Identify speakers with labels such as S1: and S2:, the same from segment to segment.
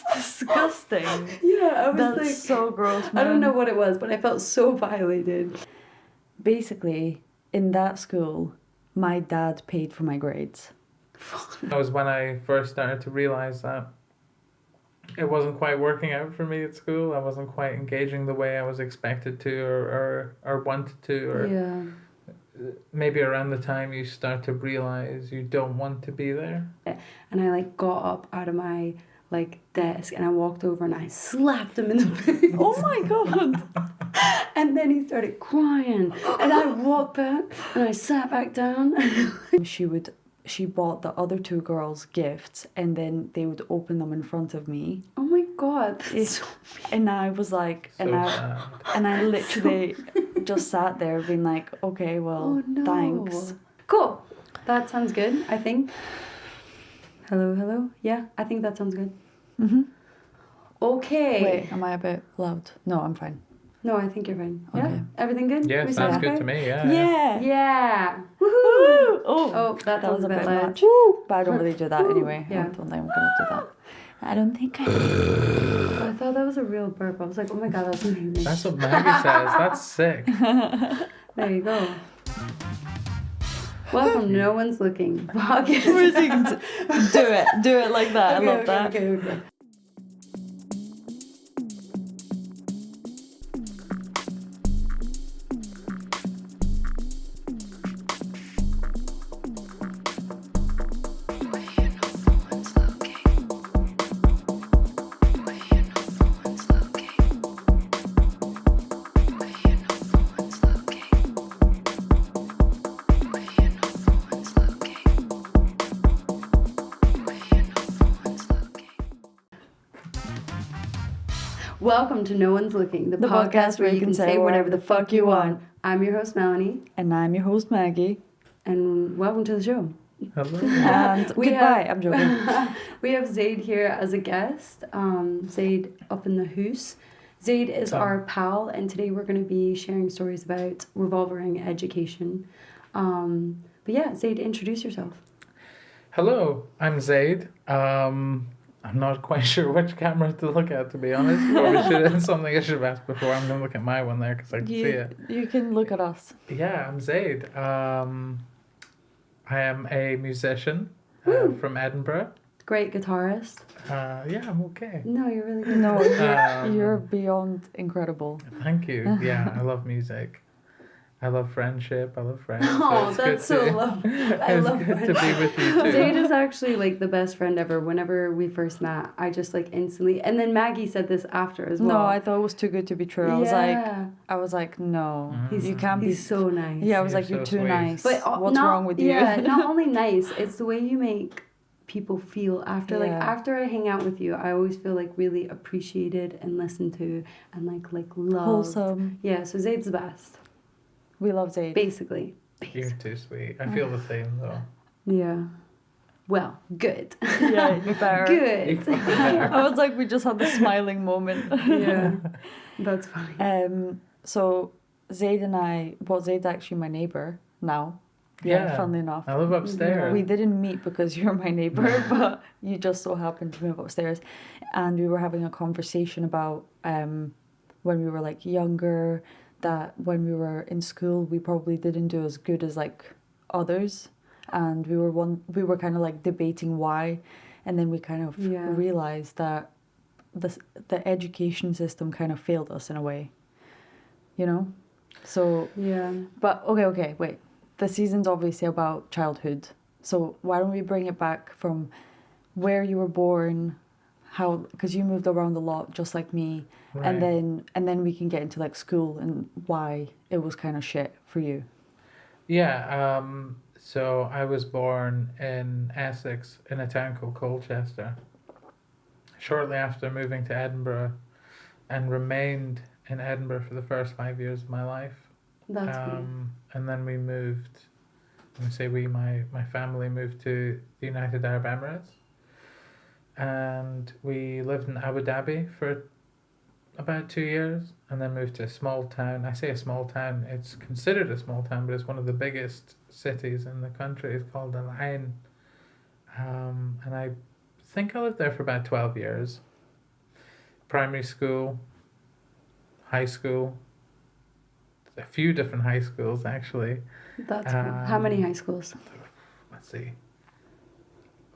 S1: That's disgusting.
S2: Yeah, I was
S1: That's
S2: like,
S1: so gross, man.
S2: I don't know what it was, but I felt so violated.
S1: Basically, in that school, my dad paid for my grades.
S3: That was when I first started to realise that it wasn't quite working out for me at school. I wasn't quite engaging the way I was expected to or wanted to. Or
S2: Yeah.
S3: maybe around the time you start to realise you don't want to be there.
S2: And I like got up out of my like desk and I walked over and I slapped him in the face.
S1: Oh my god!
S2: And then he started crying and I walked back and I sat back down.
S1: She bought the other two girls gifts and then they would open them in front of me.
S2: Oh my god, that's so
S1: And I was like,
S3: So sad.
S1: and I literally just sat there being like, okay, well,
S2: Oh no.
S1: thanks.
S2: Cool. That sounds good, I think. Hello? Yeah, I think that sounds good.
S1: Mm-hmm.
S2: Okay.
S1: Wait, am I a bit loud? No, I'm fine.
S2: No, I think you're fine. Yeah?
S1: Okay.
S2: Everything good?
S3: Yeah,
S2: We
S3: sounds
S2: sound
S3: good
S2: okay?
S3: to me, yeah.
S1: Yeah.
S2: Yeah. Woohoo!
S1: Oh,
S2: that
S1: was
S2: sounds
S1: a bit
S2: loud.
S1: much. But I don't really do that anyway.
S2: Yeah.
S1: I don't think I'm gonna do that. I don't think I
S2: I thought that was a real burp. I was like, oh my god, that's amazing.
S3: That's what Maggie says. That's sick.
S2: There you go. Welcome to No One's Looking podcast.
S1: do it like that. I love that.
S2: Okay. Welcome to No One's Looking, the podcast where you can say whatever the fuck you want. I'm your host, Melanie,
S1: And I'm your host, Maggie.
S2: and welcome to the show.
S3: Hello.
S1: And
S2: We
S1: goodbye.
S2: have-
S1: I'm joking.
S2: We have Zaid here as a guest, Zaid up in the hoose. Zaid is our pal, and today we're going to be sharing stories about revolving education. But yeah, Zaid, introduce yourself.
S3: Hello, I'm Zaid. I'm not quite sure which camera to look at, to be honest. Probably should have something I should have asked before. I'm going to look at my one there because I can see it.
S1: You can look at us.
S3: Yeah, I'm Zaid. I am a musician from Edinburgh.
S2: Great guitarist.
S3: Yeah, I'm okay.
S2: No, you're really good.
S1: No,
S3: Um,
S1: you're beyond incredible.
S3: Thank you. Yeah, I love music. I love friendship. I love friends.
S2: Oh,
S3: it's
S2: that's
S3: good
S2: so
S3: to,
S2: lovely. I
S3: It's
S2: love
S3: good to be with you too.
S2: Zaid is actually like the best friend ever. Whenever we first met, I just like instantly, and then Maggie said this after as well.
S1: No, I thought it was too good to be true. I was like, no, you can't be.
S2: He's so nice.
S1: Yeah, I was
S3: You're
S1: like, you're
S3: so
S1: too
S3: sweet.
S1: nice.
S2: But
S1: What's wrong with you?
S2: Yeah, not only nice, it's the way you make people feel after. Like
S1: Yeah.
S2: after I hang out with you, I always feel like really appreciated and listened to and like loved.
S1: Wholesome.
S2: Yeah, so Zaid's the best,
S1: We love Zaid.
S2: basically.
S3: You're too sweet. I feel the same though.
S2: Yeah. Well, good.
S1: Yeah, you better.
S2: Good.
S1: I was like, we just had the smiling moment.
S2: Yeah, that's funny.
S1: So Zaid and Zaid's actually my neighbour now.
S3: Yeah.
S1: Funnily enough.
S3: I live upstairs.
S1: We didn't meet because you're my neighbour, but you just so happened to move upstairs. And we were having a conversation about when we were like younger, that when we were in school, we probably didn't do as good as like others. And we were kind of like debating why. And then we kind of realized that the education system kind of failed us in a way, you know? So,
S2: Yeah.
S1: but okay, wait. The season's obviously about childhood. So why don't we bring it back from where you were born, how, because you moved around a lot just like me,
S3: Right.
S1: and then we can get into like school and why it was kind of shit for you.
S3: Yeah, so I was born in Essex in a town called Colchester. Shortly after moving to Edinburgh and remained in Edinburgh for the first 5 years of my life.
S2: That's good.
S3: And then we moved, my family moved to the United Arab Emirates. And we lived in Abu Dhabi for about 2 years and then moved to a small town. I say a small town, it's considered a small town, but it's one of the biggest cities in the country. It's called Al Ain. And I think I lived there for about 12 years. primary school, high school, a few different high schools actually.
S2: That's cool. How many high schools?
S3: Let's see,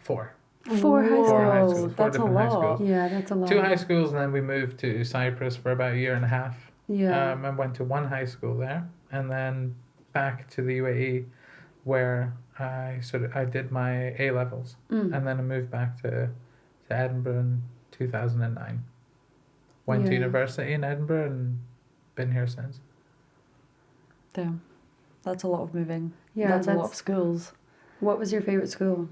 S3: 4.
S2: 4 high
S1: Whoa,
S3: Four high
S2: schools.
S3: schools, 4
S1: that's a
S3: different high
S1: lot.
S3: schools.
S2: Yeah, that's a lot.
S3: 2 high schools, and then we moved to Cyprus for about a year and a half.
S2: Yeah.
S3: And went to 1 high school there, and then back to the UAE, where I did my A levels,
S2: Mm.
S3: and then I moved back to Edinburgh in 2009. Went to
S2: Yeah.
S3: university in Edinburgh and been here since.
S1: Damn. That's a lot of moving.
S2: Yeah,
S1: That's a lot of schools.
S2: What was your favorite school?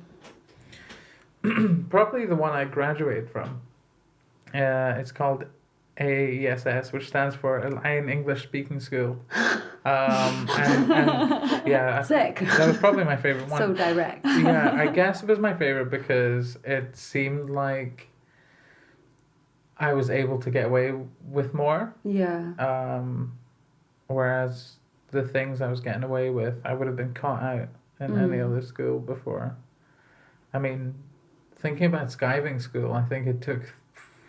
S3: Probably the one I graduated from. It's called AESS, which stands for Allied English Speaking School. And yeah,
S2: Sick.
S3: that was probably my favorite one.
S2: So direct.
S3: Yeah, I guess it was my favorite because it seemed like I was able to get away with more.
S2: Yeah.
S3: Whereas the things I was getting away with, I would have been caught out in any other school before. I mean, thinking about skiving school, I think it took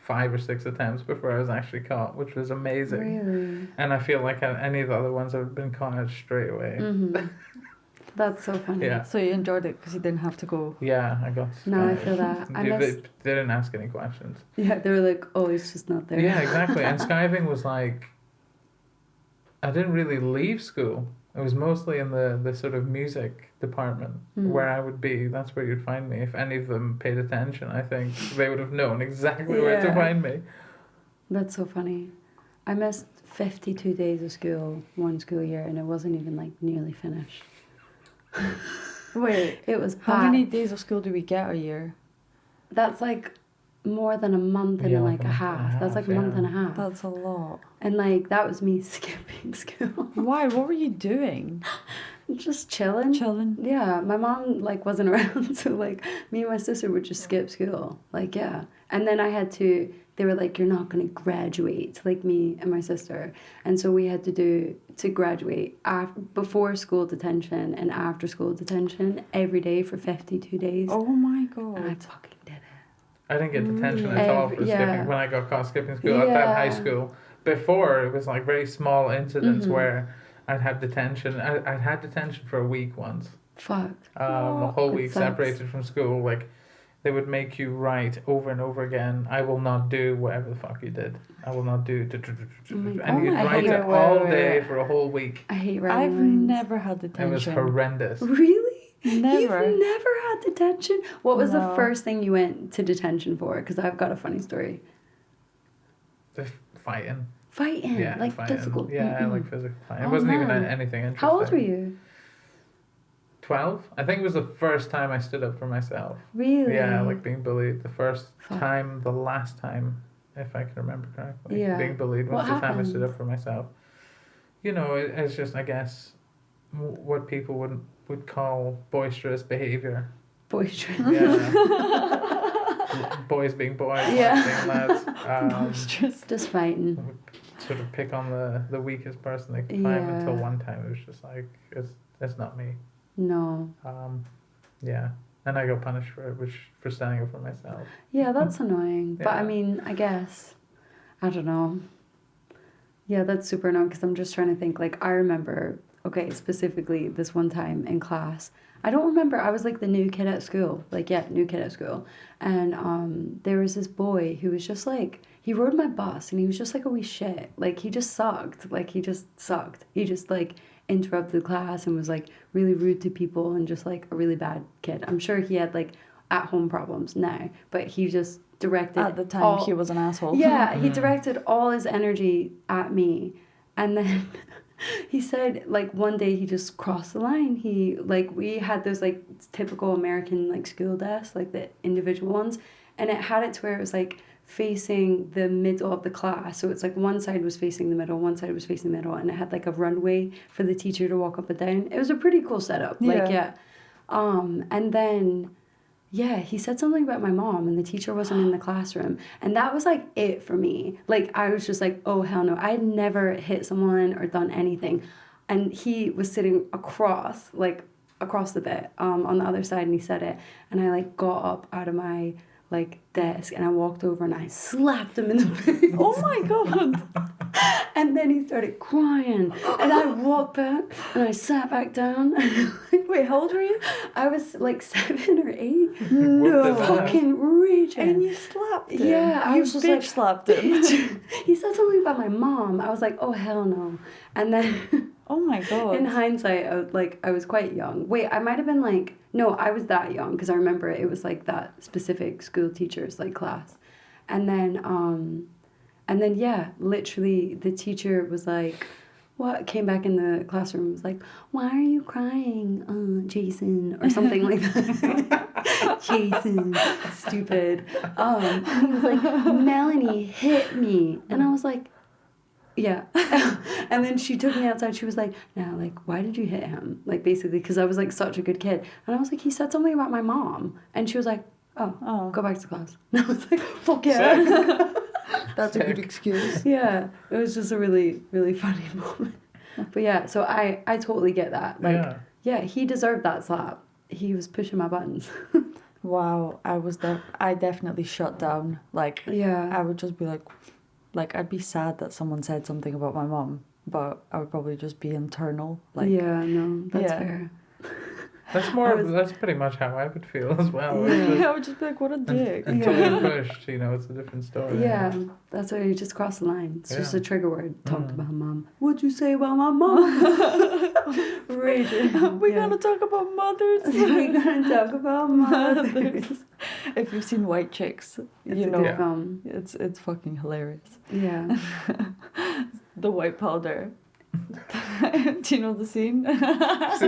S3: 5 or 6 attempts before I was actually caught, which was amazing.
S2: Really?
S3: And I feel like any of the other ones I would have been caught out straight away.
S2: Mm-hmm. That's so funny.
S3: Yeah.
S1: So you enjoyed it because you didn't have to go.
S3: Yeah, I got.
S2: No, I
S3: skived.
S2: feel that.
S3: They didn't ask any questions.
S2: Yeah, they were like, oh, he's just not there.
S3: Yeah, exactly. And skiving was like, I didn't really leave school. It was mostly in the sort of music department where I would be. That's where you'd find me. If any of them paid attention, I think they would have known exactly where to
S2: Yeah.
S3: find me.
S2: That's so funny. I missed 52 days of school one school year, and it wasn't even like nearly finished.
S1: Wait,
S2: It was
S1: how
S2: bad.
S1: many days of school do we get a year?
S2: That's like more than a month and
S3: Yeah,
S2: like a
S3: month and a
S2: half. That's like a
S3: half,
S2: month
S3: yeah.
S2: and a half.
S1: That's a lot.
S2: And like that was me skipping school.
S1: Why? What were you doing?
S2: Just chilling.
S1: Chilling?
S2: Yeah, my mom like wasn't around, so like me and my sister would just skip school. Like yeah. And then I had to they were like, you're not gonna graduate, like me and my sister. And so we had to graduate before school detention and after school detention every day for 52 days.
S1: Oh my
S2: And I
S1: god.
S2: fucking did it.
S3: I didn't get detention at all for
S2: Yeah.
S3: skipping when I got caught skipping school at that high
S2: Yeah.
S3: school. Before, it was like very small incidents
S2: Mhm.
S3: where I'd have detention. I'd had detention for a week once.
S2: Fuck.
S3: A whole
S2: It
S3: week
S2: sucks.
S3: separated from school. Like, they would make you write over and over again, I will not do whatever the fuck you did. I will not do...
S2: my
S3: And you'd
S1: God.
S3: write
S1: Wait,
S3: it
S1: wait,
S3: all
S1: wait,
S3: day
S1: wait.
S3: for a whole week.
S2: I hate writing
S1: I've
S2: lines.
S1: never had
S3: It was
S1: detention.
S3: horrendous.
S2: Really?
S1: Never.
S2: You've never had detention? What was the
S1: No.
S2: first thing you went to detention for? Because I've got a funny story.
S3: The fighting.
S2: Fighting,
S3: Yeah,
S2: like
S3: fighting.
S2: physical.
S3: Yeah,
S2: Mm-mm.
S3: like physical fighting. It
S2: Oh,
S3: wasn't even
S2: man.
S3: anything interesting.
S2: How old were you?
S3: 12? I think it was the first time I stood up for myself.
S2: Really?
S3: Yeah, like being bullied. The first
S2: Fuck.
S3: time, the last time, if I can remember correctly.
S2: Yeah.
S3: Being bullied was
S2: What
S3: the time I stood
S2: happened?
S3: up for myself. You know, it's just, I guess, what people would call boisterous behaviour.
S2: Boisterous.
S3: Yeah. Boys being boys,
S2: Yeah.
S3: lads being lads.
S1: Boisterous.
S2: Just fighting.
S3: Would sort of pick on the weakest person they could find until
S2: Yeah.
S3: one time it was just like, it's not me.
S2: No.
S3: Yeah. And I got punished for it, for standing up for myself.
S2: Yeah, that's annoying. But I
S3: Yeah.
S2: mean, I guess, I don't know. Yeah, that's super annoying because I'm just trying to think. Like, I remember, okay, specifically this one time in class. I don't remember. I was like the new kid at school. Like, yeah, new kid at school. And there was this boy who was just like, he rode my bus and he was just like a wee shit. Like, he just sucked. Like, he just sucked. He just like interrupted the class and was like really rude to people and just like a really bad kid. I'm sure he had like at home problems now, but he just directed
S1: At the time,
S2: all-
S1: he was an asshole.
S2: yeah, he directed all his energy at me. And then he said, like, one day he just crossed the line. He, like, we had those, like, typical American, like, school desks, like, the individual ones. And it had it to where it was, like, facing the middle of the class. So it's, like, one side was facing the middle, one side was facing the middle. And it had, like, a runway for the teacher to walk up and down. It was a pretty cool setup. Like,
S1: Yeah.
S2: And then... yeah, he said something about my mom and the teacher wasn't in the classroom. And that was like it for me. Like I was just like, oh hell no. I had never hit someone or done anything. And he was sitting across the bit, on the other side, and he said it. And I like got up out of my like desk, and I walked over and I slapped him in the face.
S1: Oh my god.
S2: And then he started crying, and I walked back and I sat back down.
S1: Wait, how old were you?
S2: I was like 7 or 8.
S3: No.
S2: Fucking raging.
S1: And you slapped him.
S2: Yeah, I
S1: you
S2: was just
S1: bitch
S2: like,
S1: slapped him.
S2: He said something about my mom. I was like, oh hell no. And then
S1: Oh my god.
S2: in hindsight, I was quite young. Wait, I might have been like, no, I was that young because I remember it was like that specific school teacher's like class. And then yeah, literally the teacher was like, what, came back in the classroom and was like, why are you crying, Jason, or something like that. Jason, stupid. He was like, Melanie hit me. And I was like, yeah. And then she took me outside. She was like, now, like, why did you hit him? Like, basically, because I was like such a good kid. And I was like, he said something about my mom. And she was like, oh, go back to class. And I was like, fuck yeah.
S1: That's a good excuse.
S2: Yeah, it was just a really, really funny moment. But yeah, so I totally get that. Like, yeah, he deserved that slap. He was pushing my buttons.
S1: Wow, I definitely shut down. Like,
S2: Yeah.
S1: I would just be like, I'd be sad that someone said something about my mom, but I would probably just be internal. Like,
S2: yeah, no, that's fair.
S3: That's pretty much how I would feel as well.
S1: Yeah. I would just be like, what a dick.
S3: Until you're pushed, it's a different story.
S2: Yeah, that's why you just cross the line. It's just a trigger word. Talked about mom. What'd you say about my mom? Raging.
S1: We're gonna talk about mothers.
S2: We're gonna talk about mothers.
S1: If you've seen White Chicks,
S2: It's a good film.
S1: it's fucking hilarious.
S2: Yeah.
S1: The white powder. Do you know the scene? It's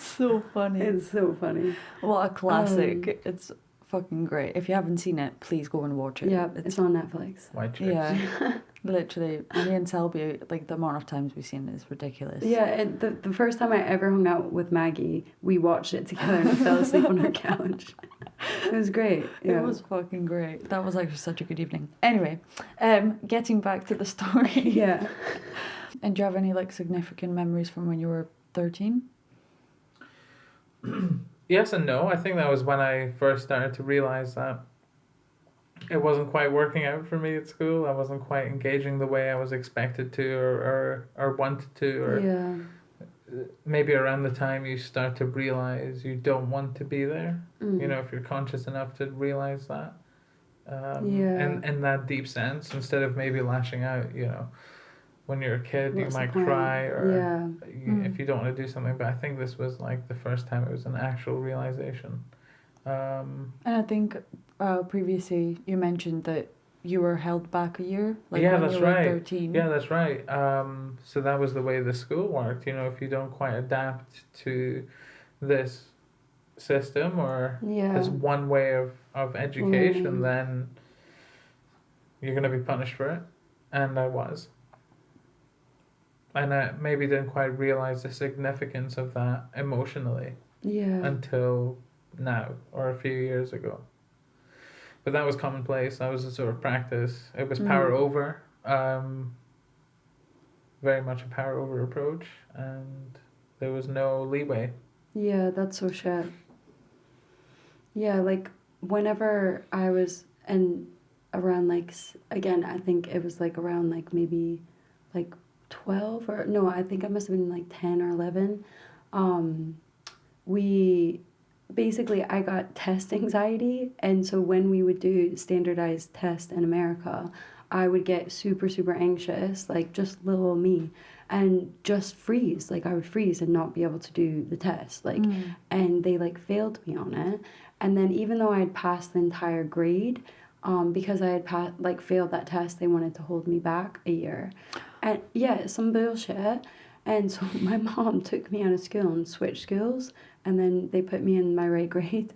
S1: so funny.
S2: It's so funny.
S1: What a classic. It's fucking great. If you haven't seen it, please go and watch it.
S2: Yeah, it's on Netflix.
S3: White Chicks.
S1: Yeah. Literally, me and Selby, like the amount of times we've seen it is ridiculous.
S2: Yeah, the first time I ever hung out with Maggie, we watched it together and I fell asleep on her couch. It was great. Yeah.
S1: It was fucking great. That was actually such a good evening. Anyway, getting back to the story.
S2: Yeah.
S1: And do you have any like significant memories from when you were 13?
S3: Yes and no. I think that was when I first started to realize that it wasn't quite working out for me at school. I wasn't quite engaging the way I was expected to or wanted to. Or maybe around the time you start to realize you don't want to be there. If you're conscious enough to realize that. In that deep sense, instead of maybe lashing out, when you're a kid, you might cry or if you don't want to do something. But I think this was like the first time it was an actual realization.
S1: And I think previously you mentioned that you were held back a year. Like
S3: yeah,
S1: when
S3: that's
S1: you were
S3: right.
S1: 13.
S3: Yeah, that's right. So that was the way the school worked. If you don't quite adapt to this system or this one way of education, then you're going to be punished for it. And I was. And I maybe didn't quite realize the significance of that emotionally until now or a few years ago. But that was commonplace. That was a sort of practice. It was power over, very much a power over approach, and there was no leeway.
S2: Yeah, that's so shit. Yeah, like whenever I was around like, again, I think it was like around like maybe like 12 or no, I think I must have been like 10 or 11. I got test anxiety, and so when we would do standardized tests in America, I would get super, super anxious, like just little me, and just freeze. Like I would freeze and not be able to do the test. Like, and they like failed me on it. And then even though I had passed the entire grade, because I had failed that test, they wanted to hold me back a year. And yeah, some bullshit. And so my mom took me out of school and switched schools, and then they put me in my right grade.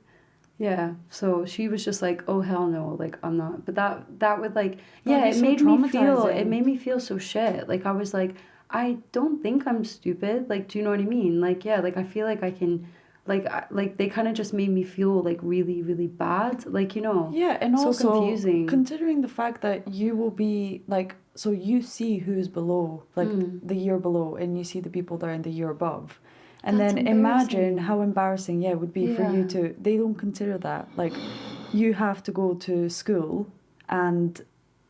S2: Yeah, so she was just like, oh hell no, like I'm not. But that would like, yeah, it made me feel so shit. Like I was like, I don't think I'm stupid. Like, do you know what I mean? Like, yeah, like I feel like I can, like they kind of just made me feel like really, really bad. Like,
S1: Yeah, and
S2: so
S1: also
S2: confusing.
S1: Considering the fact that you will be like, so you see who's below, like the year below, and you see the people that are in the year above. And
S2: That's
S1: then imagine
S2: embarrassing.
S1: how embarrassing, it would be for you
S2: Yeah.
S1: to. They don't consider that. Like, you have to go to school and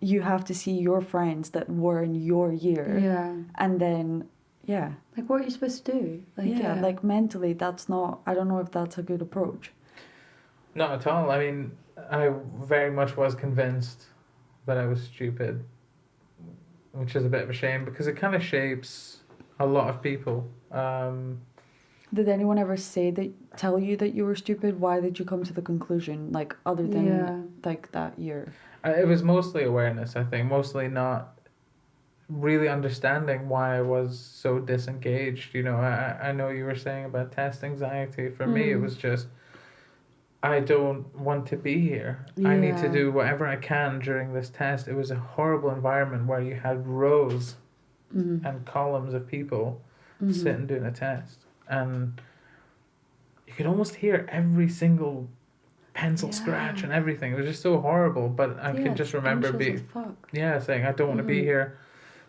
S1: you have to see your friends that were in your year.
S2: Yeah.
S1: And then, yeah.
S2: Like, what are you supposed to do? Like,
S1: yeah, like mentally, that's not. I don't know if that's a good approach.
S3: Not at all. I mean, I very much was convinced that I was stupid, which is a bit of a shame because it kind of shapes a lot of people.
S1: Did anyone ever tell you that you were stupid? Why did you come to the conclusion, like, other than like that year?
S3: It was mostly awareness, I think, mostly not really understanding why I was so disengaged. You know, I know you were saying about test anxiety. For me, it was just, I don't want to be here. I need to do whatever I can during this test. It was a horrible environment where you had rows and columns of people sitting doing a test. And you could almost hear every single pencil scratch and everything. It was just so horrible. But I can just remember saying, I don't want to be here.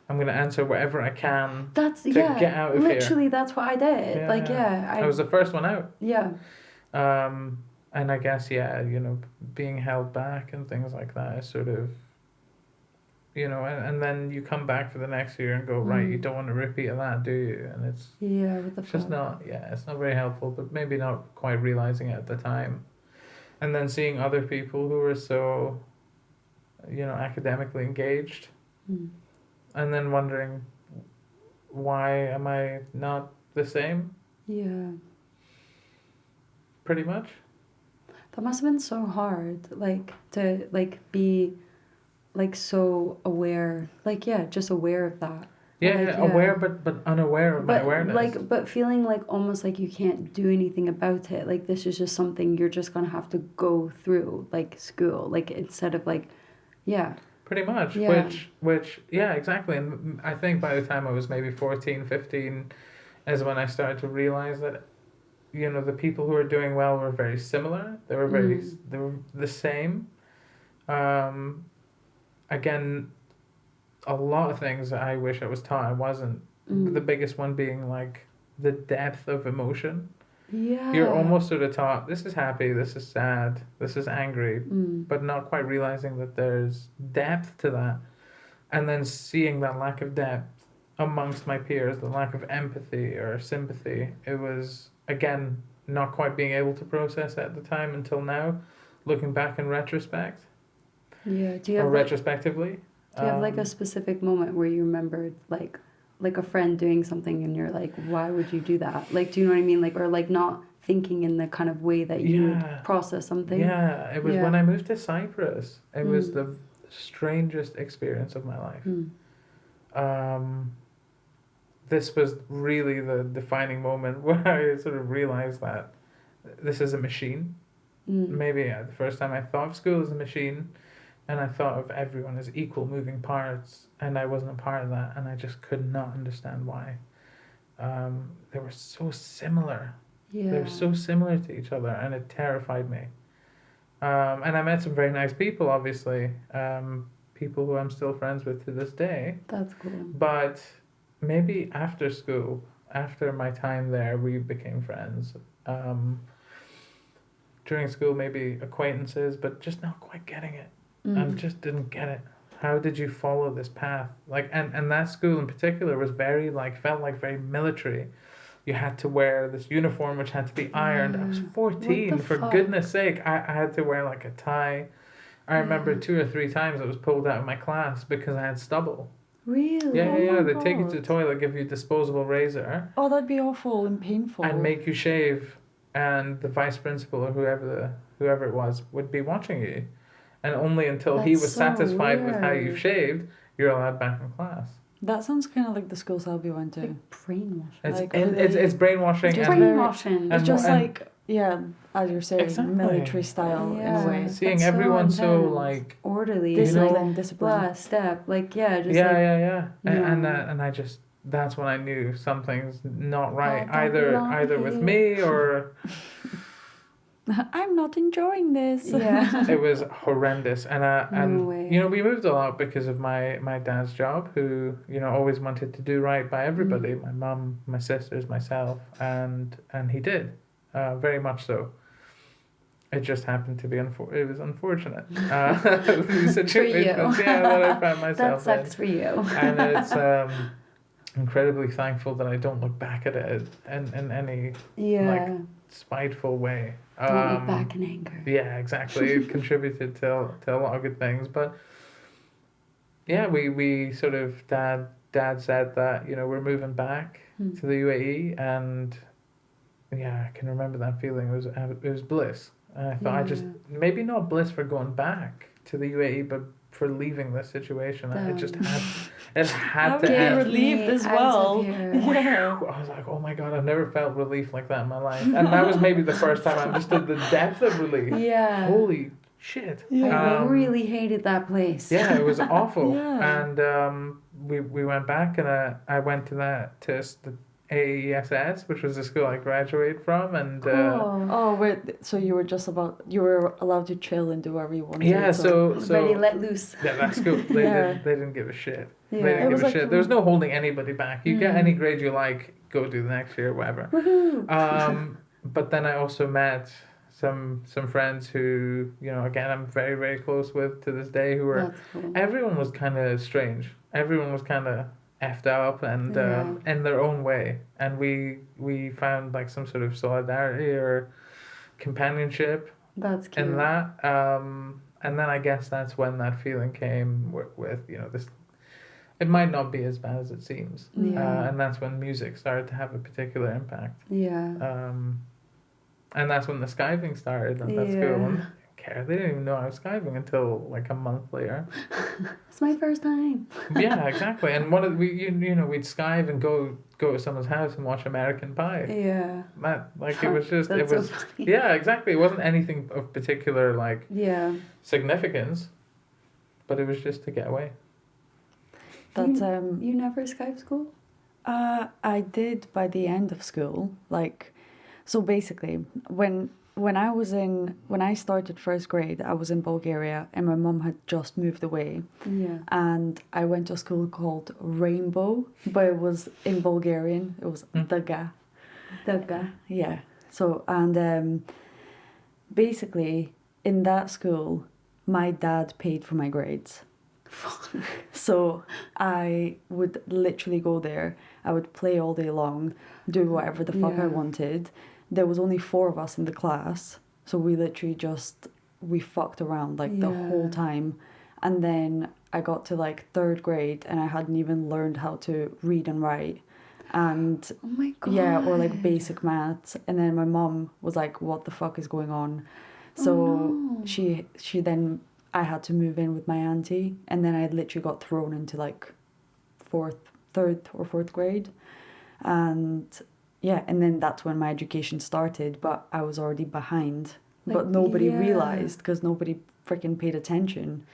S3: I'm going to answer whatever I can to get out of here.
S2: Literally, that's what I did.
S3: I was the first one out.
S2: Yeah.
S3: And I guess, you know, being held back and things like that is sort of, you know, and then you come back for the next year and go, right, you don't want to repeat that, do you? And it's just not, it's not very helpful, but maybe not quite realizing it at the time. And then seeing other people who were so, you know, academically engaged, and then wondering, why am I not the same?
S2: Yeah.
S3: Pretty much.
S2: That must have been so hard, like, to, like, be, like, so aware, like, just aware of that.
S3: Aware, but unaware of my awareness.
S2: Like, but feeling like almost like you can't do anything about it. Like, this is just something you're just gonna have to go through, like school. Like, instead of like,
S3: Pretty much. Yeah. Which, exactly. And I think by the time I was maybe 14, 15, is when I started to realize that, you know, the people who were doing well were very similar. They were they were the same. Again, a lot of things I wish I was taught I wasn't. The biggest one being like the depth of emotion.
S2: Yeah.
S3: You're almost sort of taught, this is happy, this is sad, this is angry, but not quite realizing that there's depth to that. And then seeing that lack of depth amongst my peers, the lack of empathy or sympathy, it was, again, not quite being able to process at the time until now, looking back in retrospect.
S2: Yeah. Do you have
S3: retrospectively.
S2: Do you have like a specific moment where you remembered like a friend doing something and you're like, why would you do that? Like, do you know what I mean? Like, or like not thinking in the kind of way that you would process something.
S3: Yeah, it was when I moved to Cyprus. It was the strangest experience of my life. This was really the defining moment where I sort of realized that this is a machine. Maybe the first time I thought of school as a machine, and I thought of everyone as equal moving parts, and I wasn't a part of that, and I just could not understand why. They were so similar.
S2: Yeah.
S3: They were so similar to each other, and it terrified me. And I met some very nice people, obviously. People who I'm still friends with to this day.
S2: That's cool.
S3: But maybe after school, after my time there, we became friends. During school, maybe acquaintances, but just not quite getting it. I just didn't get it. How did you follow this path? Like, and that school in particular was very, like, felt like very military. You had to wear this uniform which had to be ironed. I was 14, for goodness sake. I had to wear like a tie. I remember 2 or 3 times I was pulled out of my class because I had stubble.
S2: Really?
S3: Yeah. They take you to the toilet, give you a disposable razor.
S1: Oh, that'd be awful and painful.
S3: And make you shave. And the vice principal or whoever it was would be watching you. And only until he was satisfied with how you've shaved, you're allowed back in class.
S1: That sounds kind of like the school Selby went to.
S2: Like brainwashing.
S3: It's brainwashing.
S2: Just brainwashing.
S1: It's just like, as you're saying, military style in a way.
S3: Seeing everyone so like
S2: orderly,
S1: discipline.
S2: Step, like And
S3: I just, that's when I knew something's not right, either with me or
S1: I'm not enjoying this.
S2: Yeah.
S3: It was horrendous, and
S2: No way.
S3: you know, we moved a lot because of my dad's job, who, you know, always wanted to do right by everybody, my mum, my sisters, myself, and he did, very much so. It just happened to be it was unfortunate, the situation, yeah, that I found myself
S2: That sucks for you.
S3: and it's incredibly thankful that I don't look back at it in any like spiteful way.
S2: Don't look back in anger.
S3: Yeah, exactly. It contributed to a lot of good things, but yeah, we sort of dad said that, you know, we're moving back to the UAE, and yeah, I can remember that feeling. It was bliss. And I thought I just maybe not bliss for going back to the UAE, but for leaving this situation. It just had to end.
S1: Relieved as well.
S3: Yeah. I was like, oh my God, I've never felt relief like that in my life. And that was maybe the first time I understood the depth of relief.
S2: Yeah.
S3: Holy shit.
S2: I really hated that place.
S3: Yeah, it was awful.
S1: Yeah.
S3: And we went back, and I went to the AESS, which was the school I graduated from, and
S1: so you were allowed to chill and do whatever you wanted.
S3: yeah, so
S2: Ready, let loose.
S3: yeah, that's cool. They didn't give a shit.
S2: Yeah.
S3: They didn't give a
S1: like
S3: shit. There was no holding anybody back. You get any grade you like, go do the next year, whatever.
S2: Woohoo!
S3: But then I also met some friends who, you know, again, I'm very, very close with to this day, who were,
S2: Cool.
S3: everyone was kind of strange. Everyone was kind of effed up and in their own way. And we found like some sort of solidarity or companionship
S2: That's cute.
S3: in that. And then I guess that's when that feeling came with you know, this, it might not be as bad as it seems.
S2: Yeah.
S3: And that's when music started to have a particular impact.
S2: Yeah.
S3: And that's when the skiving started at that school. And they didn't even know I was skiving until like a month later.
S2: It's my first time.
S3: Yeah, exactly. And you know, we'd skive and go to someone's house and watch American Pie.
S2: Yeah.
S3: That, like, it was just
S2: That's
S3: it was
S2: so funny.
S3: yeah, exactly. It wasn't anything of particular like significance, but it was just to get away.
S1: That's
S2: You never Skype school?
S1: I did by the end of school. Like, so basically, when I started first grade, I was in Bulgaria, and my mum had just moved away.
S2: Yeah.
S1: And I went to a school called Rainbow, but it was in Bulgarian. It was Daga. Yeah. So, and basically, in that school, my dad paid for my grades. So I would literally go there. I would play all day long, do whatever the fuck I wanted. There was only 4 of us in the class, so we literally we fucked around like the whole time. And then I got to like 3rd grade, and I hadn't even learned how to read and write. And
S2: oh my God.
S1: Yeah, or like basic maths. And then my mum was like, what the fuck is going on? So she then, I had to move in with my auntie, and then I literally got thrown into like 3rd or 4th grade. And yeah, and then that's when my education started, but I was already behind. Like, but nobody realised, because nobody freaking paid attention.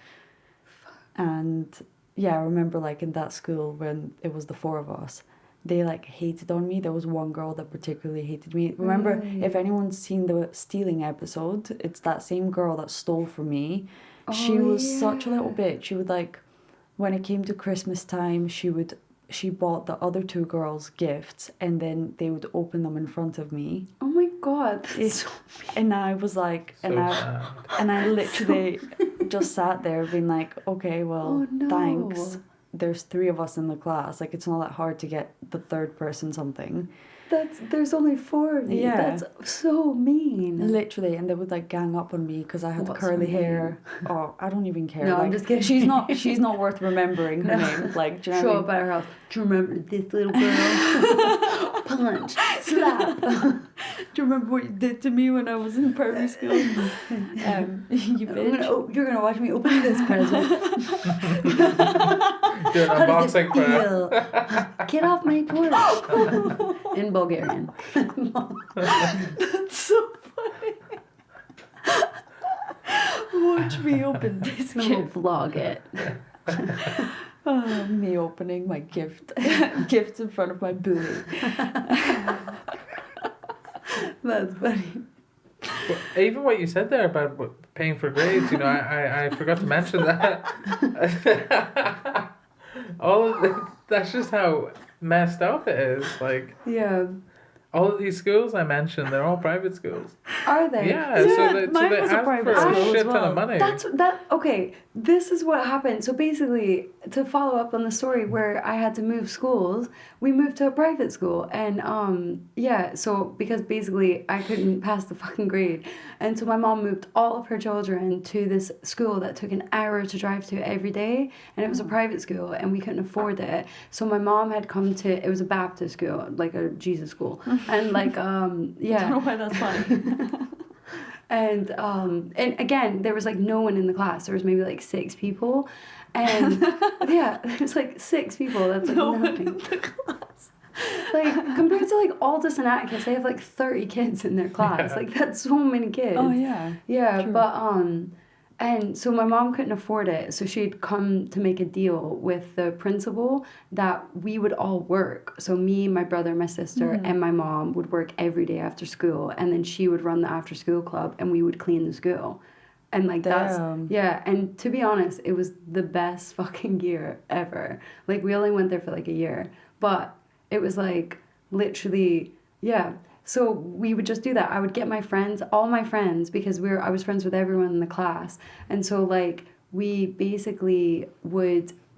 S1: And yeah, I remember like in that school when it was the 4 of us, they like hated on me. There was one girl that particularly hated me. Remember, if anyone's seen the stealing episode, it's that same girl that stole from me. She was such a little bitch. She would like, when it came to Christmas time, she bought the other 2 girls gifts, and then they would open them in front of me.
S2: Oh my God.
S1: And I was like, and I literally just sat there being like, okay, well, thanks. There's 3 of us in the class. Like, it's not that hard to get the 3rd person something.
S2: There's only 4 of you.
S1: Yeah.
S2: That's so mean.
S1: Literally, and they would like gang up on me because I had curly hair. Oh, I don't even care.
S2: No,
S1: like,
S2: I'm just kidding.
S1: She's not worth remembering her name. Like, do you know
S2: Show
S1: what I
S2: up
S1: mean?
S2: at her house. Do you remember this little girl? Punch, slap.
S1: Do you remember what you did to me when I was in primary school? You bitch.
S2: You're gonna watch me open this present.
S3: Do an unboxing for
S2: Feel? Get off my porch. In Bulgarian.
S1: That's so funny. Watch me open this
S2: We'll
S1: gift.
S2: vlog it.
S1: Me opening my gift. Gift in front of my bully. That's funny.
S3: Even what you said there about paying for grades, I forgot to mention that. That's just how messed up it is. Like,
S2: Yeah.
S3: all of these schools I mentioned, they're all private schools.
S2: Are they?
S3: Yeah,
S1: Yeah,
S3: so they
S1: mine was a
S3: ask
S1: private
S3: for
S1: school
S3: a
S1: as
S3: shit ton
S1: well.
S3: of money.
S2: Okay, this is what happened. So basically, to follow up on the story where I had to move schools, we moved to a private school. And so because basically I couldn't pass the fucking grade. And so my mom moved all of her children to this school that took an hour to drive to every day. And it was a private school and we couldn't afford it. So my mom had come to, it was a Baptist school, like a Jesus school. And like,
S1: I don't know why that's funny.
S2: And again, there was like no one in the class. There was maybe like 6 people, and yeah, there's like 6 people. That's like
S1: No one
S2: nothing.
S1: in the class.
S2: Like compared to like Aldous and Atticus, they have like 30 kids in their class.
S3: Yeah.
S2: Like that's so many kids.
S1: Oh yeah.
S2: Yeah,
S1: True.
S2: but and so my mom couldn't afford it, so she'd come to make a deal with the principal that we would all work. So me, my brother, my sister, and my mom would work every day after school, and then she would run the after school club, and we would clean the school. And like
S1: Damn.
S2: and to be honest, it was the best fucking year ever. Like we only went there for like a year, but it was like literally, yeah. So we would just do that. I would get my friends, all my friends, because I was friends with everyone in the class. And so like we basically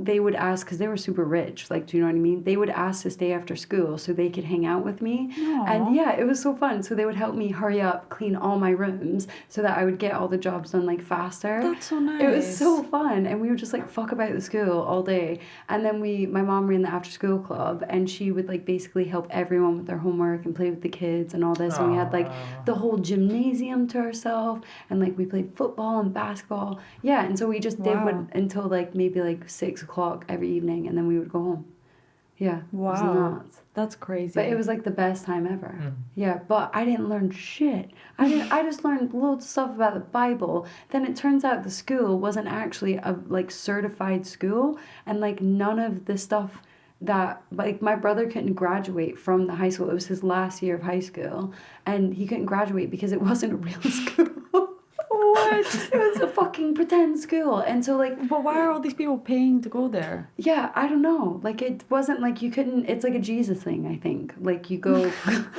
S2: they would ask, because they were super rich, like, do you know what I mean? They would ask to stay after school so they could hang out with me.
S1: Aw.
S2: And yeah, it was so fun. So they would help me hurry up, clean all my rooms so that I would get all the jobs done like faster.
S1: That's so nice.
S2: It was so fun. And we would just like fuck about the school all day. And then my mom ran the after school club and she would like basically help everyone with their homework and play with the kids and all this. And we had like the whole gymnasium to ourselves and like we played football and basketball. Yeah, and so we just did
S1: Wow.
S2: until like maybe like 6 o'clock every evening and then we would go home. Yeah. It was
S1: Wow.
S2: nuts.
S1: That's crazy.
S2: But it was like the best time ever.
S3: Mm.
S2: Yeah, but I didn't learn shit. I just learned loads of stuff about the Bible. Then it turns out the school wasn't actually a like certified school and like none of the stuff that like my brother couldn't graduate from the high school. It was his last year of high school and he couldn't graduate because it wasn't a real school. What? It was a fucking pretend school. And so like
S1: But why are all these people paying to go there?
S2: yeah, I don't know. Like, it wasn't like you couldn't... It's like a Jesus thing, I think. Like, you go...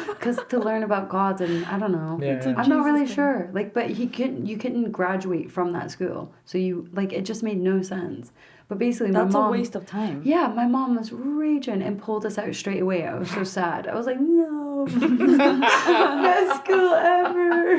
S2: Because to learn about God and... I don't know.
S3: Yeah.
S1: It's a
S2: I'm not really
S1: Jesus thing.
S2: sure. Like, but you couldn't graduate from that school. So you... Like, it just made no sense. But basically,
S1: That's
S2: my mom...
S1: a waste of time.
S2: Yeah, my mom was raging and pulled us out straight away. I was so sad. I was like, no. Best school ever.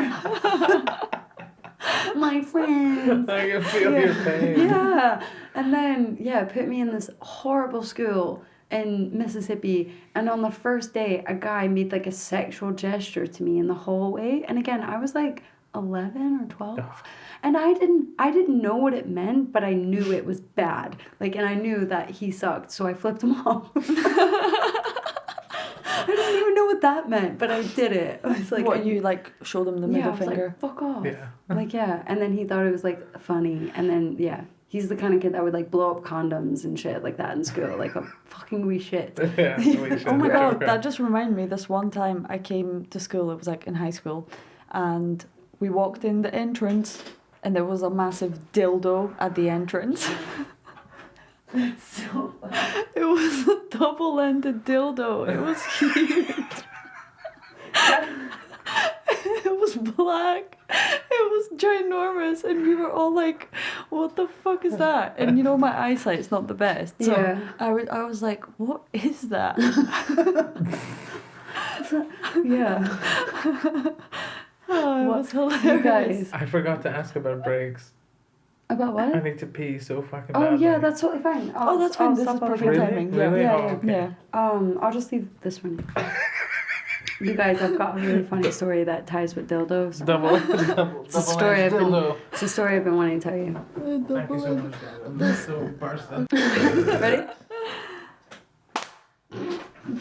S2: My friends.
S3: I can feel your pain.
S2: Yeah. And then, put me in this horrible school in Mississippi. And on the first day, a guy made like a sexual gesture to me in the hallway. And again, I was like 11 or 12.
S3: Oh.
S2: And I didn't know what it meant, but I knew it was bad. Like, and I knew that he sucked. So I flipped him off. I didn't even know what that meant, but I did it. I was like,
S1: What, you like showed them the
S2: I
S1: middle
S2: was
S1: finger?
S2: like, fuck off.
S3: Yeah.
S2: Like, yeah. And then he thought it was like funny. And then, he's the kind of kid that would like blow up condoms and shit like that in school. Like a fucking wee shit.
S3: Yeah, we should.
S1: Oh my
S3: Yeah,
S1: god,
S3: okay.
S1: that just reminded me. This one time I came to school, it was like in high school, and we walked in the entrance and there was a massive dildo at the entrance.
S2: That's so funny.
S1: It was a double-ended dildo. It was huge. It was black. It was ginormous, and we were all like, "What the fuck is that?" And you know, my eyesight's not the best, so
S2: Yeah.
S1: I was like, "What is that?"
S2: Yeah.
S1: Oh, it
S2: What-
S1: was hilarious.
S2: You guys.
S3: I forgot to ask about breaks.
S2: About
S3: I
S2: what?
S3: need to pee so fucking
S2: Oh,
S3: badly.
S2: yeah, that's totally fine.
S1: Oh, that's fine. This
S2: stop
S1: is
S2: all
S1: perfect
S2: the
S3: Really?
S1: timing.
S3: Really?
S2: Yeah,
S3: Oh,
S2: yeah.
S3: okay.
S1: Yeah.
S2: I'll just leave this one. You guys, I've got a really funny story that ties with dildos.
S3: Double.
S2: It's a story I've been. It's a story I've been wanting to tell you.
S3: Thank you so much, guys. I'm so bursting.
S2: Ready?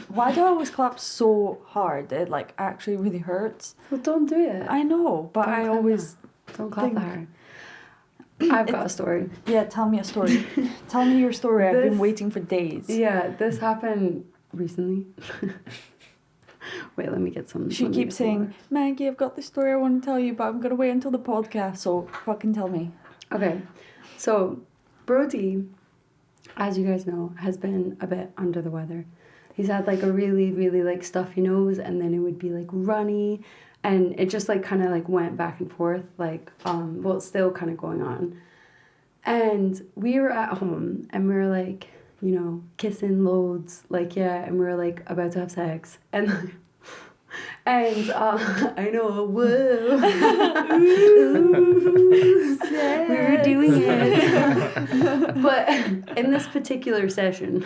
S1: Why do I always clap so hard? It like actually really hurts.
S2: Well, don't do it.
S1: I know, but
S2: Don't
S1: I
S2: clap
S1: always
S2: Don't clap
S1: think-
S2: that hard. I've got a story.
S1: yeah. Tell me a story. Tell me your story. I've been
S2: This-
S1: waiting for days.
S2: Yeah, this happened recently. Wait, let me get some.
S1: She
S2: let me
S1: keeps
S2: get some
S1: saying,
S2: more.
S1: Maggie, I've got this story I want to tell you, but I'm going to wait until the podcast, so fucking tell me.
S2: Okay, so Brody, as you guys know, has been a bit under the weather. He's had like a really, really like stuffy nose, and then it would be like runny, and it just like kind of like went back and forth, like well, it's still kind of going on. And we were at home, and we were like, you know, kissing loads, like yeah, and we were like about to have sex, and I know, whoa, ooh, we were doing it. But in this particular session,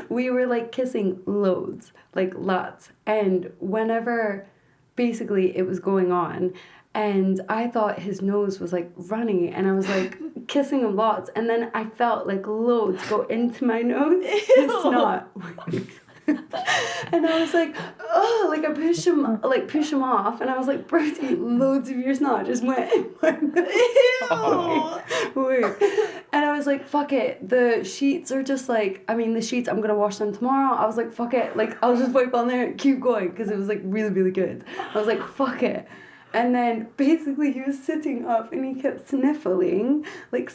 S2: we were like kissing loads, like lots. And whenever basically it was going on, and I thought his nose was like runny, and I was like kissing him lots, and then I felt like loads go into my nose. It's not. And I was like, oh, like I pushed him off, and I was like, Bertie, loads of your snot just went in my nose. Weird. And I was like, fuck it. The sheets are just like, I mean, the sheets, I'm gonna wash them tomorrow. I was like, fuck it. Like, I'll just wipe on there and keep going, because it was like really, really good. I was like, fuck it. And then basically he was sitting up and he kept sniffling, like.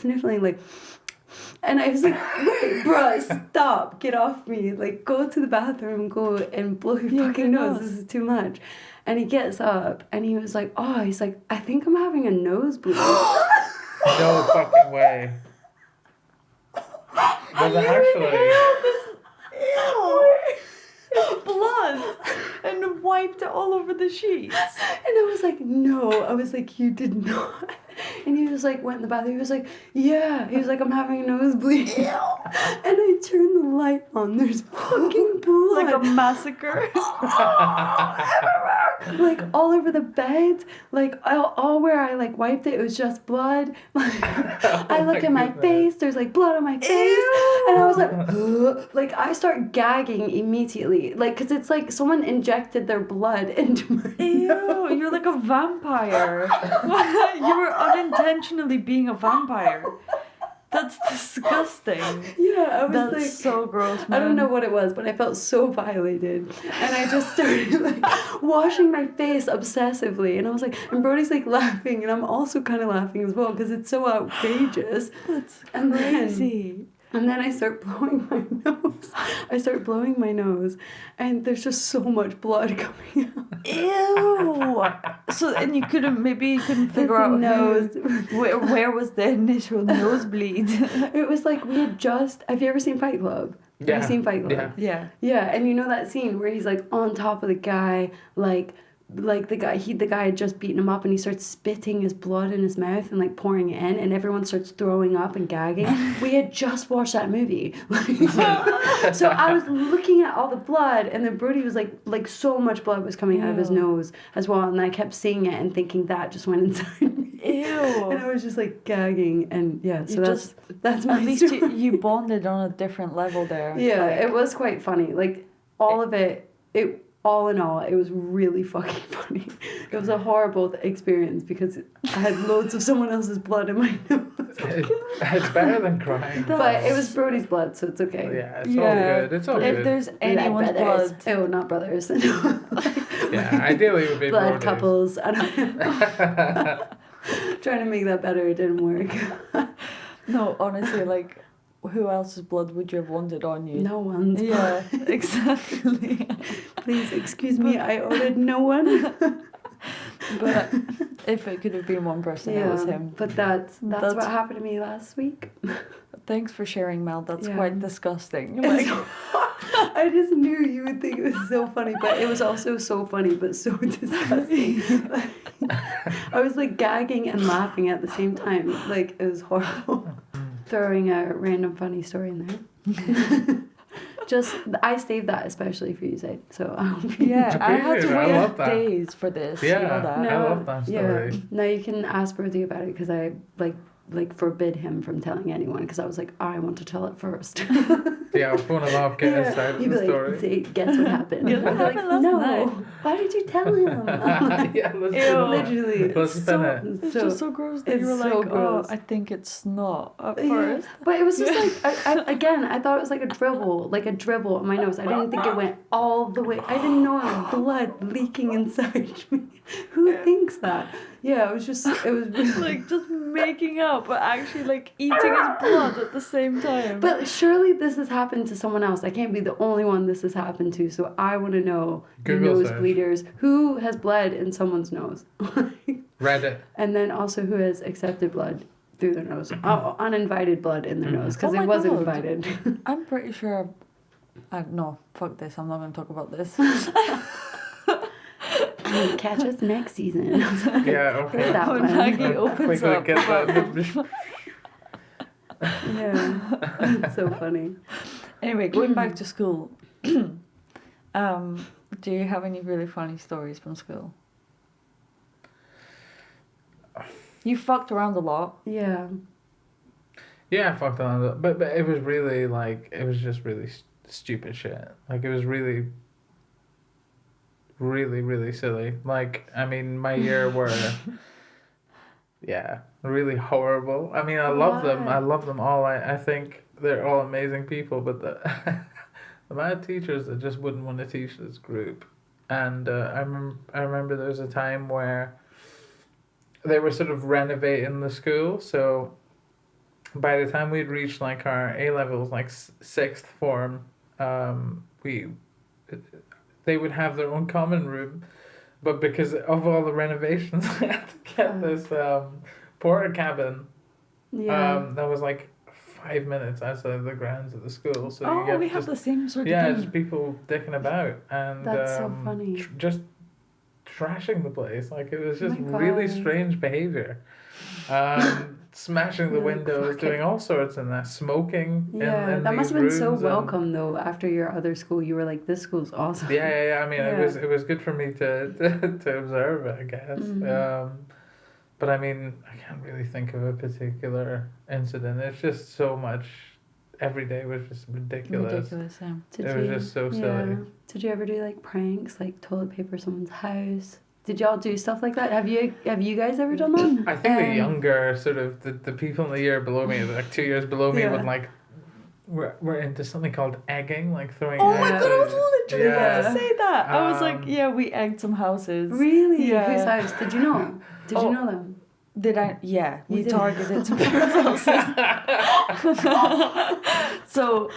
S2: And I was like, wait, bruh, stop, get off me. Like, go to the bathroom, go and blow your fucking nose. This is too much. And he gets up and he was like, oh, he's like, I think I'm having a nosebleed.
S3: No fucking way. Was it actually?
S1: Ew. Blood. And wiped it all over the sheets.
S2: And I was like, no. I was like, you did not. And he was like, went in the bathroom. He was like, yeah. He was like, I'm having a nosebleed. And I turned the light on. There's fucking blood.
S1: Like a massacre.
S2: Like all over the bed. Like all where I like wiped it, it was just blood. Like I look at my face. There's like blood on my face.
S1: Ew.
S2: And I was like, ugh. Like I start gagging immediately. Like, because it's like someone injected their blood into my nose.
S1: You're like a vampire. You were unintentionally being a vampire. That's disgusting.
S2: Yeah, I was
S1: That's
S2: like,
S1: so gross, man.
S2: I don't know what it was, but I felt so violated. And I just started like washing my face obsessively. And I was like, and Brody's like laughing, and I'm also kind of laughing as well because it's so outrageous.
S1: That's
S2: crazy. And then I start blowing my nose. And there's just so much blood coming out.
S1: Ew. So, and you couldn't figure out
S2: nose.
S1: Where was the initial nosebleed?
S2: It was like have you ever seen Fight Club?
S3: Yeah.
S2: Have you seen Fight Club?
S1: Yeah.
S2: Yeah, and you know that scene where he's like on top of the guy, like the guy had just beaten him up, and he starts spitting his blood in his mouth and like pouring it in, and everyone starts throwing up and gagging. We had just watched that movie. So I was looking at all the blood, and then Brody was like so much blood was coming out of his nose as well, and I kept seeing it and thinking that just went inside me.
S1: Ew.
S2: And I was just like gagging, and yeah, so that's my
S1: at least
S2: story.
S1: you bonded on a different level there.
S2: Yeah,
S1: Like,
S2: it was quite funny. Like all of it all in all, it was really fucking funny. It was a horrible experience because I had loads of someone else's blood in my nose.
S3: It's better than crying.
S2: But it was Brody's blood, so it's okay.
S3: Yeah, it's all good. It's all
S1: if
S3: good.
S1: there's anyone's blood,
S2: Oh, not brothers.
S3: Yeah, ideally it would be
S2: blood
S3: brothers.
S2: couples. I don't know. Trying to make that better, it didn't work.
S1: no, honestly, like, who else's blood would you have wanted on you?
S2: No one's.
S1: Yeah, exactly.
S2: Please excuse me, I ordered no one.
S1: But if it could have been one person, it was him.
S2: But that's what happened to me last week.
S1: Thanks for sharing, Mel. That's
S2: Yeah.
S1: quite disgusting.
S2: I just knew you would think it was so funny, but it was also so funny, but so disgusting. I was like gagging and laughing at the same time. Like, it was horrible. Throwing a random funny story in there. I saved that especially for you, Zaid. So I hope you
S1: Yeah, I had to
S3: I love
S1: wait
S3: that.
S1: days for this.
S3: Yeah,
S1: You know that.
S3: I love that story.
S2: Yeah. Now you can ask Brody about it because I like forbid him from telling anyone because I was like, I want to tell it first.
S3: Yeah, I'll phone him up, get his side of
S2: You'd
S3: the
S2: be
S3: story.
S2: like, Zaid, guess what happened?
S1: Guess what
S2: I'd be like,
S1: happened last
S2: no.
S1: night?"
S2: Why did you tell him?
S3: Yeah, let's
S1: Ew.
S3: do it.
S2: Literally.
S3: Let's spin it.
S1: It's just so gross that
S2: it's
S1: you were
S2: so
S1: like,
S2: gross.
S1: "Oh, I think it's snot" at
S2: Yeah.
S1: first.
S2: But it was just like, I thought it was like a dribble on my nose. I didn't think it went all the way. I didn't know it was blood leaking inside me. Who thinks that? Yeah, it was really...
S1: Like just making out, but actually like eating his blood at the same time.
S2: But surely this has happened to someone else. I can't be the only one this has happened to. So I want to know,
S3: Google
S2: nose
S3: search.
S2: bleeders, who has bled in someone's nose?
S3: Reddit.
S2: And then also who has accepted blood through their nose. Uninvited blood in their nose, because
S1: Oh my
S2: it wasn't
S1: God.
S2: invited.
S1: I'm pretty sure. No, fuck this. I'm not going to talk about this.
S2: Catch us next season.
S3: Yeah, okay.
S2: That
S1: When
S2: one.
S1: Maggie opens
S3: Quickly
S1: up.
S3: get that.
S2: Yeah, it's so funny.
S1: Anyway, going back to school. Do you have any really funny stories from school? You fucked around a lot.
S2: Yeah.
S3: Yeah, I fucked on, but it was really like it was just really stupid shit. Like it was really, really, really silly. Like I mean, my year were, yeah, really horrible. I mean, I love them.
S2: Why?
S3: I love them all. I think they're all amazing people, but the the amount of teachers that just wouldn't want to teach this group, and I remember there was a time where they were sort of renovating the school, so by the time we'd reached like our A levels, like sixth form, they would have their own common room, but because of all the renovations, I had to get this porta cabin.
S2: Yeah.
S3: That was like 5 minutes outside the grounds of the school. So
S1: Oh,
S3: you get
S1: we have
S3: just,
S1: the same sort of
S3: yeah,
S1: thing.
S3: just people dicking about and
S2: That's so funny.
S3: just trashing the place. Like it was
S2: Oh
S3: just
S2: my
S3: really
S2: God.
S3: strange behavior. Smashing the
S2: Like,
S3: windows,
S2: fuck
S3: doing
S2: it.
S3: all sorts and smoking.
S2: Yeah,
S3: in
S2: that must
S3: these
S2: have been so
S3: rooms and-
S2: welcome though. After your other school, you were like, "This school's awesome."
S3: Yeah. I mean,
S2: Yeah.
S3: it was good for me to observe it, I guess.
S2: Mhm.
S3: But I mean, I can't really think of a particular incident. It's just so much. Every day was just ridiculous.
S1: Ridiculous, yeah.
S3: It was just so silly.
S2: Did you ever do like pranks, like toilet paper someone's house? Did y'all do stuff like that? Have you guys ever done that?
S3: I think the younger sort of the people in the year below me, like 2 years below me,
S2: Yeah.
S3: would like we're into something called egging, like throwing.
S1: Oh my
S3: eggs
S1: god, I was
S3: at-
S1: literally about to
S3: Yeah.
S1: say that. I was like,
S3: Um,
S1: yeah, we egged some houses.
S2: Really?
S1: Yeah.
S2: Whose house? Did you know? Did you
S1: Oh.
S2: know them?
S1: Did I? Yeah, we
S2: You did.
S1: targeted some people's houses. So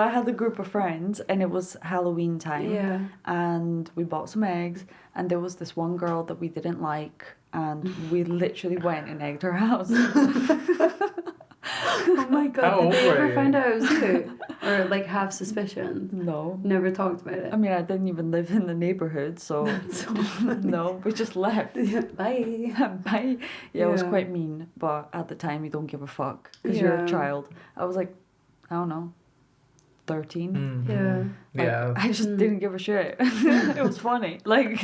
S1: I had a group of friends, and it was Halloween time.
S2: Yeah.
S1: And we bought some eggs, and there was this one girl that we didn't like, and we literally went and egged her house.
S2: Oh my god!
S3: How
S2: Did
S3: old
S2: they
S3: were
S2: ever
S3: you?
S2: find out it was you, or like have suspicion?
S1: No.
S2: Never talked about it.
S1: I mean, I didn't even live in the neighborhood, so
S2: So funny.
S1: no, we just left.
S2: Bye.
S1: Bye. Yeah, it was
S2: Yeah.
S1: quite mean, but at the time you don't give a fuck because you're
S2: Yeah.
S1: a child. I was like, I don't know, 13.
S3: Mhm.
S2: Yeah.
S1: Like,
S3: Yeah.
S1: I just
S2: Mm.
S1: didn't give a shit. It was funny. Like,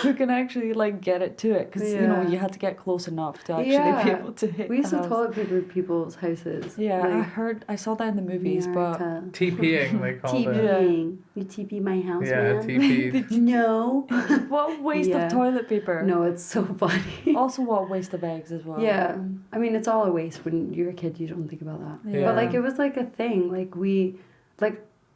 S1: who can actually like get it to it? Because you know
S2: Yeah.
S1: you had to get close enough to actually be
S2: Yeah.
S1: able to hit.
S2: We used
S1: the
S2: to
S1: house.
S2: toilet paper people's houses.
S1: Yeah,
S2: like,
S1: I saw that in the movies, but
S2: America.
S3: TPing, they called it.
S2: TPing. You TP my house,
S3: Yeah,
S2: man?
S3: TP.
S2: No.
S1: what a waste
S2: Yeah.
S1: of toilet paper.
S2: No, it's so funny.
S1: Also, what a waste of eggs as well.
S2: Yeah. I mean, it's all a waste when you're a kid. You don't think about that.
S1: Yeah.
S2: But like, it was like a thing. Like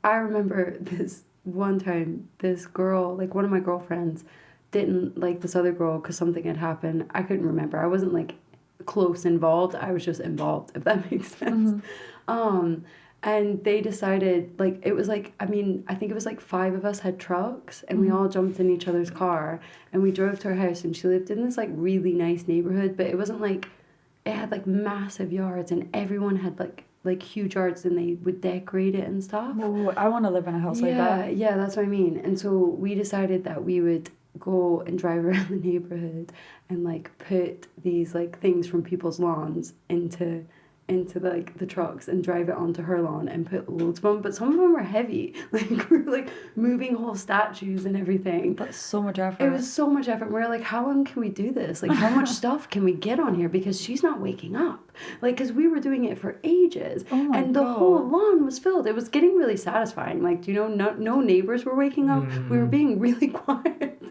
S2: I remember this one time, this girl, like one of my girlfriends, didn't like this other girl because something had happened. I couldn't remember. I wasn't like close involved. I was just involved, if that makes sense. And they decided, like, it was like, I mean, I think it was like 5 of us had trucks, and we all jumped in each other's car, and we drove to her house, and she lived in this like really nice neighborhood, but it wasn't like, it had like massive yards, and everyone had like huge yards, and they would decorate it and stuff.
S1: Oh, I want to live in a house like that.
S2: Yeah, that's what I mean. And so we decided that we would go and drive around the neighborhood and like put these like things from people's lawns into into the trucks and drive it onto her lawn and put loads of them. But some of them were heavy. Like, we were like moving whole statues and everything.
S1: That's so much effort.
S2: It was so much effort. We were like, how long can we do this? Like, how much stuff can we get on here? Because she's not waking up. Like, because we were doing it for ages.
S1: Oh my
S2: and the
S1: God.
S2: whole lawn was filled. It was getting really satisfying. Like, do you know, no neighbors were waking up. We were being really quiet.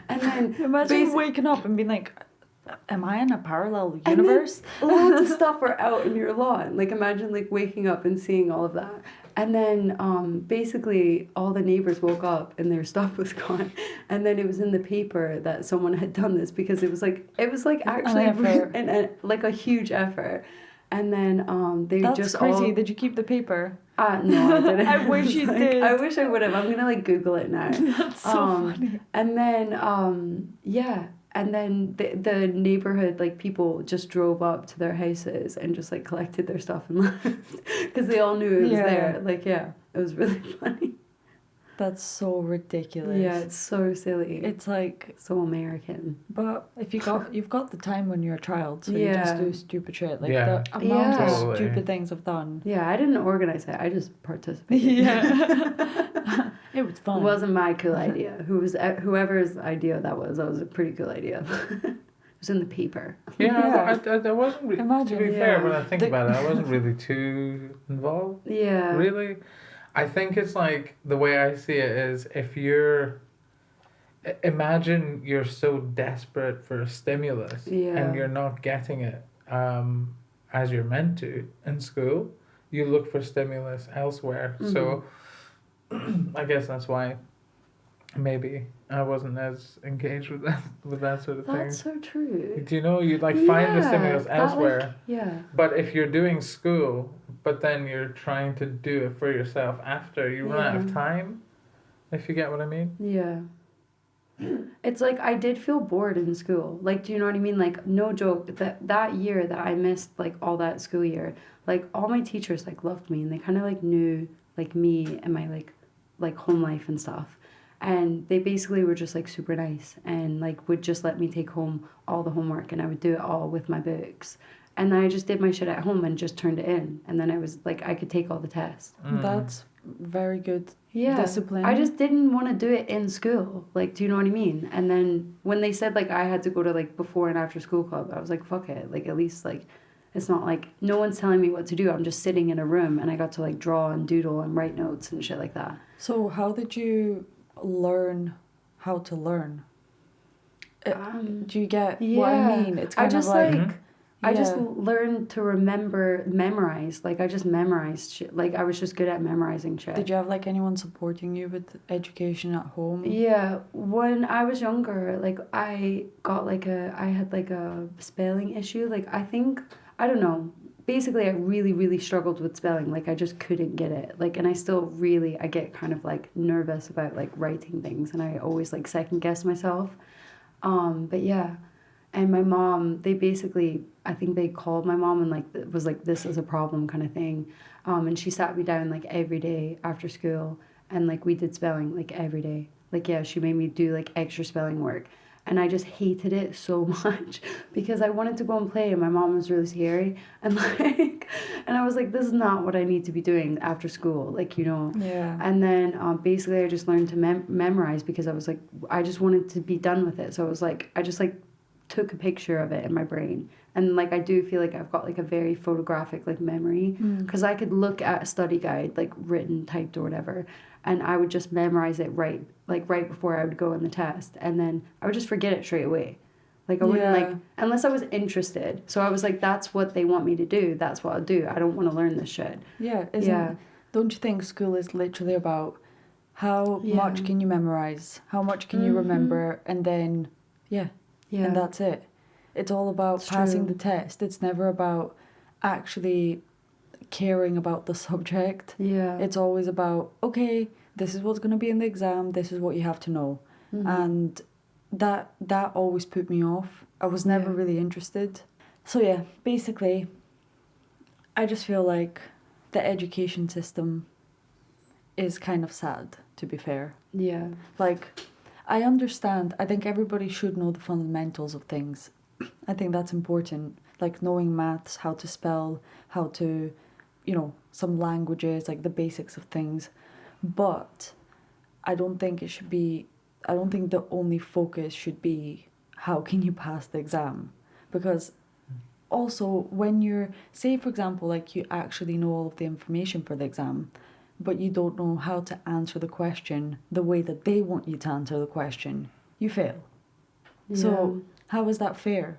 S2: And then
S1: Imagine waking up and being like, am I in a parallel
S2: and
S1: universe?
S2: then loads of stuff were out in your lawn. Like, imagine like waking up and seeing all of that. And then basically all the neighbors woke up and their stuff was gone. And then it was in the paper that someone had done this because it was like actually like a huge effort. And then they
S1: That's
S2: just
S1: crazy.
S2: all...
S1: Did you keep the paper?
S2: No, I didn't.
S1: I wish you did.
S2: I wish I would have. I'm gonna like Google it now.
S1: That's so funny.
S2: And then yeah. And then the neighborhood, like, people just drove up to their houses and just, like, collected their stuff and left. Because they all knew it was there. Like, yeah, it was really funny.
S1: That's so ridiculous.
S2: Yeah, it's so silly.
S1: It's like...
S2: so American.
S1: But if you've got the time when you're a child, so you
S2: Yeah.
S1: just do stupid shit. Like,
S3: Yeah.
S1: the amount
S2: Yeah.
S1: of
S3: Totally.
S1: stupid things I've done.
S2: Yeah, I didn't organize it. I just participated.
S1: Yeah. It was fun.
S2: It wasn't my cool idea. Whoever's idea that was a pretty cool idea. It was in the paper.
S3: Yeah, I wasn't really,
S1: Imagine.
S3: to be fair,
S2: Yeah.
S3: when I think about it, I wasn't really too involved.
S2: Yeah.
S3: Really. I think it's like, the way I see it is, if you're... Imagine you're so desperate for a stimulus
S2: Yeah.
S3: and you're not getting it as you're meant to in school, you look for stimulus elsewhere. So I guess that's why maybe I wasn't as engaged with that sort of thing.
S2: That's so true.
S3: Do you know, you'd like find the
S2: Yeah,
S3: stimulus
S2: that,
S3: elsewhere.
S2: like, yeah.
S3: But if you're doing school, but then you're trying to do it for yourself after, you run out of
S2: Yeah.
S3: time, if you get what I mean.
S2: Yeah. It's like I did feel bored in school. Like, do you know what I mean? Like, no joke, that year that I missed, like, all that school year, like, all my teachers, like, loved me, and they kind of, like, knew, like, me and my, like home life and stuff. And they basically were just, like, super nice and, like, would just let me take home all the homework, and I would do it all with my books. And then I just did my shit at home and just turned it in. And then I was, like, I could take all the tests.
S1: That's very good
S2: Yeah.
S1: discipline.
S2: I just didn't want to do it in school. Like, do you know what I mean? And then when they said, like, I had to go to, like, before and after school club, I was like, fuck it. Like, at least, like, it's not like no one's telling me what to do. I'm just sitting in a room and I got to, like, draw and doodle and write notes and shit like that.
S1: So how did you learn how to learn? Do you get what I mean? It's kind of like...
S2: I just learned to memorize. Like, I just memorized shit. Like, I was just good at memorizing shit.
S1: Did you have, like, anyone supporting you with education at home?
S2: Yeah, when I was younger, like, I had, like, a spelling issue. Like, I don't know. Basically, I really, really struggled with spelling. Like, I just couldn't get it. Like, and I get kind of, like, nervous about, like, writing things. And I always, like, second guess myself. But yeah. And my mom, I think they called my mom and, like, it was like, this is a problem kind of thing. And she sat me down, like, every day after school. And, like, we did spelling, like, every day. Like, yeah, she made me do, like, extra spelling work. And I just hated it so much because I wanted to go and play and my mom was really scary. And, like, and I was like, this is not what I need to be doing after school. Like, you know.
S1: Yeah.
S2: And then basically I just learned to memorize because I was like, I just wanted to be done with it. So I was like, I just, like, took a picture of it in my brain. And, like, I do feel like I've got, like, a very photographic, like, memory. Because I could look at a study guide, like, written, typed, or whatever, and I would just memorize it right before I would go in the test. And then I would just forget it straight away. Like, I wouldn't, like, unless I was interested. So I was like, that's what they want me to do. That's what I'll do. I don't want to learn this shit.
S1: Yeah.
S2: Yeah.
S1: Don't you think school is literally about how much can you memorize? How much can you remember? And then, yeah. And that's it. It's all about passing the test. It's never about actually caring about the subject.
S2: Yeah.
S1: It's always about, okay, this is what's going to be in the exam. This is what you have to know. And that always put me off. I was never really interested. So yeah, basically, I just feel like the education system is kind of sad, to be fair.
S2: Yeah.
S1: Like, I understand. I think everybody should know the fundamentals of things. I think that's important. like knowing maths, how to spell, how to, you know, some languages, like the basics of things. But I don't think it should be, I don't think the only focus should be how can you pass the exam. Because also when you're, say for example, like you actually know all of the information for the exam, but you don't know how to answer the question the way that they want you to answer the question, you fail.
S2: Yeah.
S1: So how is that fair?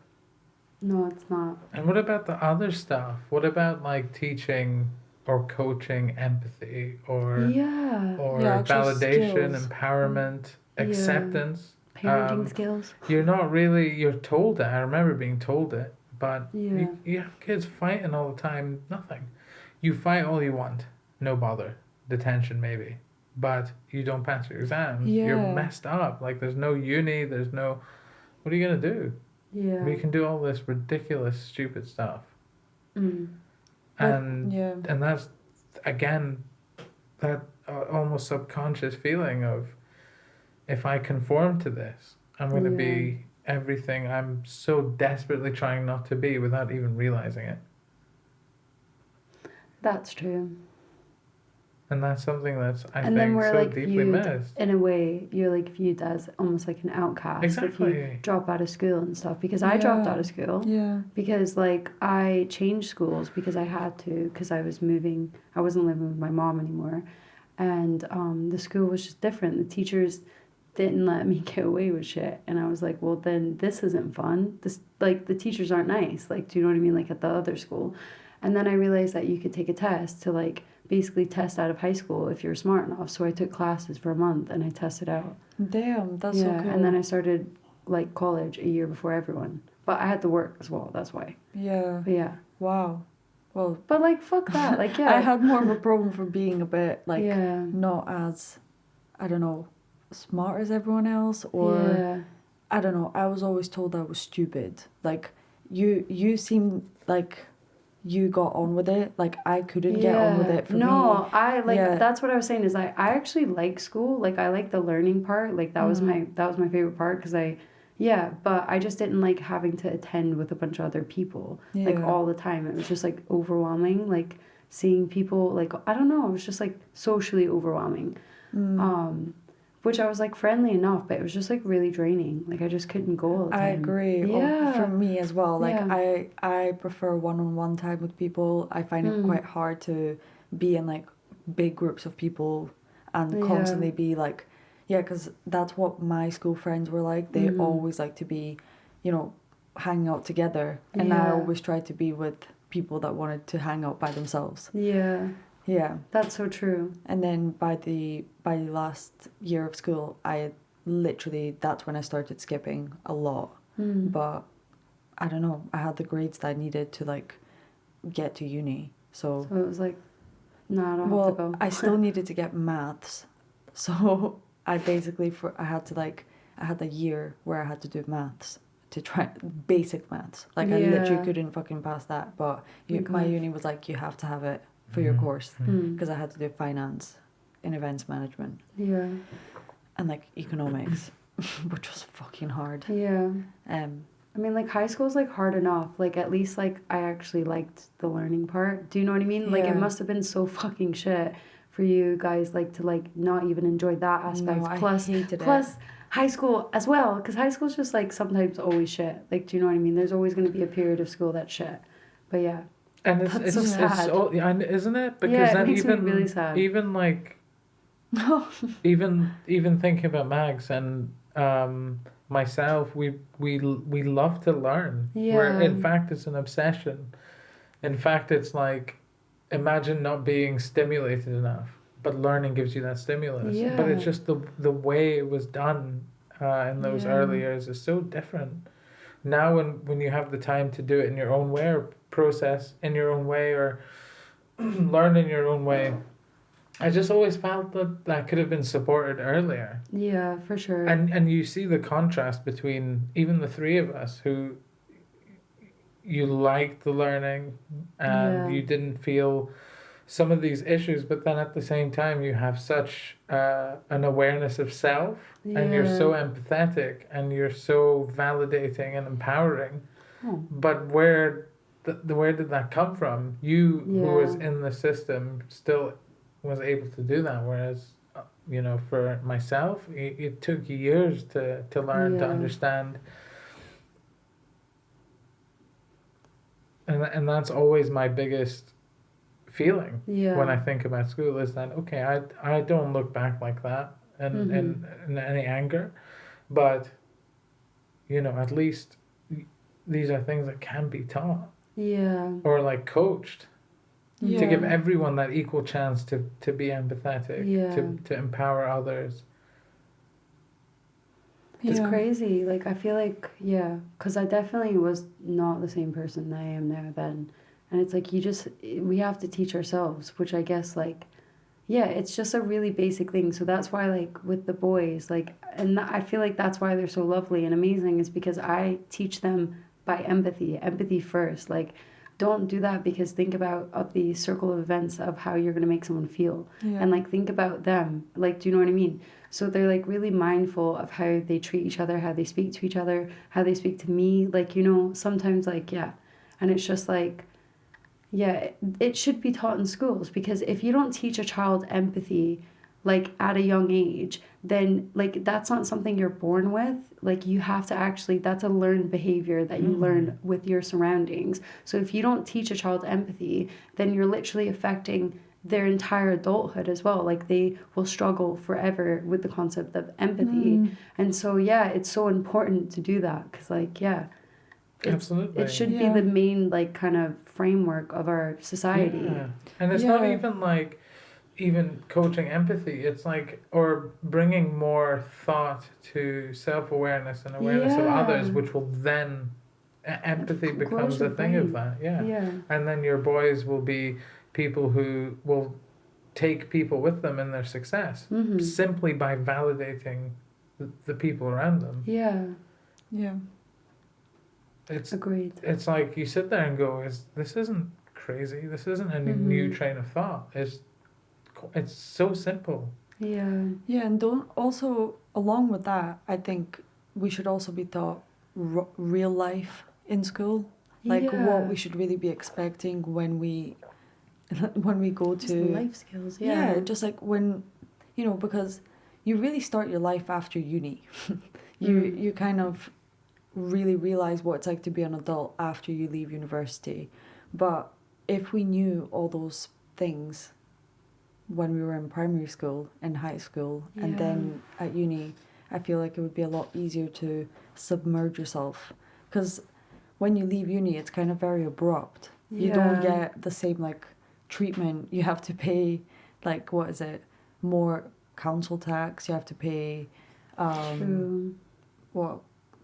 S2: No, it's not.
S3: And what about the other stuff? What about like teaching or coaching empathy or
S2: Yeah.
S1: actual
S3: validation,
S1: skills.
S3: empowerment, acceptance?
S2: Parenting skills.
S3: You're not really, you're told it. I remember being told it, but
S2: Yeah.
S3: you have kids fighting all the time, nothing. You fight all you want, no bother. Detention maybe. But you don't pass your exams, you're
S1: Yeah.
S3: messed up. Like there's no uni, there's no, what are you going to do?
S2: Yeah.
S3: We can do all this ridiculous, stupid stuff.
S2: Mm.
S3: And
S1: Yeah.
S3: and that's, again, that almost subconscious feeling of, if I conform to this, I'm going to be everything I'm so desperately trying not to be without even realizing it.
S2: That's true.
S3: And that's something that's, I
S2: And then
S3: think,
S2: we're
S3: so
S2: like
S3: deeply
S2: viewed,
S3: missed.
S2: in a way, you're like viewed as almost like an outcast if you
S3: Exactly.
S2: drop out of school and stuff. Because I dropped out of school.
S1: Yeah.
S2: Because like I changed schools because I had to, because I was moving. I wasn't living with my mom anymore, and the school was just different. The teachers didn't let me get away with shit, and I was like, well, then this isn't fun. This, like, the teachers aren't nice. Like, do you know what I mean? Like at the other school. And then I realized that you could take a test to like basically test out of high school if you're smart enough. So I took classes for a month and I tested out.
S1: Damn, that's so cool.
S2: And then I started like college a year before everyone. But I had to work as well, that's why.
S1: Yeah.
S2: But yeah.
S1: Wow. Well,
S2: But like fuck that. Like yeah.
S1: I had more of a problem for being a bit like
S2: yeah.
S1: not as, I don't know, smart as everyone else, or
S2: yeah.
S1: I don't know. I was always told I was stupid. Like you seem like you got on with it. Like I couldn't get on with it. For me,
S2: I like
S1: Yeah.
S2: that's what I was saying is I actually like school. Like I like the learning part. Like that was my favorite part because but I just didn't like having to attend with a bunch of other people like
S1: Yeah.
S2: all the time. It was just like overwhelming. Like seeing people like I don't know. It was just like socially overwhelming. Which I was like friendly enough, but it was just like really draining. Like I just couldn't go all the time.
S1: I agree.
S2: Yeah.
S1: For me as well. Like
S2: Yeah.
S1: I prefer one-on-one time with people. I find it quite hard to be in like big groups of people and constantly be like, because that's what my school friends were like. They always like to be, you know, hanging out together, and I always tried to be with people that wanted to hang out by themselves.
S2: Yeah.
S1: Yeah.
S2: That's so true.
S1: And then by the last year of school, that's when I started skipping a lot. But I don't know, I had the grades that I needed to like get to uni. So
S2: So it was like, no, I don't have to go.
S1: I still needed to get maths. So I basically I had a year where I had to do maths to try basic maths. Like I literally couldn't fucking pass that. But my uni was like, you have to have it for your course, because I had to do finance in events management.
S2: Yeah.
S1: And like economics, which was fucking hard.
S2: Yeah.
S1: I
S2: mean, like high school's like hard enough. Like at least like I actually liked the learning part. Do you know what I mean? Like it must have been so fucking shit for you guys like to like not even enjoy that aspect.
S1: No,
S2: plus,
S1: I hated
S2: plus
S1: it.
S2: high school as well, because high school's just like sometimes always shit. Like, do you know what I mean? There's always going to be a period of school that's shit. But yeah.
S3: And it's
S2: That's so sad.
S3: isn't it? Because
S2: Yeah, it
S3: then
S2: makes me really sad.
S3: even like even thinking about Mags and myself, we love to learn.
S2: Yeah.
S3: In fact it's an obsession. In fact it's like, imagine not being stimulated enough, but learning gives you that stimulus.
S2: Yeah.
S3: But it's just the way it was done in those early years is so different. Now when you have the time to do it in your own way, or process in your own way, or learn in your own way, I just always felt that could have been supported earlier.
S2: Yeah, for sure.
S3: And you see the contrast between even the three of us who you liked the learning and you didn't feel some of these issues, but then at the same time you have such an awareness of self, and you're so empathetic and you're so validating and empowering. But where where did that come from? You who was
S2: Yeah.
S3: in the system still was able to do that, whereas for myself, it took years to learn to
S2: Yeah.
S3: understand, and that's always my biggest feeling when I
S2: Yeah.
S3: think about school is that okay, I don't look back like that and
S2: Mm-hmm.
S3: in any anger, but at least these are things that can be taught
S2: Yeah.
S3: or like coached to give
S1: Yeah.
S3: everyone that equal chance to be empathetic,
S2: Yeah.
S3: to empower others.
S2: It's
S1: Yeah.
S2: crazy. Like, I feel like, yeah, because I definitely was not the same person that I am now then. And it's like, we have to teach ourselves, which I guess, like, yeah, it's just a really basic thing. So that's why, like, with the boys, like, I feel like that's why they're so lovely and amazing, is because I teach them by empathy first. Like, don't do that, because think about the circle of events of how you're going to make someone feel.
S1: Yeah.
S2: And, like, think about them. Like, do you know what I mean? So they're, like, really mindful of how they treat each other, how they speak to each other, how they speak to me. Like, sometimes, like, yeah. And it's just, like, yeah, it should be taught in schools, because if you don't teach a child empathy, like, at a young age, then, like, that's not something you're born with. Like, you have to actually, that's a learned behavior that you learn with your surroundings. So if you don't teach a child empathy, then you're literally affecting their entire adulthood as well. Like, they will struggle forever with the concept of empathy. And so, yeah, it's so important to do that, because, like, yeah,
S3: Absolutely.
S2: it should be
S1: Yeah.
S2: the main, like, kind of framework of our society.
S3: Yeah. And it's not
S1: Yeah.
S3: even like even coaching empathy. It's like, or bringing more thought to self-awareness and awareness of others,
S2: Yeah.
S3: which will then empathy
S2: Grows
S3: becomes
S2: your
S3: a thing of
S2: brain.
S3: that. Yeah.
S2: Yeah.
S3: And then your boys will be people who will take people with them in their success
S2: Mm-hmm.
S3: simply by validating the people around them.
S2: Yeah.
S1: Yeah.
S2: Agreed.
S3: It's like you sit there and go, this isn't crazy. This isn't a new train of thought. It's so simple.
S2: Yeah.
S1: Yeah, and don't also, along with that, I think we should also be taught real life in school, like what we should really be expecting when we go
S2: Just
S1: to
S2: life skills. Yeah.
S1: just like when because you really start your life after uni. You kind of really realize what it's like to be an adult after you leave university. But if we knew all those things when we were in primary school and high school and then at uni, I feel like it would be a lot easier to submerge yourself, because when you leave uni it's kind of very abrupt. You don't get the same like treatment. You have to pay, like, what is it, more council tax. You have to pay
S2: True.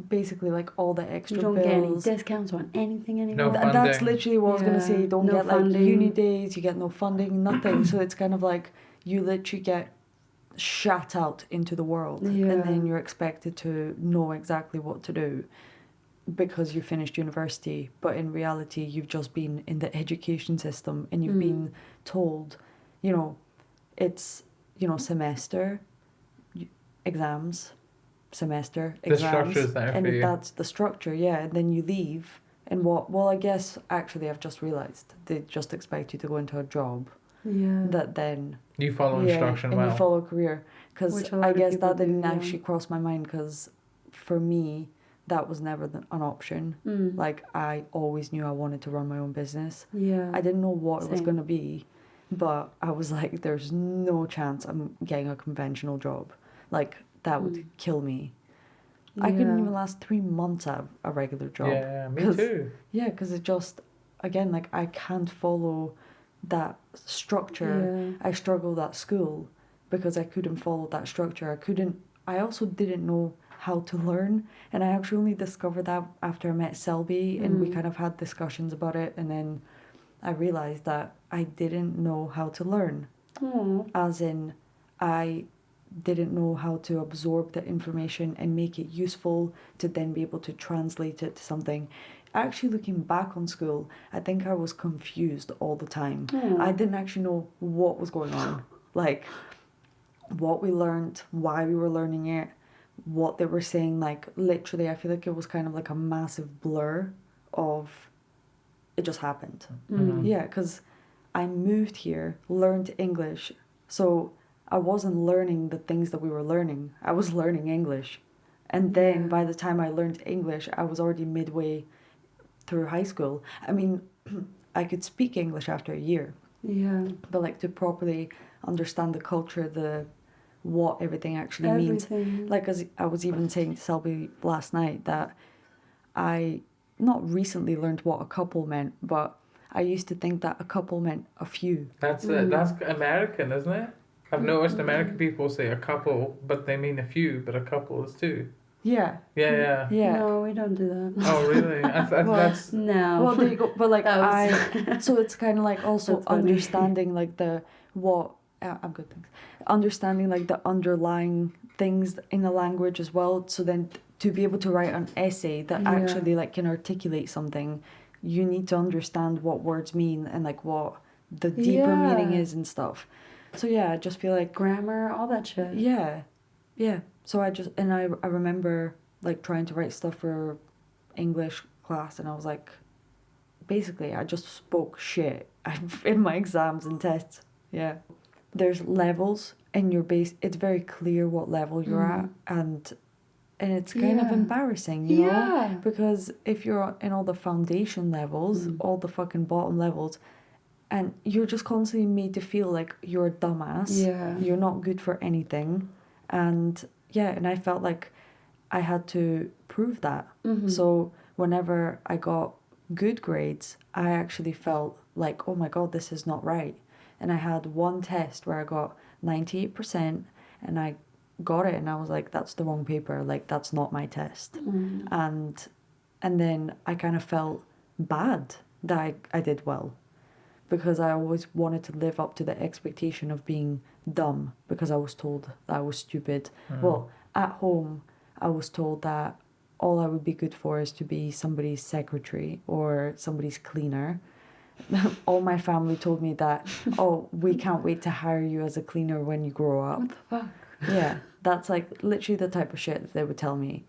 S1: basically like all the extra
S2: You don't
S1: bills.
S2: get any discounts on anything anymore.
S3: No
S1: And that's
S3: funding.
S1: literally what I was gonna say. You don't
S2: No
S1: get
S2: funding.
S1: like uni days. You get no funding, nothing. So it's kind of like you literally get shut out into the world, and then you're expected to know exactly what to do because you finished university. But in reality, you've just been in the education system and you've been told, it's semester, exams, semester,
S3: The
S1: exams,
S3: structure's there
S1: and
S3: for you.
S1: that's the structure. Yeah, and then you leave. And I guess actually I've just realised they just expect you to go into a job that then
S3: You follow instruction
S1: and
S3: well.
S1: you follow a career. Because
S2: Which a lot
S1: I
S2: of
S1: guess
S2: people
S1: that didn't
S2: do, yeah.
S1: actually cross my mind, because for me that was never an option. Like, I always knew I wanted to run my own business. I didn't know what it was
S2: Same.
S1: going to be, but I was like, there's no chance I'm getting a conventional job. Like, that would kill me. I couldn't even last 3 months at a regular job.
S3: Yeah, me too.
S1: Yeah, because it just, again, like, I can't follow that structure. I struggled at school because I couldn't follow that structure. I also didn't know how to learn, and I actually only discovered that after I met Selby, and we kind of had discussions about it, and then I realized that I didn't know how to learn. As in, I didn't know how to absorb the information and make it useful to then be able to translate it to something. Actually, looking back on school, I think I was confused all the time. I didn't actually know what was going on, like what we learned, why we were learning it, what they were saying. Like, literally, I feel like it was kind of like a massive blur of it just happened.
S3: Mhm.
S1: Yeah, because I moved here, learned English, so I wasn't learning the things that we were learning. I was learning English. And then
S2: Yeah.
S1: by the time I learned English, I was already midway through high school. I mean, I could speak English after a year,
S2: Yeah.
S1: but like to properly understand the culture, what everything actually means.
S2: Everything.
S1: Like as I was even saying to Selby last night that I not recently learned what a couple meant, but I used to think that a couple meant a few.
S3: That's American, isn't it? I've noticed American people say a couple, but they mean a few, but a couple is two.
S1: Yeah.
S3: Yeah.
S1: Yeah.
S2: No, we don't do that.
S3: Oh, really?
S1: Well,
S3: That's
S2: No.
S1: Well, there you go. But like
S2: That was-
S1: so it's kind of like also
S2: That's funny.
S1: understanding like I'm good, thanks. Understanding like the underlying things in the language as well. So then to be able to write an essay that
S2: Yeah.
S1: actually like can articulate something, you need to understand what words mean and like what the deeper meaning
S2: Yeah.
S1: is and stuff. So yeah, I just feel like
S2: Grammar, all that shit.
S1: yeah. So I remember like trying to write stuff for English class, and I was like, basically, I just spoke shit in my exams and tests. Yeah. There's levels in your base. It's very clear what level you're at, and it's kind of
S2: Yeah.
S1: embarrassing, you know?
S2: Yeah.
S1: Because if you're in all the foundation levels, all the fucking bottom levels, and you're just constantly made to feel like you're a dumbass.
S2: Yeah.
S1: You're not good for anything. And yeah, and I felt like I had to prove that. So whenever I got good grades, I actually felt like, oh my God, this is not right. And I had one test where I got 98% and I got it and I was like, that's the wrong paper. Like, that's not my test. And then I kind of felt bad that I did well, because I always wanted to live up to the expectation of being dumb because I was told that I was stupid. Well, at home, I was told that all I would be good for is to be somebody's secretary or somebody's cleaner. All my family told me that, oh, we can't wait to hire you as a cleaner when you grow up.
S2: What the fuck?
S1: Yeah, that's like literally the type of shit that they would tell me.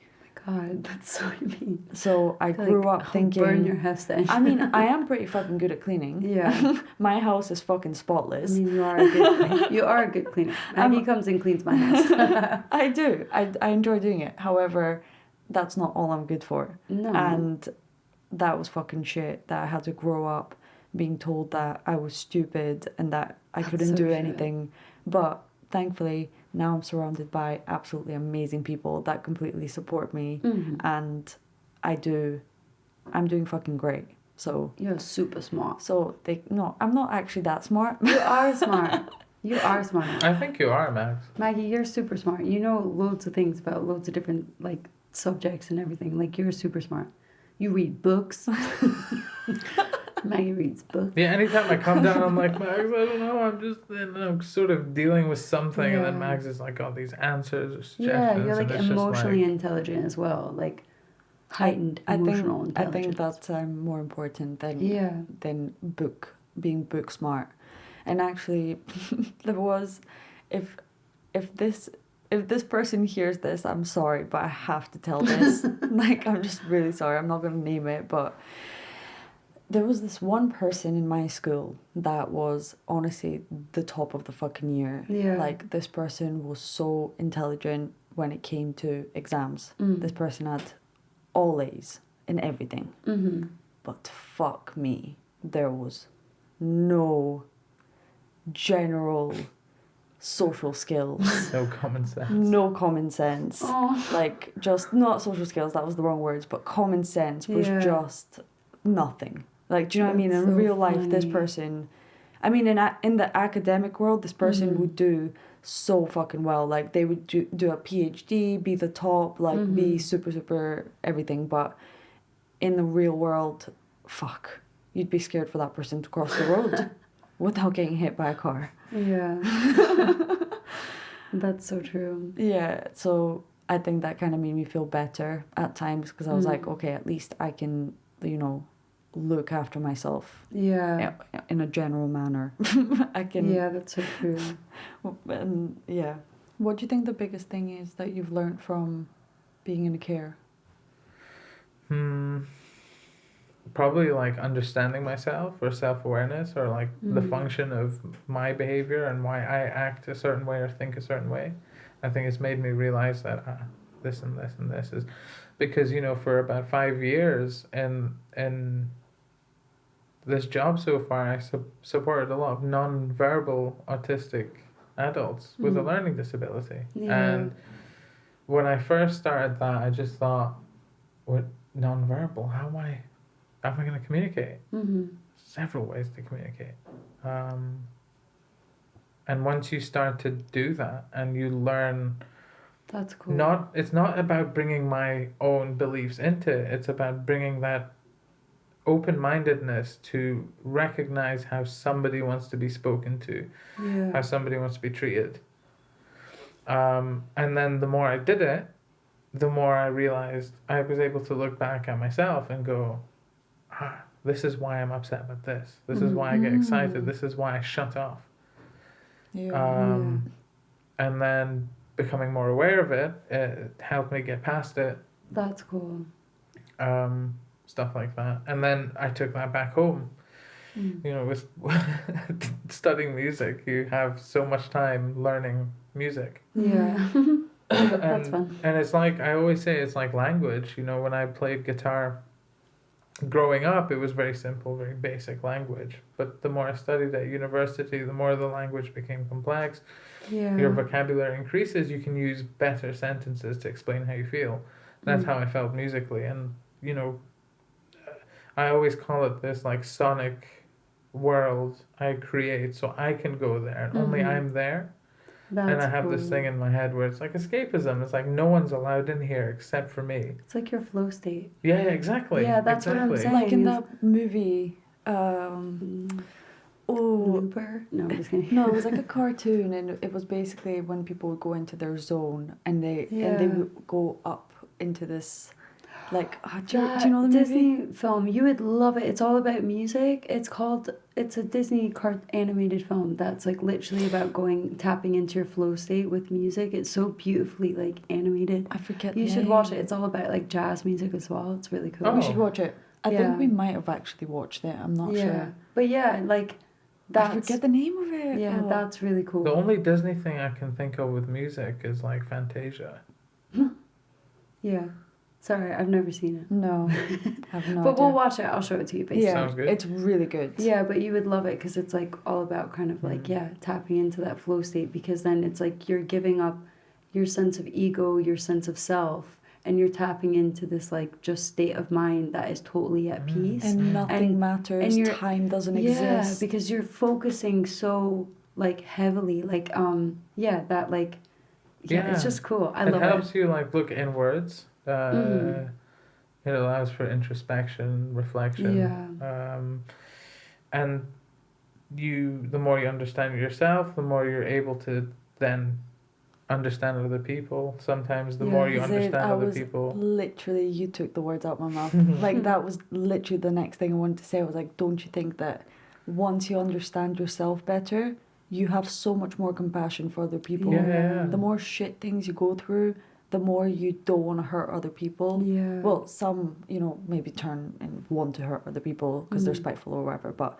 S2: God, that's so mean.
S1: So I grew up
S2: I'll
S1: thinking,
S2: burn your house down.
S1: I mean, I am pretty fucking good at cleaning.
S2: Yeah.
S1: My house is fucking
S2: I
S1: spotless.
S2: mean, you are a good cleaner. You are a good cleaner. Maggie comes and cleans my house.
S1: I do. I enjoy doing it. However, that's not all I'm good for.
S2: No.
S1: And that was fucking shit, that I had to grow up being told that I was stupid and that I
S2: That's
S1: couldn't
S2: so
S1: do
S2: shit.
S1: anything. But thankfully, now I'm surrounded by absolutely amazing people that completely support me. And I'm doing fucking great. So
S2: You're super smart.
S1: I'm not actually that smart.
S2: You are smart. You are smart.
S3: I think you are, Max.
S2: Maggie, you're super smart. You know loads of things about loads of different like subjects and everything. Like you're super smart. You read books. Maggie reads books.
S3: Yeah, anytime I come down, I'm like, Max, I don't know, I'm sort of dealing with something, and then
S2: Yeah.
S3: Max is like, got these answers or suggestions.
S2: Yeah, you're like
S3: and it's
S2: emotionally
S3: just
S2: intelligent as well. Like heightened emotional
S1: I
S2: intelligence.
S1: think that's more important than
S2: Yeah.
S1: being book smart. And actually, there was, if this person hears this, I'm sorry, but I have to tell this. Like, I'm just really sorry. I'm not gonna name it, but there was this one person in my school that was honestly the top of the fucking year.
S2: Yeah.
S1: Like, this person was so intelligent when it came to exams. This person had all A's in everything. But fuck me, there was no general social skills.
S3: no common sense.
S1: No common sense.
S2: Oh.
S1: Like, just not social skills, that was the wrong words, but common sense was
S2: Yeah.
S1: just nothing. Like, do you know what I mean?
S2: That's
S1: In
S2: so
S1: real life, this
S2: funny.
S1: person, I mean, in the academic world, this person would do so fucking well. Like, they would do a PhD, be the top, like, be super, super everything. But in the real world, fuck, you'd be scared for that person to cross the road without getting hit by a car.
S2: Yeah. That's so true.
S1: Yeah, so I think that kind of made me feel better at times, because I was like, okay, at least I can, look after myself
S2: Yeah.
S1: in a general manner. I can.
S2: Yeah, that's so true.
S1: And yeah. What do you think the biggest thing is that you've learned from being in care?
S3: probably like understanding myself or self-awareness or like the
S2: Mm.
S3: function of my behavior and why I act a certain way or think a certain way. I think it's made me realize that this and this and this is because for about 5 years in this job so far I supported a lot of non-verbal autistic adults with a learning disability.
S2: Yeah.
S3: And when I first started that, I just thought, what, non-verbal, how am I going to communicate?
S2: Mm-hmm.
S3: Several ways to communicate. And once you start to do that and you learn,
S2: That's cool.
S3: it's not about bringing my own beliefs into it, it's about bringing that open-mindedness to recognize how somebody wants to be spoken to,
S2: Yeah.
S3: how somebody wants to be treated. And then the more I did it, the more I realized I was able to look back at myself and go, this is why I'm upset about this. This is why I get excited. This is why I shut off. And then becoming more aware of it, it helped me get past it.
S2: That's cool.
S3: Stuff like that. And then I took that back home. With studying music, you have so much time learning music.
S2: Yeah. That's fun.
S3: And it's like, I always say, it's like language. When I played guitar growing up, it was very simple, very basic language. But the more I studied at university, the more the language became complex.
S2: Yeah.
S3: Your vocabulary increases, you can use better sentences to explain how you feel. That's how I felt musically. And, I always call it this like sonic world I create so I can go there and only I'm there. And I have this thing in my head where it's like escapism. It's like no one's allowed in here except for me.
S2: It's like your flow state.
S3: Yeah, exactly.
S2: Yeah, that's what I'm saying.
S1: Like in that movie,
S2: Looper? No, I'm just kidding.
S1: No, it was like a cartoon, and it was basically when people would go into their zone and they would go up into this, like, do you know the movie?
S2: Disney film, you would love it. It's all about music. It's a Disney animated film that's like literally about tapping into your flow state with music. It's so beautifully like animated.
S1: I forget.
S2: You should watch it. It's all about like jazz music as well. It's really cool.
S1: We should watch it. I think we might have actually watched it. I'm not sure.
S2: But yeah, like
S1: I forget the name of it.
S2: Yeah, that's really cool.
S3: The only Disney thing I can think of with music is like Fantasia.
S2: Yeah. Sorry, I've never seen it.
S1: No, I've not.
S2: But we'll watch it. I'll show it to you. Basically.
S1: Yeah,
S3: sounds good.
S1: It's really good.
S2: Yeah, but you would love it because it's like all about kind of like tapping into that flow state, because then it's like you're giving up your sense of ego, your sense of self, and you're tapping into this like just state of mind that is totally at peace.
S1: And nothing matters. And time doesn't exist.
S2: Yeah, because you're focusing so like heavily, like that like it's just cool. I love it.
S3: It helps you like look inwards. It allows for introspection, reflection.
S2: Yeah.
S3: And the more you understand yourself, the more you're able to then understand other people. Sometimes the more you understand other people.
S1: Literally, you took the words out of my mouth. Like, that was literally the next thing I wanted to say. I was like, don't you think that once you understand yourself better, you have so much more compassion for other people?
S3: Yeah.
S1: The more shit things you go through, the more you don't want to hurt other people.
S2: Yeah.
S1: Well, some, maybe turn and want to hurt other people because they're spiteful or whatever. But,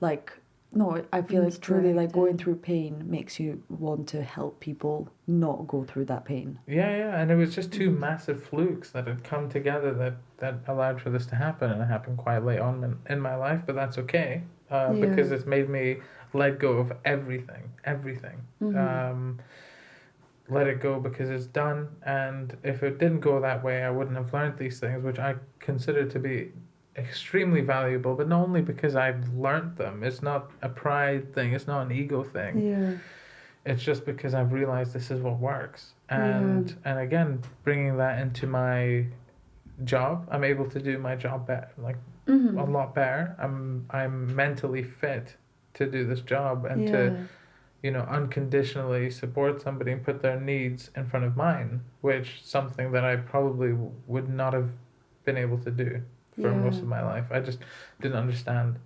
S1: like, no, I feel like truly, like, going through pain makes you want to help people not go through that pain.
S3: Yeah. And it was just two massive flukes that had come together that allowed for this to happen. And it happened quite late on in my life, but that's okay. Because it's made me let go of everything. Let it go because it's done, and if it didn't go that way, I wouldn't have learned these things, which I consider to be extremely valuable, but not only because I've learned them. It's not a pride thing, it's not an ego thing.
S2: Yeah.
S3: It's just because I've realized this is what works. And again, bringing that into my job, I'm able to do my job better, like a lot better. I'm mentally fit to do this job and to unconditionally support somebody and put their needs in front of mine, which something that I probably would not have been able to do for most of my life. I just didn't understand.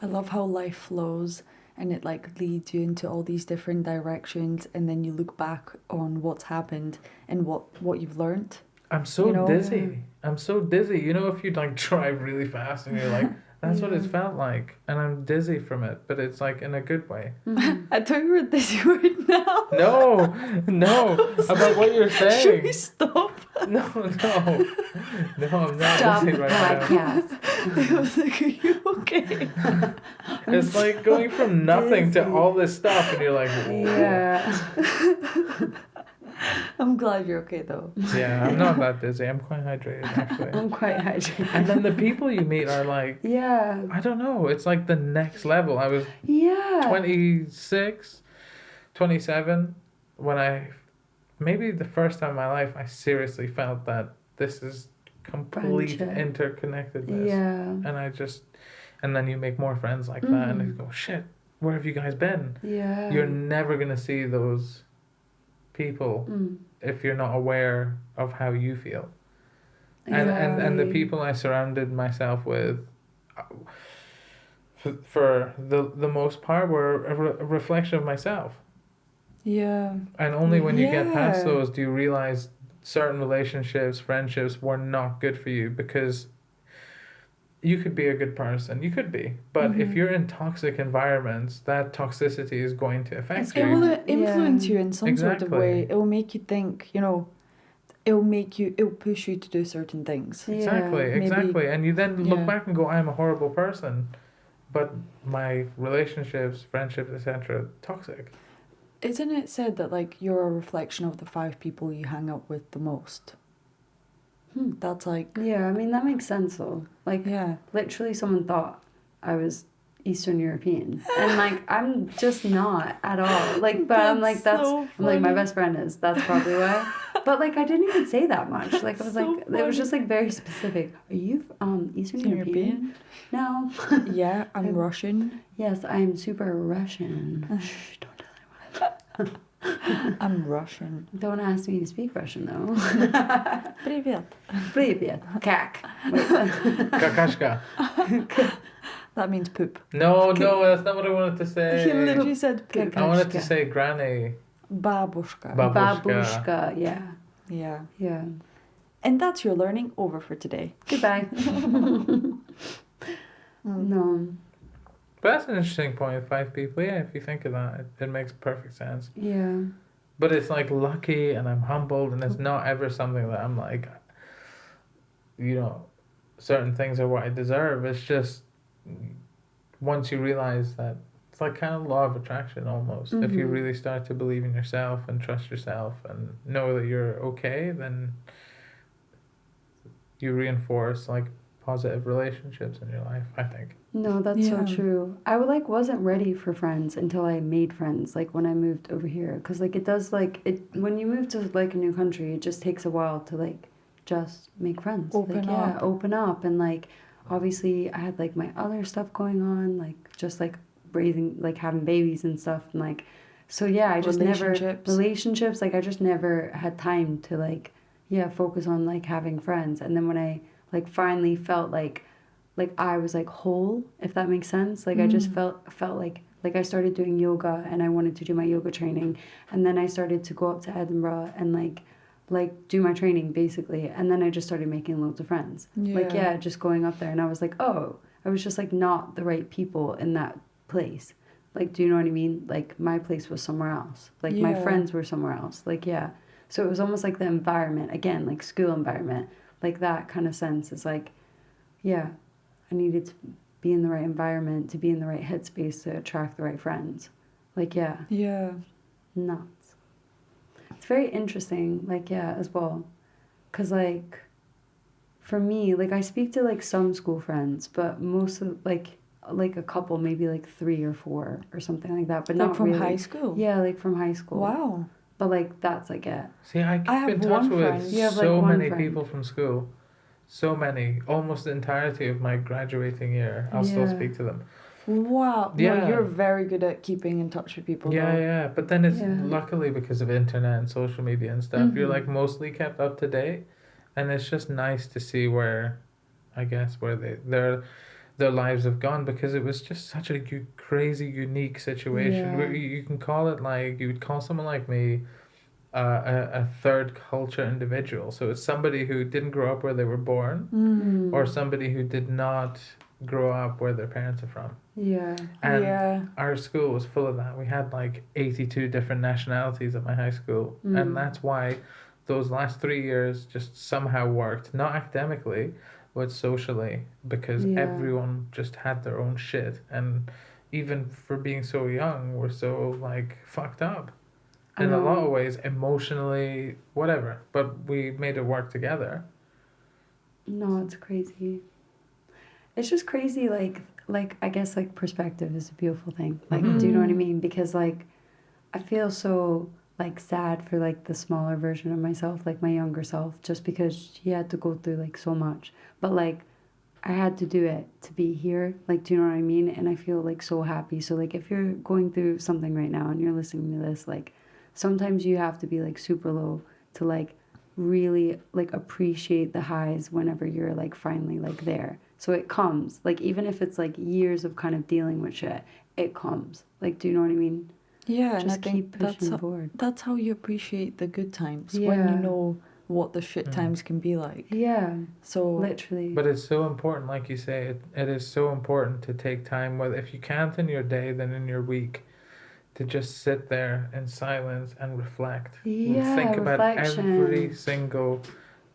S1: I love how life flows and it like leads you into all these different directions, and then you look back on what's happened and what you've learned.
S3: I'm so dizzy. I'm so dizzy. You know, if you like drive really fast and you're like, that's what it
S2: Yeah.
S3: felt like, and I'm dizzy from it, but it's like in a good way.
S2: Mhm.
S1: I thought you were dizzy right now.
S3: No, about what you're
S1: Should we
S3: saying.
S1: stop?
S3: No, I'm not
S2: Stop
S3: dizzy right now.
S2: podcast.
S1: I was like, are you okay?
S3: It's like going from nothing to
S2: dizzy.
S3: all this stuff, and you're like, whoa.
S2: Yeah.
S1: I'm glad you're okay though.
S3: Yeah, I'm not that dizzy. I'm quite hydrated actually.
S2: I'm quite hydrated.
S3: And then the people you meet are like,
S2: Yeah.
S3: I don't know, it's like the next level. I was
S2: Yeah.
S3: 26, 27 when maybe the first time in my life I seriously felt that this is complete
S2: Friendship.
S3: interconnectedness.
S2: Yeah.
S3: And then you make more friends like that, and you go, shit, where have you guys been?
S2: Yeah.
S3: You're never gonna see those people
S2: Mm.
S3: if you're not aware of how you feel. And the
S2: Exactly.
S3: people I surrounded myself with, for the most part, were a reflection of myself.
S1: Yeah.
S3: And only when you get past
S1: Yeah.
S3: those do you realize certain relationships, friendships were not good for you, because you could be a good person, you could be, but if
S1: Mhm.
S3: you're in toxic environments, that toxicity is going to affect
S1: It will
S3: you.
S1: influence you in some sort of way.
S3: Exactly.
S1: It will make you think, it'll push you to do certain things.
S2: Yeah.
S3: Exactly. And you then look
S1: Yeah.
S3: back and go, I'm a horrible person, but my relationships, friendships, etc., toxic.
S1: Isn't it said that like you're a reflection of the 5 people you hang out with the most?
S2: Hmm.
S1: That's like
S2: Yeah, I mean, that makes sense though. Like,
S1: yeah.
S2: literally someone thought I was Eastern European. And like, I'm just not at all. Like, but I'm like,
S1: so
S2: I'm like, my
S1: funny.
S2: best friend is. That's probably why. But like, I didn't even say that much. Like, I was
S1: So
S2: like, it was just like very specific. Are you Eastern European? No.
S1: Yeah, I'm
S2: I'm-
S1: Russian.
S2: Yes, I'm super Russian. Shh, don't tell anyone.
S1: I'm Russian.
S2: Don't ask me to speak Russian though.
S1: Привет.
S2: Привет. Kak. Wait.
S3: Kakashka.
S1: That means poop.
S3: No, that's not what I wanted to
S1: He
S3: say.
S1: literally said poop.
S3: I wanted to
S2: Kakashka.
S3: say granny.
S1: Babushka.
S3: Babushka.
S2: Babushka. Yeah.
S1: Yeah.
S2: Yeah.
S1: And that's your learning over for today.
S2: Goodbye. No.
S3: But that's an interesting point, 5 people. Yeah, if you think of that, it makes perfect sense.
S2: Yeah.
S3: But it's like lucky, and I'm humbled, and it's not ever something that I'm like, certain things are what I deserve. It's just once you realize that it's like kind of law of attraction almost. If you
S2: Mhm.
S3: really start to believe in yourself and trust yourself and know that you're okay, then you reinforce like positive relationships in your life, I think.
S2: No, that's
S1: Yeah.
S2: so true. I wasn't ready for friends until I made friends, like when I moved over here. Because like it does like it when you move to like a new country, it just takes a while to like just make friends.
S1: Open up.
S2: Open up. And like obviously I had like my other stuff going on, like just like having babies and stuff, and like so yeah, I just never relationships, like I just never had time to like focus on like having friends. And then when I like finally felt like I was like whole, if that makes sense. Like I just felt like I started doing yoga, and I wanted to do my yoga training, and then I started to go up to Edinburgh and like do my training basically, and then I just started making loads of friends. Just going up there, and I was like, oh, I was just like not the right people in that place. Like, do you know what I mean? Like my place was somewhere else. Like my friends were somewhere else. Like so it was almost like the environment again, like school environment, like that kind of sense. It's like I needed to be in the right environment, to be in the right headspace to attract the right friends. Like,
S1: Yeah.
S2: nuts. It's very interesting, like, as well. Because, like, for me, like, I speak to, like, some school friends, but most of, like a couple, maybe, like, 3 or 4 or something like that, but
S1: Like
S2: not
S1: from
S2: really.
S1: high school?
S2: Yeah, like, from high school.
S1: Wow.
S2: But, like, that's, like, it.
S3: See, I keep
S1: have
S3: in touch
S1: one
S3: with
S1: friend.
S2: You have, like,
S3: so
S2: one
S3: many
S2: friend.
S3: people from school. So many. Almost the entirety of my graduating year. I'll still
S2: Yeah.
S3: speak to them.
S1: Wow.
S3: Yeah.
S1: No, you're very good at keeping in touch with people.
S3: Yeah,
S1: though.
S3: yeah. But then it's
S2: Yeah.
S3: luckily because of internet and social media and stuff, you're
S2: Mhm.
S3: like mostly kept up to date. And it's just nice to see where their lives have gone, because it was just such a crazy, unique situation.
S2: Yeah.
S3: Where you can call it like, you would call someone like me a third culture individual. So it's somebody who didn't grow up where they were born,
S2: Mm.
S3: or somebody who did not grow up where their parents are from.
S2: Yeah.
S3: And
S1: Yeah.
S3: our school was full of that. We had like 82 different nationalities at my high school. And that's why those last 3 years just somehow worked. Not academically, but socially. Because
S2: Yeah.
S3: everyone just had their own shit. And even for being so young, we're so like fucked up.
S2: I
S3: In a lot
S2: know.
S3: of ways, emotionally, whatever. But we made it work together.
S2: No, it's crazy. It's just crazy, like I guess like perspective is a beautiful thing. Like, do you know what I mean? Because like I feel so like sad for like the smaller version of myself, like my younger self, just because she had to go through like so much. But like I had to do it to be here. Like, do you know what I mean? And I feel like so happy. So like if you're going through something right now and you're listening to this, like sometimes you have to be like super low to like really like appreciate the highs whenever you're like finally like there. So it comes. Like even if it's like years of kind of dealing with shit, it comes. Like, do you know what I mean?
S1: Yeah, and I
S2: Just keep
S1: think
S2: pushing forward.
S1: that's how you appreciate the good times, when you
S2: Yeah.
S1: know what the shit times can be like.
S2: Yeah,
S1: So
S2: literally.
S3: But it's so important, like you say, it is so important to take time, whether if you can't in your day, then in your week, to just sit there in silence and reflect.
S2: Yeah,
S3: Think about
S2: reflection.
S3: every single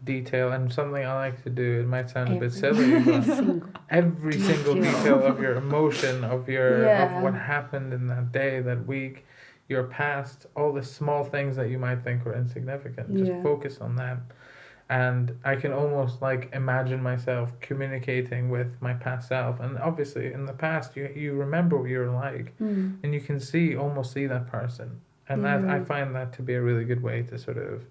S3: detail. And something I like to do, it might sound a bit
S2: Every
S3: silly, but
S2: single
S3: every single detail of your emotion, of your
S2: Yeah.
S3: of what happened in that day, that week, your past, all the small things that you might think were insignificant. Just
S2: Yeah.
S3: focus on that. And I can almost like imagine myself communicating with my past self. And obviously in the past you remember what you were like, and you can almost see that person. And that I
S2: Yeah.
S3: find that to be a really good way to sort of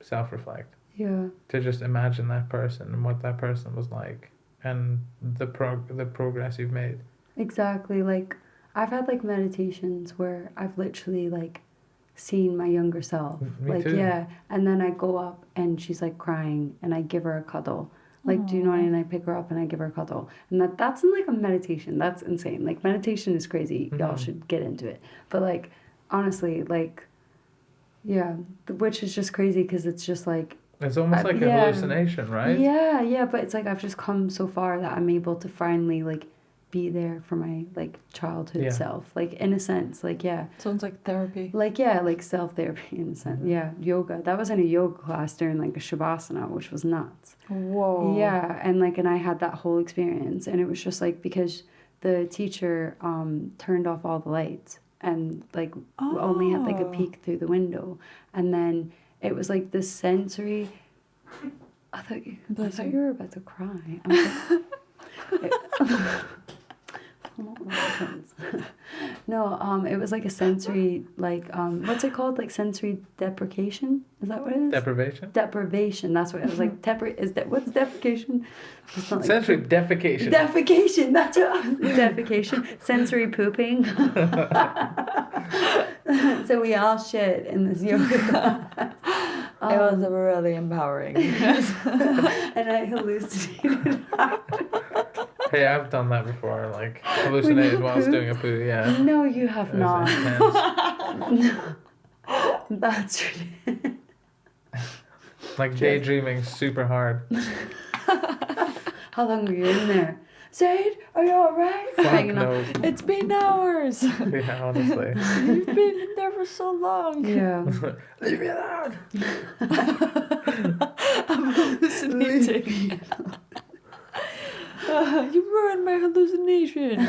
S3: self-reflect,
S2: Yeah.
S3: to just imagine that person and what that person was like, and the progress you've made.
S2: Exactly. Like I've had like meditations where I've literally like seen my younger self.
S3: Me
S2: like
S3: too.
S2: yeah. And then I go up and she's like crying and I give her a cuddle. Like, do you know what I mean? I pick her up and I give her a cuddle. And that's in like a meditation. That's insane. Like meditation is crazy. Y'all should get into it. But like honestly, like yeah, which is just crazy because it's just like
S3: It's almost like a
S2: yeah.
S3: hallucination, right?
S2: Yeah, yeah, but it's like I've just come so far that I'm able to finally like be there for my like childhood
S3: Yeah.
S2: self. Like in a sense, like yeah.
S1: sounds like therapy.
S2: Like yeah, like self therapy in a sense. Yeah, yoga. That was in a yoga class during like a shavasana, which was nuts.
S1: Whoa.
S2: Yeah, and like and I had that whole experience and it was just like because the teacher turned off all the lights and like only had like a peek through the window, and then it was like this sensory. I thought you were about to cry. I was like, no, it was like a sensory, like what's it called? Like sensory deprecation? Is that what it is?
S3: Deprivation.
S2: Deprivation. That's what it was like. What's deprecation? It's not like
S3: Sensory defecation.
S2: defecation. That's what defecation. Sensory pooping. So we all shit in this yoga class.
S1: It was really empowering.
S2: And I hallucinated.
S3: Hey, I've done that before, like hallucinated whilst doing a poo, yeah.
S2: No, you have
S3: It was
S2: not.
S3: intense.
S2: That's
S3: Like daydreaming super hard.
S2: How long were you in there? Zaid, are you alright?
S3: Fuck knows.
S1: It's been hours.
S3: Yeah, honestly.
S1: You've been in there for so long.
S2: Yeah.
S3: Leave me alone.
S1: I'm hallucinating. You ruined my hallucination.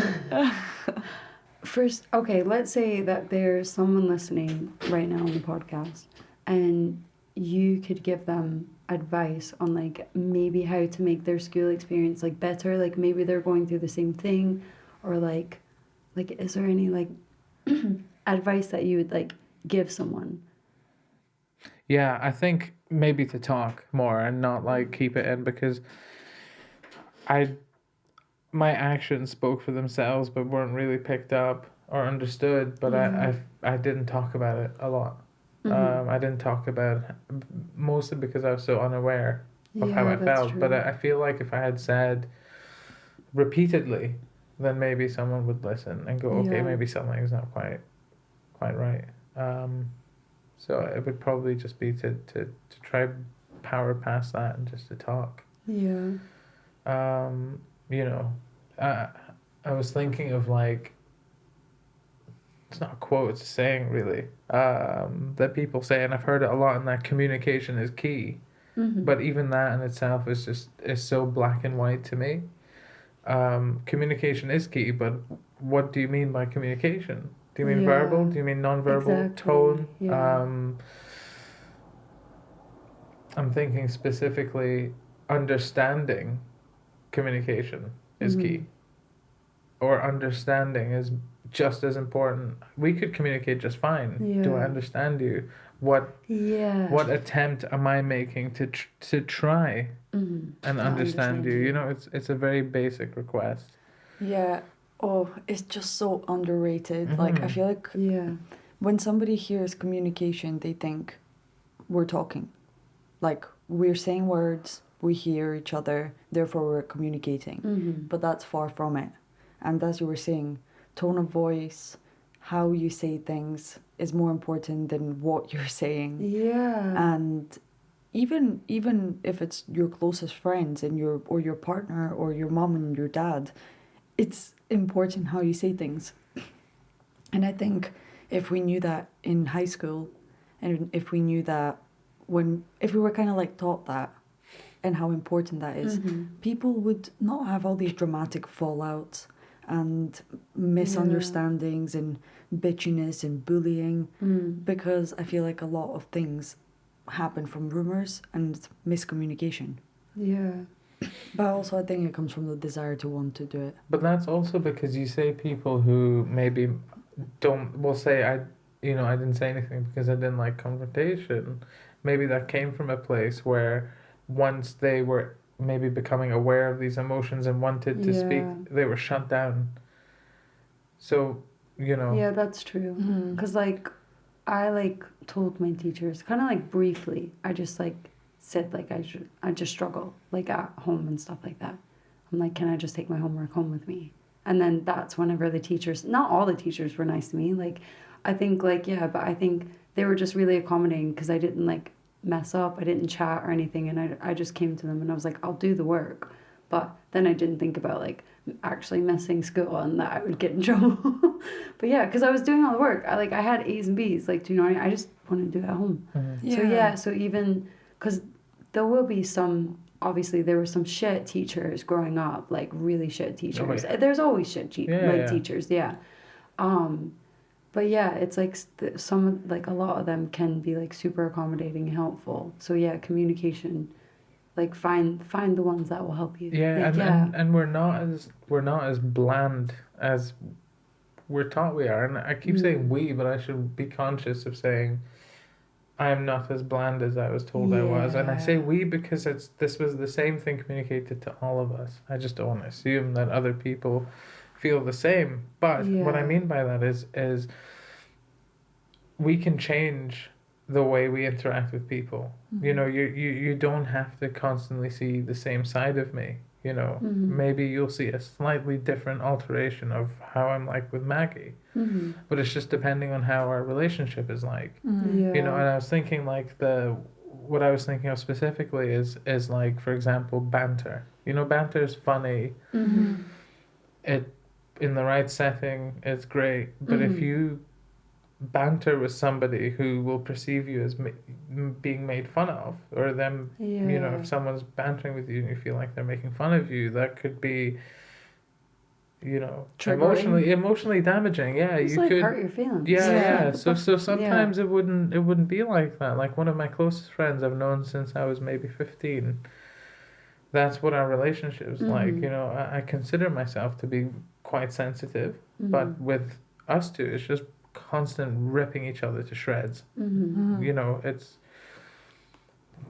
S2: First, okay, let's say that there's someone listening right now on the podcast and you could give them advice on like maybe how to make their school experience like better, like maybe they're going through the same thing, or like is there any like advice that you would like give someone?
S3: Yeah, I think maybe to talk more and not like keep it in, because my actions spoke for themselves but weren't really picked up or understood, but I didn't talk about it a lot. I didn't talk about it mostly because I was so unaware of how I felt.
S2: True.
S3: But I feel like if I had said repeatedly, then maybe someone would listen and go, okay, maybe something's not quite right. So it would probably just be to try power past that and just to talk.
S2: Yeah.
S3: You know, I was thinking of like, it's not a quote, it's a saying really, that people say, and I've heard it a lot, and that communication is key.
S2: Mm-hmm.
S3: But even that in itself is so black and white to me. Communication is key, but what do you mean by communication? Do you mean verbal? Do you mean non-verbal?
S2: Exactly.
S3: Tone?
S2: Yeah.
S3: I'm thinking specifically understanding communication is key. Or understanding is just as important. We could communicate just fine.
S2: Yeah.
S3: Do I understand you? What attempt am I making to try and understand you? You know, it's a very basic request.
S1: Yeah. Oh, it's just so underrated. Like, I feel like when somebody hears communication, they think we're talking. Like, we're saying words, we hear each other, therefore we're communicating. But that's far from it. And as you were saying, tone of voice, how you say things is more important than what you're saying.
S2: Yeah.
S1: And even if it's your closest friends and your partner or your mom and your dad, it's important how you say things. And I think if we knew that in high school, and if we knew that if we were kind of like taught that and how important that is, people would not have all these dramatic fallouts and misunderstandings and bitchiness and bullying, because I feel like a lot of things happen from rumors and miscommunication.
S2: Yeah.
S1: But also I think it comes from the desire to want to do it.
S3: But that's also because you say people who maybe will say, I didn't say anything because I didn't like confrontation. Maybe that came from a place where once they were maybe becoming aware of these emotions and wanted to speak, they were shut down. So,
S2: Yeah, that's true. Because, I, told my teachers, kind of, briefly, I just, said, I just struggle, at home and stuff like that. I'm like, can I just take my homework home with me? And then that's whenever the teachers, not all the teachers were nice to me. I think, but I think they were just really accommodating because I didn't, mess up. I didn't chat or anything. And I just came to them and I was like, I'll do the work. But then I didn't think about, actually missing school and that I would get in trouble. But yeah, because I was doing all the work. I had A's and B's. Do you know what I mean? I just want to do it at home. So even, because there will be some, obviously there were some shit teachers growing up, really shit teachers.
S3: Oh, yeah.
S2: There's always shit teachers, yeah. But yeah, it's some, a lot of them can be super accommodating and helpful. So yeah, communication, find the ones that will help you.
S3: And we're not as bland as we're taught we are. And I keep saying we, but I should be conscious of saying I'm not as bland as I was told I was. And I say we because this was the same thing communicated to all of us. I just don't want to assume that other people feel the same. But what I mean by that is we can change the way we interact with people. You don't have to constantly see the same side of me. Maybe you'll see a slightly different alteration of how I'm like with Maggie. But it's just depending on how our relationship is like. And I was thinking what I was thinking of specifically is for example, banter. Banter is funny. It in the right setting it's great, but if you banter with somebody who will perceive you as being made fun of, or them, if someone's bantering with you and you feel like they're making fun of you, that could be, emotionally damaging. Yeah,
S2: it's
S3: you could
S2: hurt your feelings.
S3: Yeah. So sometimes it wouldn't be like that. Like one of my closest friends I've known since I was maybe 15. That's what our relationship is like. I consider myself to be quite sensitive, but with us two, it's just constant ripping each other to shreds. It's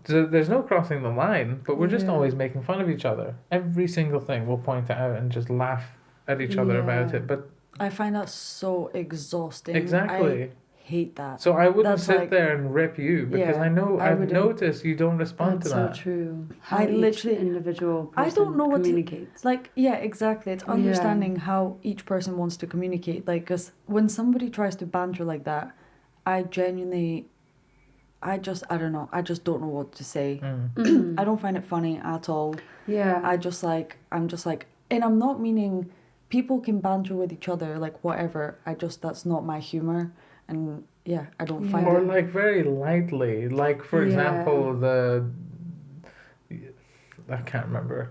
S3: there's no crossing the line, but we're just always making fun of each other. Every single thing we'll point out and just laugh at each other about it. But
S1: I find that so exhausting.
S3: Exactly.
S1: I hate that.
S3: So I wouldn't sit there and rip you because I've noticed you don't respond to that.
S2: That's so true.
S1: I literally
S2: individual person
S1: I don't know what
S2: communicates.
S1: Exactly. It's understanding how each person wants to communicate. Because when somebody tries to banter like that, I genuinely I don't know. I just don't know what to say.
S3: Mm.
S1: I don't find it funny at all.
S2: Yeah.
S1: I'm just like, and I'm not meaning people can banter with each other, like whatever. That's not my humor. And yeah, I don't find
S3: Or
S1: it.
S3: like very lightly, like for example, I can't remember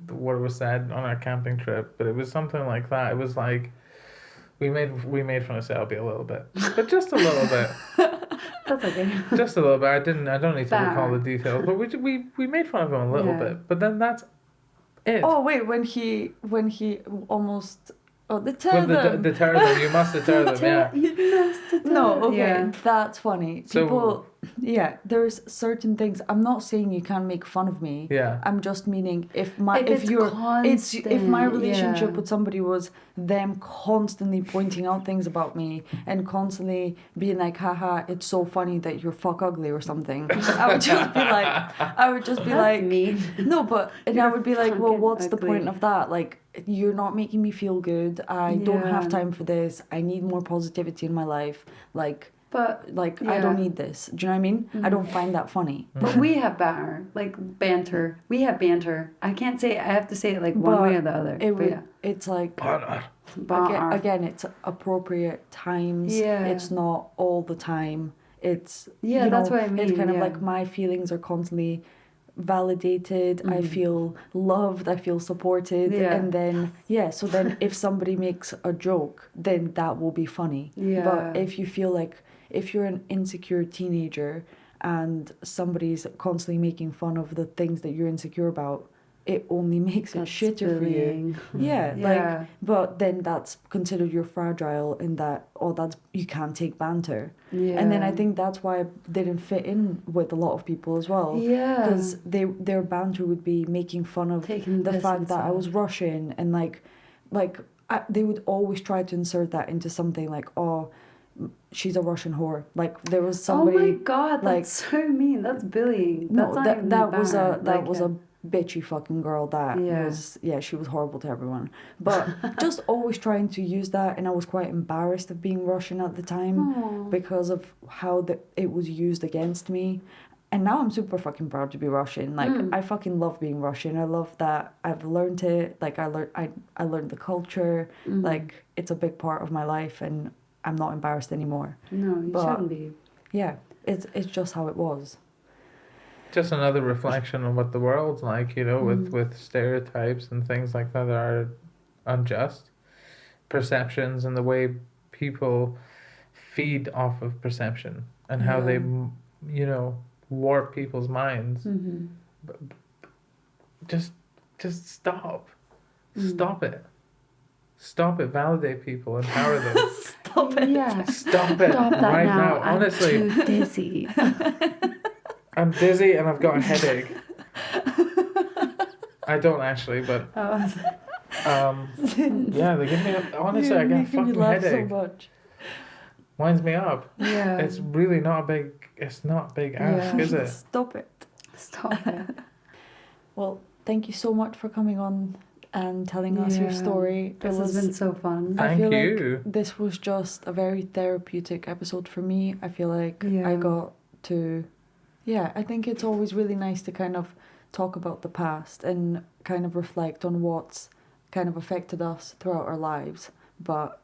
S3: what was said on our camping trip, but it was something like that. It was like we made fun of Selby a little bit, but just a little bit.
S2: That's okay.
S3: Just a little bit. I don't need to recall the
S2: Fair.
S3: details, but we made fun of him a little
S2: Yeah.
S3: bit. But then that's it.
S1: Oh wait, when he almost deter
S3: With
S1: them.
S3: deter them, you must deter them. Yeah.
S2: You must deter.
S1: No, okay,
S2: Yeah.
S1: that's funny.
S3: So-
S1: People, yeah, there's certain things. I'm not saying you can't make fun of me.
S3: Yeah.
S1: I'm just meaning if my relationship with somebody was them constantly pointing out things about me and constantly being like, haha, it's so funny that you're fuck ugly or something. I would just be
S2: That's
S1: like,
S2: mean.
S1: no, but and I would be like, well,
S2: fucking
S1: what's the
S2: ugly.
S1: point of that? Like, you're not making me feel good. I don't have
S2: Yeah.
S1: time for this. I need more positivity in my life. Like
S2: But
S1: I don't
S2: yeah.
S1: need this. Do you know what I mean? I don't find that funny.
S2: But we have banter. We have banter. I can't say. I have to say it like one way or the other.
S1: It's like
S3: Partner.
S1: again, it's appropriate times.
S2: Yeah.
S1: It's not all the time. It's
S2: Yeah,
S1: you
S2: that's
S1: know,
S2: what I mean,
S1: It's kind of
S2: yeah.
S1: like my feelings are constantly validated. I feel loved. I feel supported.
S2: Yeah.
S1: And then so then if somebody makes a joke, then that will be funny.
S2: Yeah.
S1: But if you're an insecure teenager and somebody's constantly making fun of the things that you're insecure about, it only makes it shitter for you.
S2: bullying.
S1: Yeah,
S2: Yeah.
S1: but then that's considered you're fragile in that, you can't take banter.
S2: Yeah.
S1: And then I think that's why I didn't fit in with a lot of people as well.
S2: Yeah.
S1: Because their banter would be making fun of
S2: Taking
S1: the
S2: piss
S1: fact
S2: and
S1: that I
S2: stuff.
S1: was Russian and they would always try to insert that into something like, oh, she's a Russian whore. Like there was somebody.
S2: Oh my god, that's so mean. That's bullying. That's not even
S1: that was
S2: bad.
S1: a bitchy fucking girl that she was horrible to everyone. But just always trying to use that, and I was quite embarrassed of being Russian at the time because of how it was used against me. And now I'm super fucking proud to be Russian. Like I fucking love being Russian. I love that I've learned it. Like I learned the culture. Like it's a big part of my life, and I'm not embarrassed anymore.
S2: No, you shouldn't be.
S1: Yeah, it's just how it was.
S3: Just another reflection on what the world's like, with stereotypes and things like that are unjust. Perceptions and the way people feed off of perception and how they, warp people's minds. Just stop. Stop it. Stop it. Validate people. Empower them.
S1: Stop it.
S2: Yeah.
S3: Stop it
S2: Stop that
S3: right
S2: now.
S3: now. Honestly,
S2: I'm too dizzy.
S3: I'm dizzy and I've got a headache. I don't actually, but yeah, they give me honestly, I get a fucking headache.
S1: So much.
S3: Winds me up.
S2: Yeah.
S3: It's really not a big. It's not a big ask, is it?
S1: Stop it.
S2: Stop it.
S1: Well, thank you so much for coming on and telling us your story.
S2: This has been so fun.
S3: Thank
S1: I feel
S3: you.
S1: like this was just a very therapeutic episode for me. I feel like
S2: Yeah.
S1: I got to, I think it's always really nice to kind of talk about the past and kind of reflect on what's kind of affected us throughout our lives. But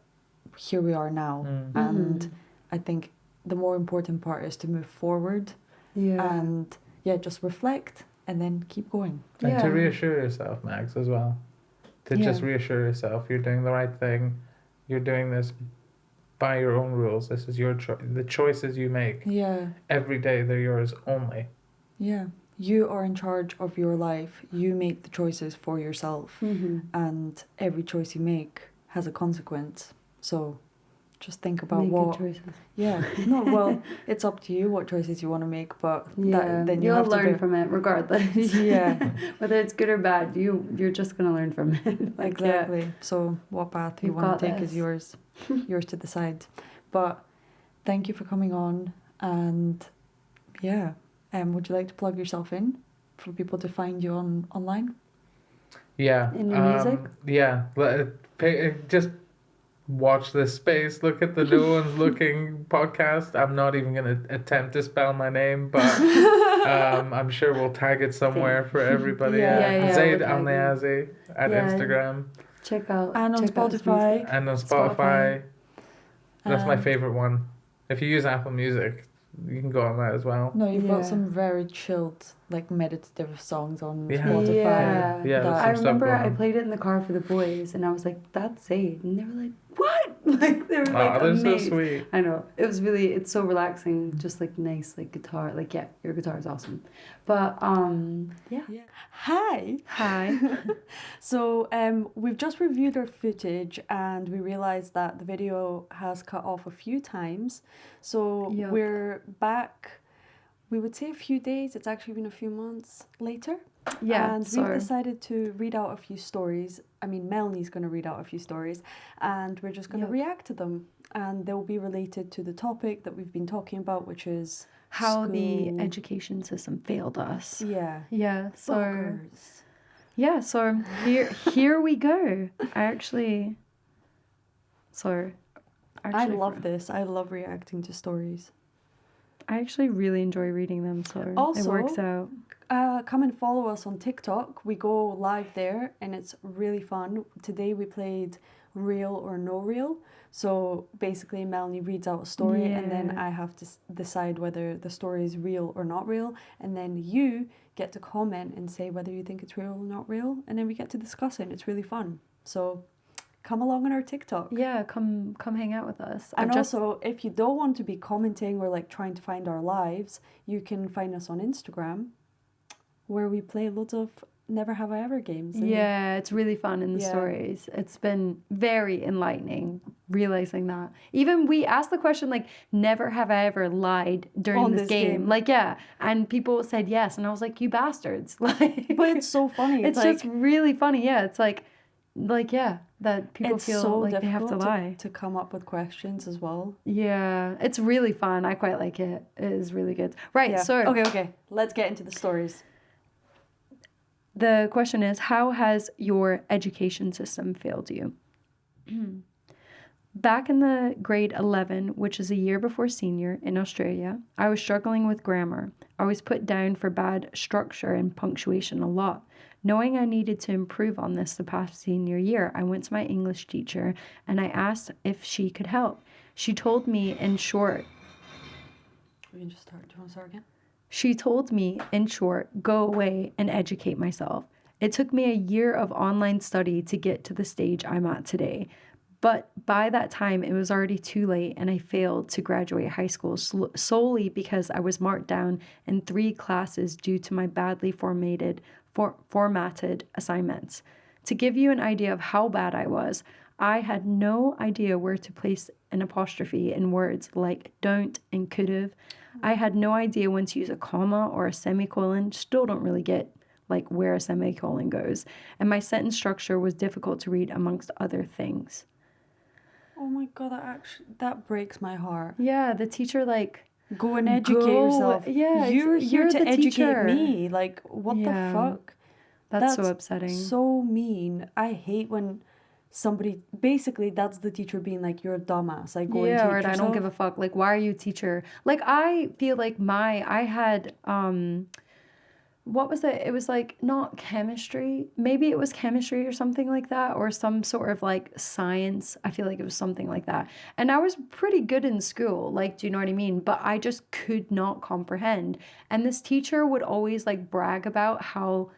S1: here we are now. And I think the more important part is to move forward and just reflect and then keep going.
S3: And to reassure yourself, Max, as well. To just reassure yourself you're doing the right thing. You're doing this by your own rules. This is your choice. The choices you make every day, they're yours only.
S1: Yeah. You are in charge of your life. You make the choices for yourself. And every choice you make has a consequence. So just think about
S2: Make good choices.
S1: Yeah. No, well, it's up to you what choices you want to make, but then
S2: you'll
S1: have
S2: learn
S1: to
S2: from it regardless.
S1: Yeah.
S2: Whether it's good or bad, you're just gonna learn from it.
S1: Exactly. So what path you
S2: You've
S1: want
S2: got
S1: to take
S2: this.
S1: is yours. Yours to decide. But thank you for coming on, and would you like to plug yourself in for people to find you online?
S3: Yeah.
S2: In your music?
S3: Yeah. Just watch this space. Look at the No One's Looking podcast. I'm not even going to attempt to spell my name, but I'm sure we'll tag it somewhere for everybody.
S2: Yeah,
S3: Zaid
S2: we'll
S3: Al
S2: tag it.
S3: Niazi at
S2: Yeah.
S3: Instagram
S2: Check out
S1: And on
S2: check out his
S1: Spotify.
S2: music.
S3: and on Spotify. That's my
S1: And-
S3: favorite one. If you use Apple Music, you can go on that as well.
S1: No, you've got
S2: Yeah.
S1: some very chilled, like meditative songs on
S3: Yeah.
S1: Spotify.
S2: Yeah.
S3: Yeah, there's
S1: that-
S2: I
S3: some stuff
S2: remember
S3: going
S2: I
S3: on.
S2: played it in the car for the boys, and I was like, "That's Zaid," and they were like, "What?" Like they were like
S3: Oh, they're so
S2: amazed.
S3: sweet.
S2: I know, it was really, it's so relaxing, just like nice, like guitar, like yeah, your guitar is awesome, but yeah.
S1: Hi.
S2: Hi.
S1: So we've just reviewed our footage and we realized that the video has cut off a few times. So
S2: Yup.
S1: we're back, we would say a few days, it's actually been a few months later.
S2: Yeah,
S1: And
S2: so
S1: we've decided to read out a few stories. I mean, Melanie's going to read out a few stories and we're just going to
S2: Yup.
S1: react to them. And they'll be related to the topic that we've been talking about, which is
S2: how the
S1: school.
S2: education system failed us.
S1: Yeah.
S2: Yeah, so
S1: Fuckers.
S2: yeah, so here we go.
S1: I love this. I love reacting to stories.
S2: I actually really enjoy reading them, so it
S1: Also,
S2: works out.
S1: Come and follow us on TikTok. We go live there and it's really fun. Today we played Real or No Real. So basically Melanie reads out a story and then
S2: Yeah.
S1: I have to decide whether the story is real or not real. And then you get to comment and say whether you think it's real or not real. And then we get to discuss it and it's really fun. So come along on our TikTok.
S2: Yeah, come hang out with us.
S1: And also, if you don't want to be commenting or like trying to find our lives, you can find us on Instagram, where we play loads of Never Have I Ever games. And
S2: yeah, it's really fun in the
S1: Yeah.
S2: stories. It's been very enlightening realizing that. Even we asked the question like, never have I ever lied during
S1: On
S2: this
S1: this
S2: game.
S1: game.
S2: Like, yeah, and people said yes, and I was like, you bastards. Like,
S1: But it's so funny.
S2: it's
S1: like,
S2: just really funny. Yeah, it's like yeah, that people
S1: it's
S2: feel
S1: so
S2: like they have to
S1: difficult
S2: lie.
S1: to come up with questions as well.
S2: Yeah, it's really fun. I quite like it. It is really good. Right,
S1: Yeah.
S2: so
S1: Okay. Let's get into the stories.
S2: the question is, how has your education system failed you? Back in the grade 11, which is a year before senior in Australia, I was struggling with grammar. I was put down for bad structure and punctuation a lot. Knowing I needed to improve on this the past senior year, I went to my English teacher and I asked if she could help. She told me in short,
S1: We can just start. Do you want to start again?
S2: She told me, in short, go away and educate myself. It took me a year of online study to get to the stage I'm at today. But by that time, it was already too late and I failed to graduate high school solely because I was marked down in 3 classes due to my badly formatted assignments. To give you an idea of how bad I was, I had no idea where to place an apostrophe in words like don't and could've. I had no idea when to use a comma or a semicolon. Still don't really get like where a semicolon goes. And my sentence structure was difficult to read amongst other things.
S1: Oh my god, that breaks my heart.
S2: Yeah, the teacher like
S1: Go and educate
S2: Go,
S1: yourself.
S2: yeah,
S1: You're here
S2: you're
S1: to
S2: the
S1: educate
S2: teacher.
S1: me. Like, what
S2: Yeah.
S1: the fuck?
S2: that's so upsetting.
S1: So mean. I hate when somebody, basically that's the teacher being like, you're a dumbass. Like, go and
S2: Yeah,
S1: teach
S2: or
S1: yourself.
S2: I don't give a fuck. Like, why are you a teacher? Like, I feel like I had what was it? It was like not chemistry. Maybe it was chemistry or something like that, or some sort of like science. I feel like it was something like that. And I was pretty good in school, like, do you know what I mean? But I just could not comprehend. And this teacher would always like brag about how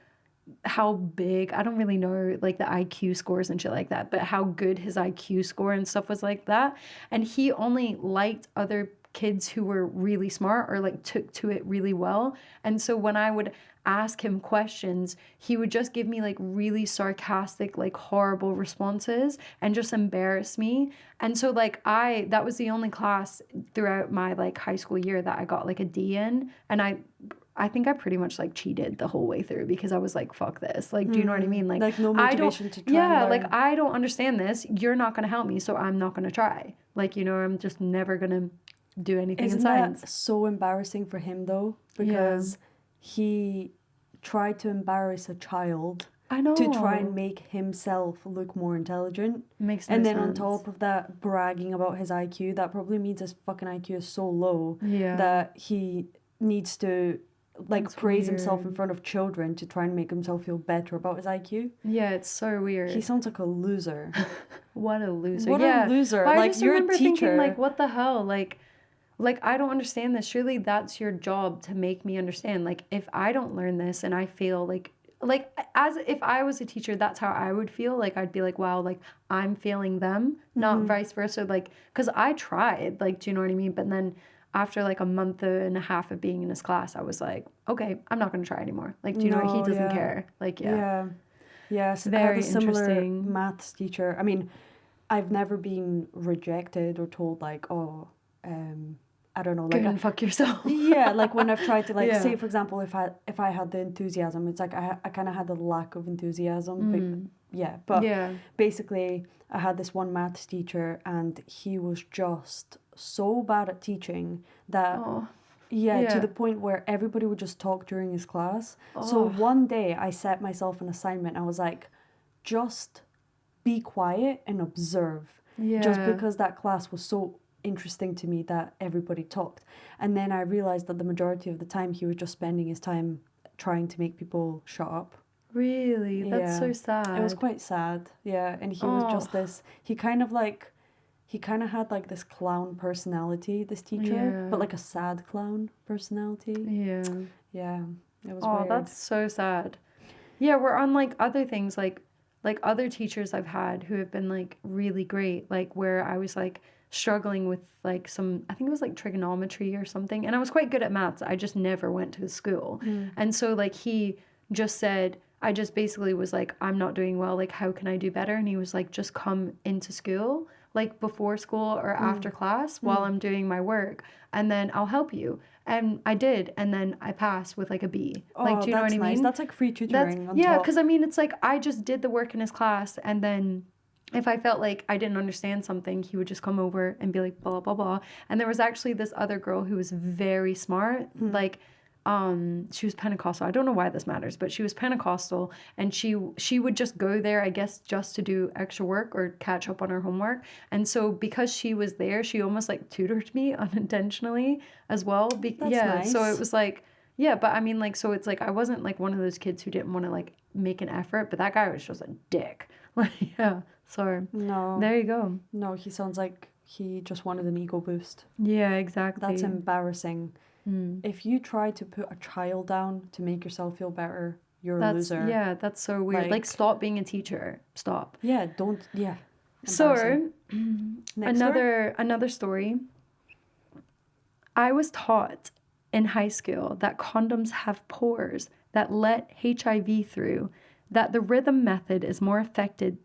S2: big, I don't really know like the IQ scores and shit like that, but how good his IQ score and stuff was like that. And he only liked other kids who were really smart or like took to it really well. And so when I would ask him questions, he would just give me like really sarcastic, like horrible responses and just embarrass me. And so like that was the only class throughout my like high school year that I got like a D in. And I think I pretty much like cheated the whole way through because I was like, fuck this. Like, do you know what I mean? Like
S1: no motivation to try
S2: yeah,
S1: and learn.
S2: like I don't understand this. You're not going to help me. So I'm not going to try. Like, you know, I'm just never going to do anything
S1: Isn't
S2: in science.
S1: that so embarrassing for him though? Because he tried to embarrass a child
S2: I know.
S1: to try and make himself look more intelligent.
S2: Makes no
S1: And then
S2: sense.
S1: on top of that, bragging about his IQ, that probably means his fucking IQ is so low
S2: Yeah.
S1: that he needs to like
S2: That's
S1: praise himself in
S2: weird.
S1: front of children to try and make himself feel better about his IQ.
S2: Yeah, it's so weird.
S1: He sounds like a loser.
S2: What a loser.
S1: What
S2: yeah.
S1: a loser.
S2: But I
S1: Like,
S2: just
S1: you're a
S2: remember
S1: teacher.
S2: thinking, like, what the hell? Like, I don't understand this. Surely that's your job to make me understand. Like, if I don't learn this and I feel like as if I was a teacher, that's how I would feel. Like, I'd be like, wow, like, I'm failing them, not vice versa. Like, because I tried, like, do you know what I mean? But then after like a month and a half of being in his class, I was like, okay, I'm not going to try anymore. Like, do you know, he
S1: No,
S2: doesn't
S1: yeah.
S2: care. Like, yeah.
S1: Yeah. Yes, I
S2: Very
S1: had a similar
S2: interesting.
S1: maths teacher. I mean, I've never been rejected or told like, oh, I don't know,
S2: Go
S1: like
S2: and fuck yourself.
S1: yeah, like when I've tried to like
S2: Yeah.
S1: say for example, if I had the enthusiasm, it's like I kind of had the lack of enthusiasm. But, yeah, but
S2: Yeah.
S1: basically, I had this one maths teacher, and he was just so bad at teaching that.
S2: Oh.
S1: Yeah,
S2: Yeah.
S1: to the point where everybody would just talk during his class. So one day I set myself an assignment. I was like, just be quiet and observe.
S2: Yeah.
S1: Just because that class was so interesting to me that everybody talked. And then I realized that the majority of the time he was just spending his time trying to make people shut up.
S2: Really? That's
S1: Yeah.
S2: so sad.
S1: It was quite sad. Yeah, and he was just this, he kind of had like this clown personality, this teacher,
S2: Yeah.
S1: but like a sad clown personality.
S2: Yeah.
S1: Yeah, it was
S2: Oh,
S1: weird.
S2: that's so sad. Yeah, we're on like other things like other teachers I've had who have been like really great, like where I was like struggling with like I think it was like trigonometry or something, and I was quite good at maths. I just never went to school. And so like he just said, I just basically was like, I'm not doing well, like how can I do better? And he was like, just come into school like before school or after class while I'm doing my work, and then I'll help you. And I did, and then I passed with like a B. Like, do you know what I
S1: nice.
S2: mean?
S1: That's like free tutoring on
S2: Yeah,
S1: top.
S2: because I mean, it's like I just did the work in his class, and then if I felt like I didn't understand something, he would just come over and be like, blah, blah, blah. And there was actually this other girl who was very smart, like, she was Pentecostal. I don't know why this matters, but she was Pentecostal, and she would just go there, I guess, just to do extra work or catch up on her homework. And so because she was there, she almost like tutored me unintentionally as well.
S1: That's
S2: yeah,
S1: nice.
S2: so it was like, yeah, but I mean, like, so it's like I wasn't like one of those kids who didn't want to like make an effort, but that guy was just a dick. Like, yeah, so
S1: No.
S2: there you go.
S1: No, he sounds like he just wanted an ego boost.
S2: Yeah, exactly.
S1: That's embarrassing. If you try to put a child down to make yourself feel better, you're a loser.
S2: Yeah, that's so weird. Like, stop being a teacher. Stop.
S1: Yeah, don't. Yeah.
S2: So,
S1: Next story?
S2: another story. I was taught in high school that condoms have pores that let HIV through, that the rhythm method is more effective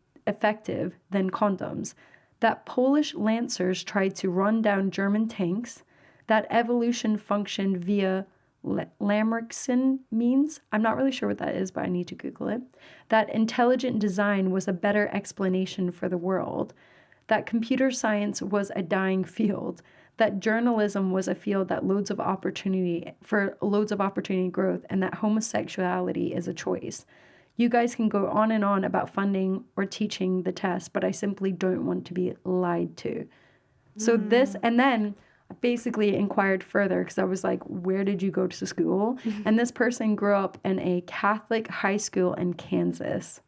S2: than condoms, that Polish lancers tried to run down German tanks, that evolution functioned via Lamarckson means. I'm not really sure what that is, but I need to Google it. That intelligent design was a better explanation for the world, that computer science was a dying field, that journalism was a field that loads of opportunity growth, and that homosexuality is a choice. You guys can go on and on about funding or teaching the test, but I simply don't want to be lied to. So this, and then I basically inquired further because I was like, where did you go to school? And this person grew up in a Catholic high school in Kansas.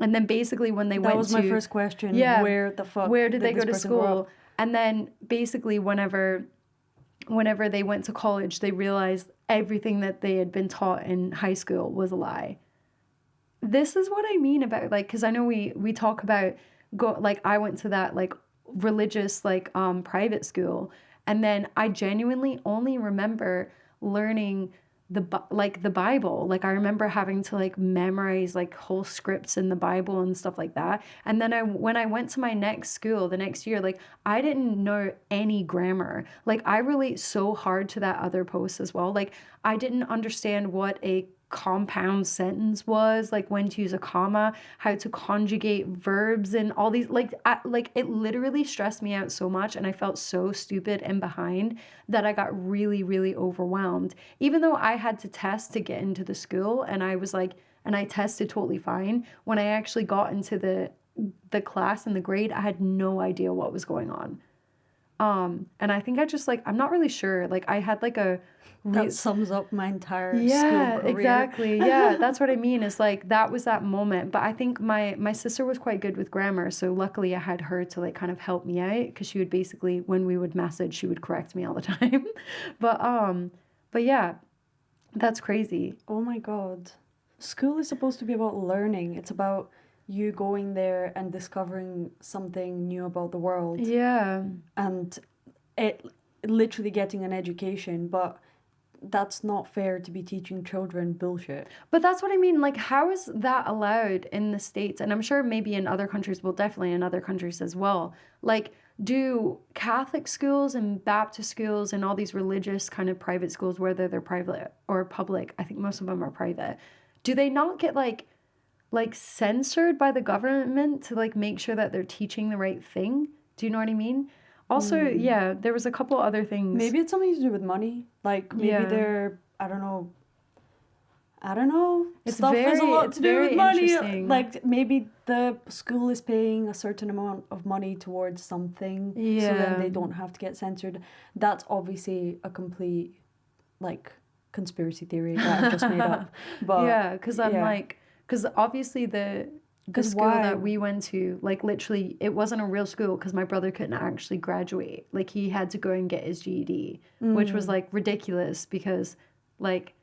S2: And then basically when they went to...
S1: That was my first question.
S2: Yeah.
S1: Where the fuck
S2: Where did they go
S1: this
S2: to
S1: person grow
S2: school?
S1: up?
S2: And then basically whenever they went to college, they realized everything that they had been taught in high school was a lie. This is what I mean about, like, because I know we talk about, I went to that, like, religious, like, private school, and then I genuinely only remember learning the Bible. Like, I remember having to, like, memorize, like, whole scripts in the Bible and stuff like that. And then when I went to my next school the next year, like, I didn't know any grammar. Like, I relate so hard to that other post as well. Like, I didn't understand what a compound sentence was, like when to use a comma, how to conjugate verbs, and all these, it literally stressed me out so much, and I felt so stupid and behind that I got really, really overwhelmed, even though I had to test to get into the school. And I was like, and I tested totally fine. When I actually got into the class and the grade, I had no idea what was going on. And I think I just like, I'm not really sure. Like I had like
S1: that sums up my entire
S2: yeah,
S1: school career.
S2: exactly. Yeah, that's what I mean. Is like that was that moment. But I think my sister was quite good with grammar, so luckily I had her to like kind of help me out because she would basically, when we would message, she would correct me all the time. But yeah, that's crazy.
S1: Oh my God. School is supposed to be about learning. It's about you going there and discovering something new about the world.
S2: Yeah.
S1: And it literally getting an education, but that's not fair to be teaching children bullshit.
S2: But that's what I mean. Like, how is that allowed in the States? And I'm sure maybe in other countries, well, definitely in other countries as well. Like, do Catholic schools and Baptist schools and all these religious kind of private schools, whether they're private or public, I think most of them are private, do they not get like censored by the government to like make sure that they're teaching the right thing? Do you know what I mean? Also, yeah, there was a couple other things.
S1: Maybe it's something to do with money. Like maybe they're, I don't know.
S2: It's
S1: Stuff has a lot to do with money.
S2: interesting.
S1: Like maybe the school is paying a certain amount of money towards something, so then they don't have to get censored. That's obviously a complete like conspiracy theory that I've just made up. But
S2: yeah, because I'm like, because obviously the school
S1: why?
S2: that we went to, like literally, it wasn't a real school because my brother couldn't actually graduate. Like he had to go and get his GED, which was like ridiculous because like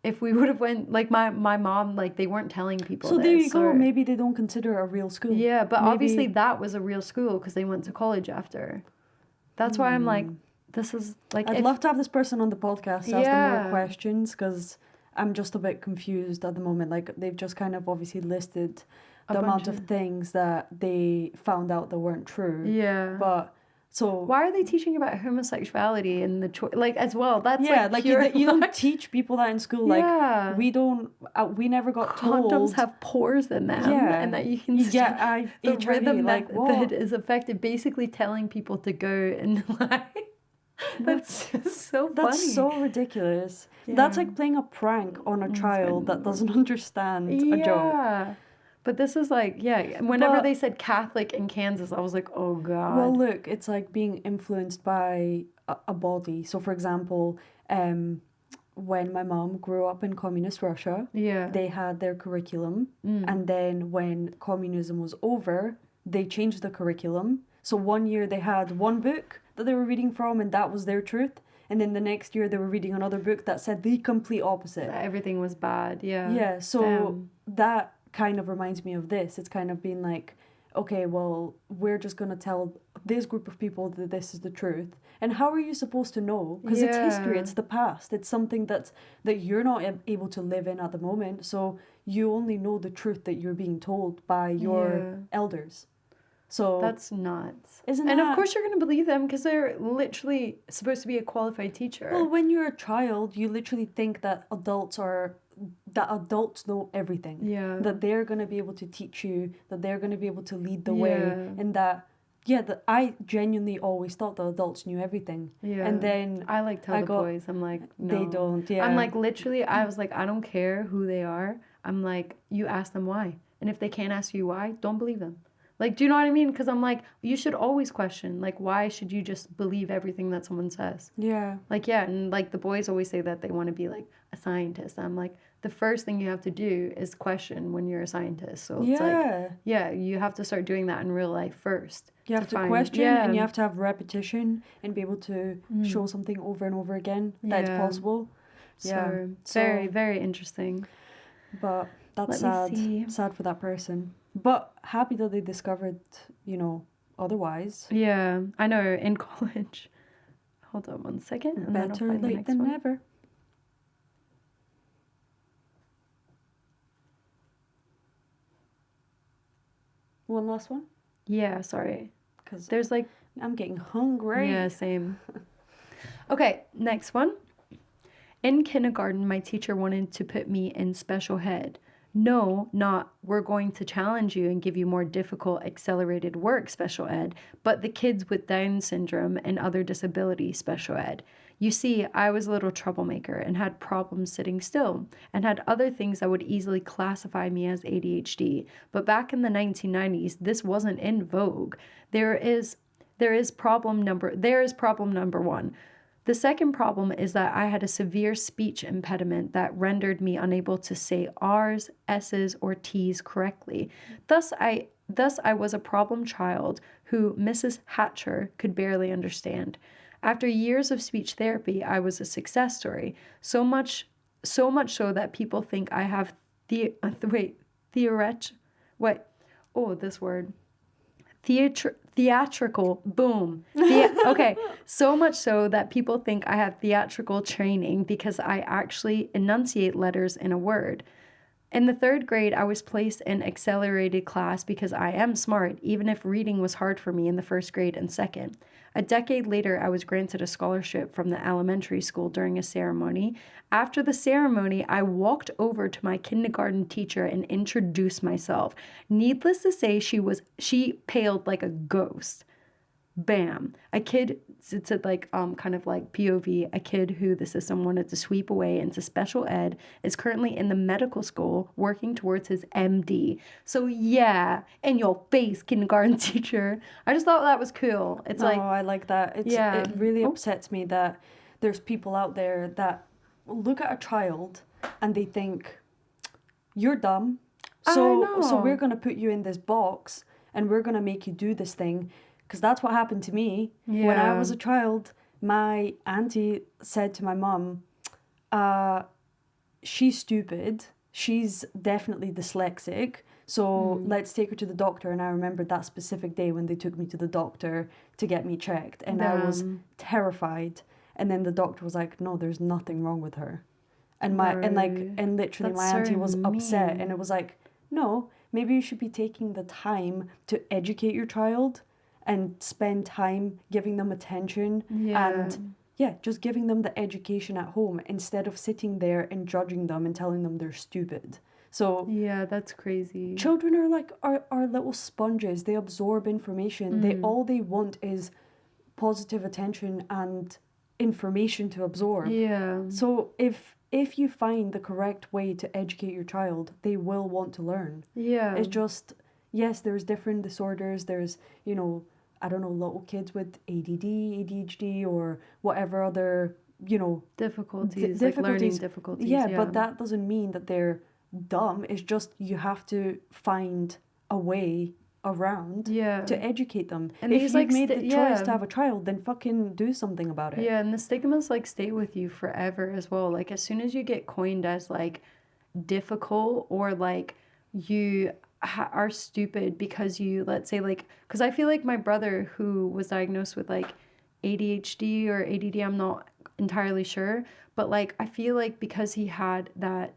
S2: if we would have went, like my mom, like they weren't telling people
S1: So
S2: this,
S1: there you go.
S2: or,
S1: Maybe they don't consider it a real school.
S2: yeah, but
S1: Maybe,
S2: obviously that was a real school because they went to college after. That's why I'm like, this is like.
S1: I'd love to have this person on the podcast to ask them
S2: Yeah.
S1: more questions because I'm just a bit confused at the moment. Like they've just kind of obviously listed the amount of things that they found out that weren't true.
S2: Yeah.
S1: But so
S2: why are they teaching about homosexuality and the like as well? That's
S1: yeah,
S2: like
S1: you
S2: pure,
S1: don't teach people that in school. Like
S2: Yeah.
S1: we don't, we never got
S2: condoms
S1: told.
S2: have pores in them,
S1: Yeah.
S2: and that you can
S1: You get
S2: the
S1: HIV,
S2: rhythm
S1: like,
S2: that
S1: what?
S2: is affected. Basically, telling people to go and like. That's just so funny.
S1: That's so ridiculous.
S2: Yeah.
S1: That's like playing a prank on a child that doesn't understand a joke.
S2: Yeah. But this is like, yeah, whenever
S1: But-
S2: they said Catholic in Kansas, I was like, oh God.
S1: Well, look, it's like being influenced by a body. So, for example, when my mom grew up in communist Russia,
S2: yeah.
S1: they had their curriculum. And then when communism was over, they changed the curriculum. So 1 year they had one book that they were reading from, and that was their truth. And then the next year they were reading another book that said the complete opposite.
S2: That everything was bad, yeah.
S1: Yeah, so
S2: Damn.
S1: that kind of reminds me of this. It's kind of been like, okay, well, we're just going to tell this group of people that this is the truth. And how are you supposed to know? Because it's history, it's the past. It's something that you're not able to live in at the moment. So you only know the truth that you're being told by your elders. So
S2: That's nuts.
S1: Isn't
S2: and
S1: that-
S2: of course you're going to believe them because they're literally supposed to be a qualified teacher.
S1: well, when you're a child, you literally think that adults know everything.
S2: Yeah.
S1: That they're going to be able to teach you, that they're going to be able to lead the way.
S2: Yeah.
S1: And that I genuinely always thought that adults knew everything.
S2: Yeah.
S1: And then
S2: I like tell the boys, I'm like, no.
S1: They don't, yeah.
S2: I'm like, literally, I was like, I don't care who they are. I'm like, you ask them why. And if they can't ask you why, don't believe them. Like, do you know what I mean? Because I'm like, you should always question. Like, why should you just believe everything that someone says?
S1: Yeah.
S2: Like, yeah, and like the boys always say that they want to be like a scientist. I'm like, the first thing you have to do is question when you're a scientist. So it's like, yeah, you have to start doing that in real life first.
S1: You have to
S2: find-
S1: question
S2: yeah.
S1: and you have to have repetition and be able to show something over and over again that it's
S2: Yeah.
S1: possible. Yeah.
S2: So, very, very interesting.
S1: But that's
S2: Let me see.
S1: sad for that person. But happy that they discovered, otherwise.
S2: Yeah, I know, in college. Hold on 1 second. And then I'll
S1: Better
S2: find the
S1: late
S2: next
S1: than
S2: one.
S1: never. One last one?
S2: Yeah, sorry.
S1: Because
S2: There's like,
S1: I'm getting hungry.
S2: yeah, same. Okay, next one. In kindergarten, my teacher wanted to put me in special ed. No, not we're going to challenge you and give you more difficult accelerated work special ed, but the kids with Down syndrome and other disabilities special ed. You see, I was a little troublemaker and had problems sitting still and had other things that would easily classify me as ADHD. But back in the 1990s, this wasn't in vogue. There is problem number one. The second problem is that I had a severe speech impediment that rendered me unable to say R's, S's, or T's correctly. Thus I was a problem child who Mrs. Hatcher could barely understand. After years of speech therapy, I was a success story. So much so that people think I have theatrical, boom. Okay, so much so that people think I have theatrical training because I actually enunciate letters in a word. In the 3rd grade, I was placed in accelerated class because I am smart, even if reading was hard for me in the 1st grade and 2nd. A decade later, I was granted a scholarship from the elementary school during a ceremony. After the ceremony, I walked over to my kindergarten teacher and introduced myself. Needless to say, she paled like a ghost. Bam. A kid, it's a kind of like POV, a kid who the system wanted to sweep away into special ed is currently in the medical school working towards his MD. So yeah, in your face, kindergarten teacher. I just thought that was cool. It's
S1: I like that.
S2: Yeah.
S1: It really upsets me that there's people out there that look at a child and they think, you're dumb, so we're going to put you in this box and we're going to make you do this thing. Because that's what happened to me.
S2: Yeah.
S1: When I was a child, my auntie said to my mum, she's stupid. She's definitely dyslexic. So let's take her to the doctor. And I remembered that specific day when they took me to the doctor to get me checked. And I was terrified. And then the doctor was like, no, there's nothing wrong with her. And literally my auntie was upset. And it was like, no, maybe you should be taking the time to educate your child and spend time giving them attention and just giving them the education at home instead of sitting there and judging them and telling them they're stupid. So
S2: yeah, that's crazy.
S1: Children are like are little sponges. They absorb information. All they want is positive attention and information to absorb.
S2: Yeah.
S1: So if you find the correct way to educate your child, they will want to learn.
S2: Yeah.
S1: It's just, yes, there's different disorders. There's, I don't know, little kids with ADD, ADHD, or whatever other,
S2: difficulties, like learning difficulties.
S1: Yeah, but that doesn't mean that they're dumb. It's just you have to find a way around to educate them. And if you've made the choice to have a child, then fucking do something about it.
S2: Yeah, and the stigmas stay with you forever as well. Like as soon as you get coined as difficult or you are stupid because you, let's say because I feel like my brother who was diagnosed with ADHD or ADD, I'm not entirely sure, but I feel like because he had that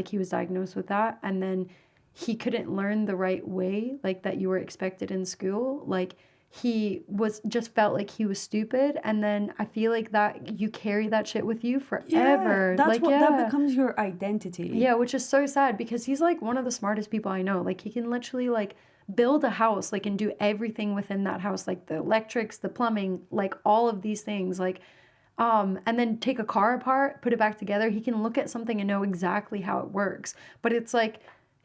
S2: he was diagnosed with that and then he couldn't learn the right way that you were expected in school, he felt like he was stupid, and then I feel like that you carry that shit with you forever.
S1: Yeah, that becomes your identity.
S2: Yeah, which is so sad because he's one of the smartest people I know. He can literally build a house and do everything within that house, the electrics, the plumbing, all of these things, and then take a car apart, put it back together. He can look at something and know exactly how it works. But it's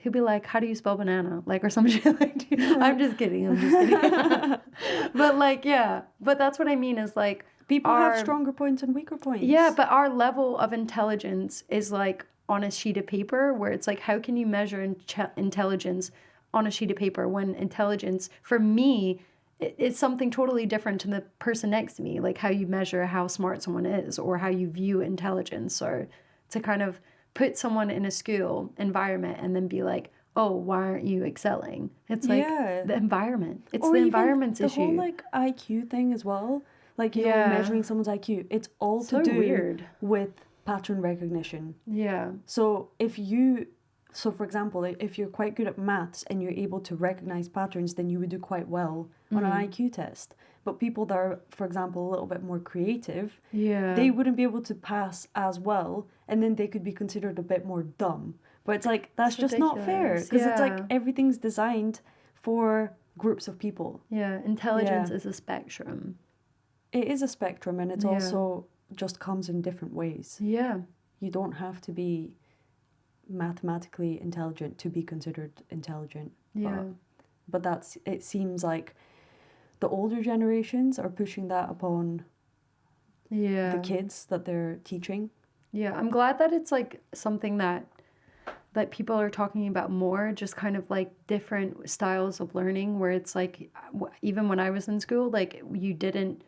S2: he'll be like, how do you spell banana? Or some shit I'm just kidding. But but that's what I mean is
S1: people have stronger points and weaker points.
S2: Yeah, but our level of intelligence is on a sheet of paper where it's how can you measure intelligence on a sheet of paper when intelligence, for me, it's something totally different to the person next to me, how you measure how smart someone is or how you view intelligence, or to kind of put someone in a school environment and then be oh, why aren't you excelling? It's the environment. It's or the environment's issue.
S1: The whole IQ thing as well. Measuring someone's IQ. It's all to do
S2: weird
S1: with pattern recognition.
S2: Yeah.
S1: So for example, if you're quite good at maths and you're able to recognize patterns, then you would do quite well on an IQ test. But people that are, for example, a little bit more creative, they wouldn't be able to pass as well, and then they could be considered a bit more dumb. But it's like, that's
S2: It's
S1: just not fair.
S2: ridiculous.
S1: Because it's
S2: Yeah.
S1: like everything's designed for groups of people.
S2: Yeah, intelligence
S1: Yeah.
S2: is a spectrum.
S1: It is a spectrum, and it's
S2: Yeah.
S1: also just comes in different ways.
S2: Yeah.
S1: You don't have to be mathematically intelligent to be considered intelligent.
S2: Yeah.
S1: But that's, it seems like the older generations are pushing that upon
S2: Yeah.
S1: the kids that they're teaching.
S2: Yeah, I'm glad that it's like something that people are talking about more, just kind of like different styles of learning, where it's like even when I was in school, like you didn't,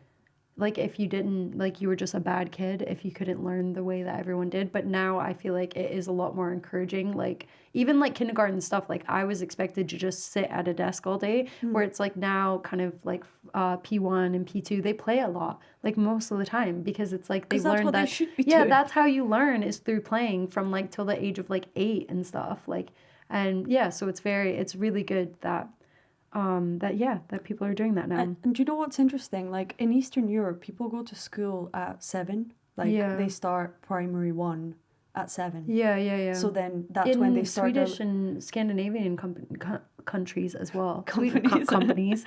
S2: like if you didn't, like you were just a bad kid if you couldn't learn the way that everyone did. But now I feel like it is a lot more encouraging. Like even like kindergarten stuff, like I was expected to just sit at a desk all day, where it's like now kind of like P1 and P2, they play a lot, like most of the time, because it's like they've
S1: that's
S2: learned
S1: what they
S2: that
S1: should be
S2: yeah,
S1: doing.
S2: that's how you learn, is through playing from like till the age of like 8 and stuff. Like, and yeah, so it's really good that that people are doing that now.
S1: And do you know what's interesting? Like in Eastern Europe, people go to school at 7. Like
S2: Yeah.
S1: they start primary 1 at 7.
S2: Yeah.
S1: So then that's
S2: in
S1: when they start
S2: Swedish and Scandinavian countries as well.
S1: Companies.
S2: Companies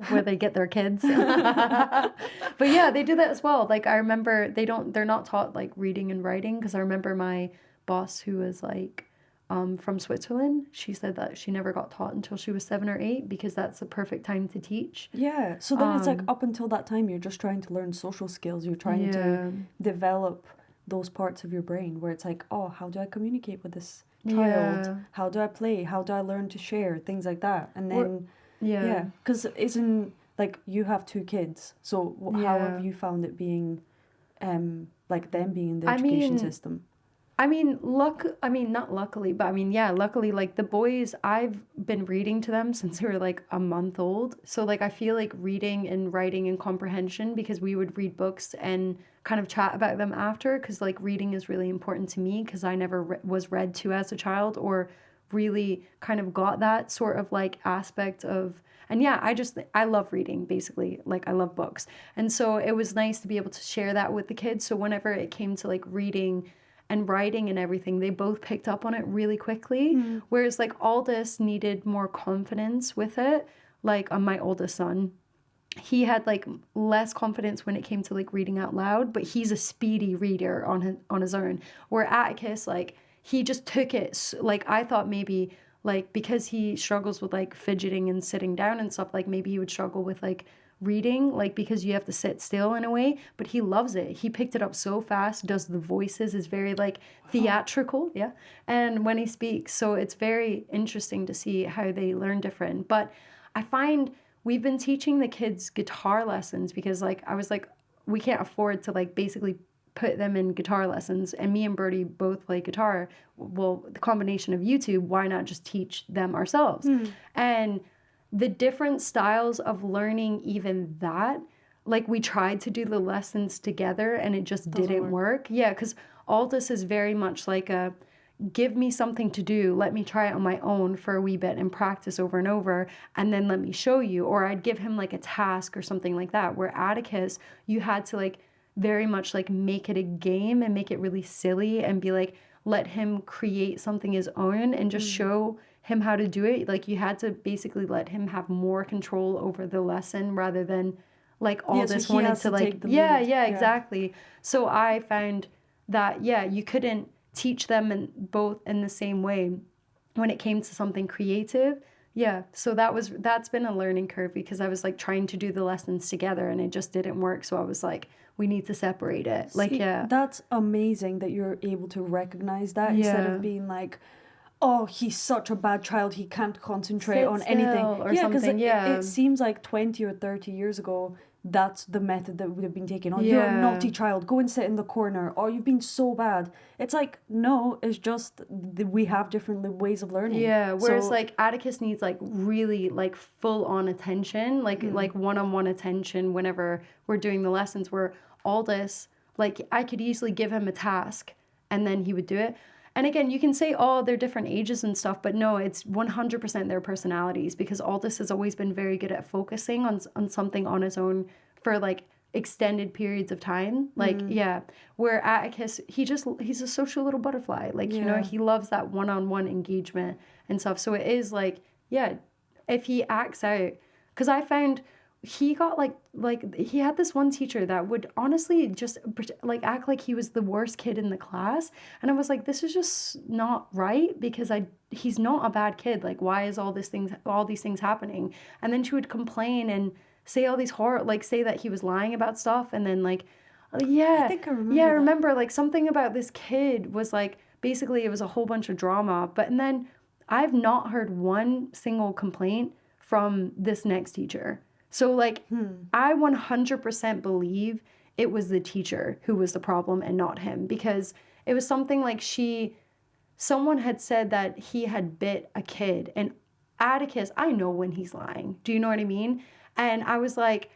S2: where they get their kids. But yeah, they do that as well. Like I remember they're not taught like reading and writing, because I remember my boss who was like from Switzerland, she said that she never got taught until she was 7 or 8, because that's the perfect time to teach.
S1: Yeah. So then it's like up until that time, you're just trying to learn social skills. You're trying to develop those parts of your brain where it's like, oh, how do I communicate with this child?
S2: Yeah.
S1: How do I play? How do I learn to share? Things like that. And then,
S2: Yeah.
S1: because isn't, like, you have 2 kids. So how have you found it being, like, them being in the education system?
S2: I mean, not luckily, but I mean, yeah, luckily, like the boys, I've been reading to them since they were like a month old. So like, I feel like reading and writing and comprehension, because we would read books and kind of chat about them after, because like reading is really important to me, because I never was read to as a child, or really kind of got that sort of like aspect of, and yeah, I love reading, basically. Like I love books. And so it was nice to be able to share that with the kids. So whenever it came to like reading and writing and everything, they both picked up on it really quickly. Whereas like Aldous needed more confidence with it. Like my oldest son, he had like less confidence when it came to like reading out loud, but he's a speedy reader on his own. Where Atticus, like he just took it. Like I thought maybe like because he struggles with like fidgeting and sitting down and stuff, like maybe he would struggle with like reading, like because you have to sit still in a way, but he loves it. He picked it up so fast, does the voices, is very like theatrical, yeah, and when he speaks, so it's very interesting to see how they learn different. But I find we've been teaching the kids guitar lessons, because like I was like, we can't afford to like basically put them in guitar lessons, and me and Bertie both play guitar. Well, the combination of YouTube, why not just teach them ourselves? And the different styles of learning, even that, like we tried to do the lessons together and it just didn't work. Yeah, because Aldous is very much like a, give me something to do, let me try it on my own for a wee bit and practice over and over, and then let me show you. Or I'd give him like a task or something like that, where Atticus, you had to like very much like make it a game and make it really silly and be like, let him create something his own and just show him how to do it. Like you had to basically let him have more control over the lesson, rather than like all this wanted to like exactly. So I found that you couldn't teach them both in the same way when it came to something creative. So that's been a learning curve, because I was like trying to do the lessons together and it just didn't work. So I was like, we need to separate it.
S1: That's amazing that you're able to recognize that instead of being like, oh, he's such a bad child, he can't concentrate on anything.
S2: Or something.
S1: It seems like 20 or 30 years ago, that's the method that would have been taken. Oh, you're a naughty child, go and sit in the corner. Oh, you've been so bad. It's like, no, it's just we have different ways of learning.
S2: Yeah, whereas like Atticus needs like really like full on attention, like one-on-one attention whenever we're doing the lessons, where Aldous, like I could easily give him a task and then he would do it. And again, you can say, oh, they're different ages and stuff, but no, it's 100% their personalities, because Aldous has always been very good at focusing on something on his own for like extended periods of time. Like, yeah, where Atticus, he's a social little butterfly. Like, you know, he loves that one-on-one engagement and stuff. So it is like, yeah, if he acts out, because I found he got like he had this one teacher that would honestly just like act like he was the worst kid in the class, and I was like, this is just not right, because he's not a bad kid. Like, why is all these things happening? And then she would complain and say all these say that he was lying about stuff, and then like, yeah,
S1: I think I remember.
S2: Yeah, I remember like something about this kid was like, basically it was a whole bunch of drama, and then I've not heard one single complaint from this next teacher. So, like, I 100% believe it was the teacher who was the problem and not him, because it was something like someone had said that he had bit a kid, and Atticus, I know when he's lying. Do you know what I mean? And I was like,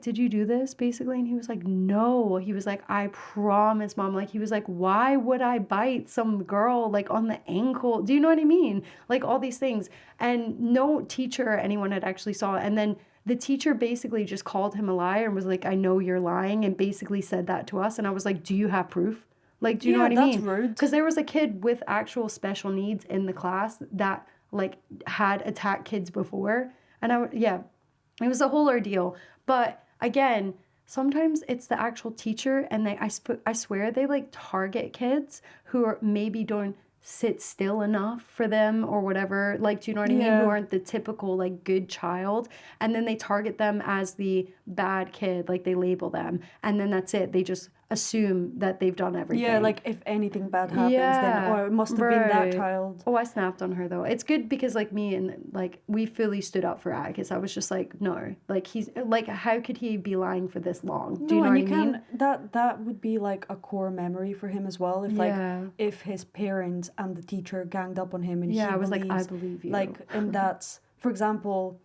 S2: did you do this, basically? And he was like, no. He was like, I promise, Mom. Like, he was like, why would I bite some girl, like, on the ankle? Do you know what I mean? Like, all these things. And no teacher or anyone had actually saw it. And then the teacher basically just called him a liar and was like, I know you're lying, and basically said that to us. And I was like, do you have proof? Like, do you know what I mean?
S1: That's rude.
S2: Because there was a kid with actual special needs in the class that, like, had attacked kids before. And it was a whole ordeal. But again, sometimes it's the actual teacher, and I swear they like target kids who are maybe don't sit still enough for them or whatever. Like, do you know what I mean? Who aren't the typical like good child, and then they target them as the bad kid. Like, they label them, and then that's it. They just assume that they've done everything.
S1: Yeah, like if anything bad happens, then it must have been that child.
S2: Oh, I snapped on her though. It's good because like me and like we fully stood up for Atticus. I was just like, no, like he's like, how could he be lying for this long? Do you know what I mean?
S1: That would be like a core memory for him as well. If if his parents and the teacher ganged up on him, and
S2: I was like, I believe you.
S1: Like, and that's, for example,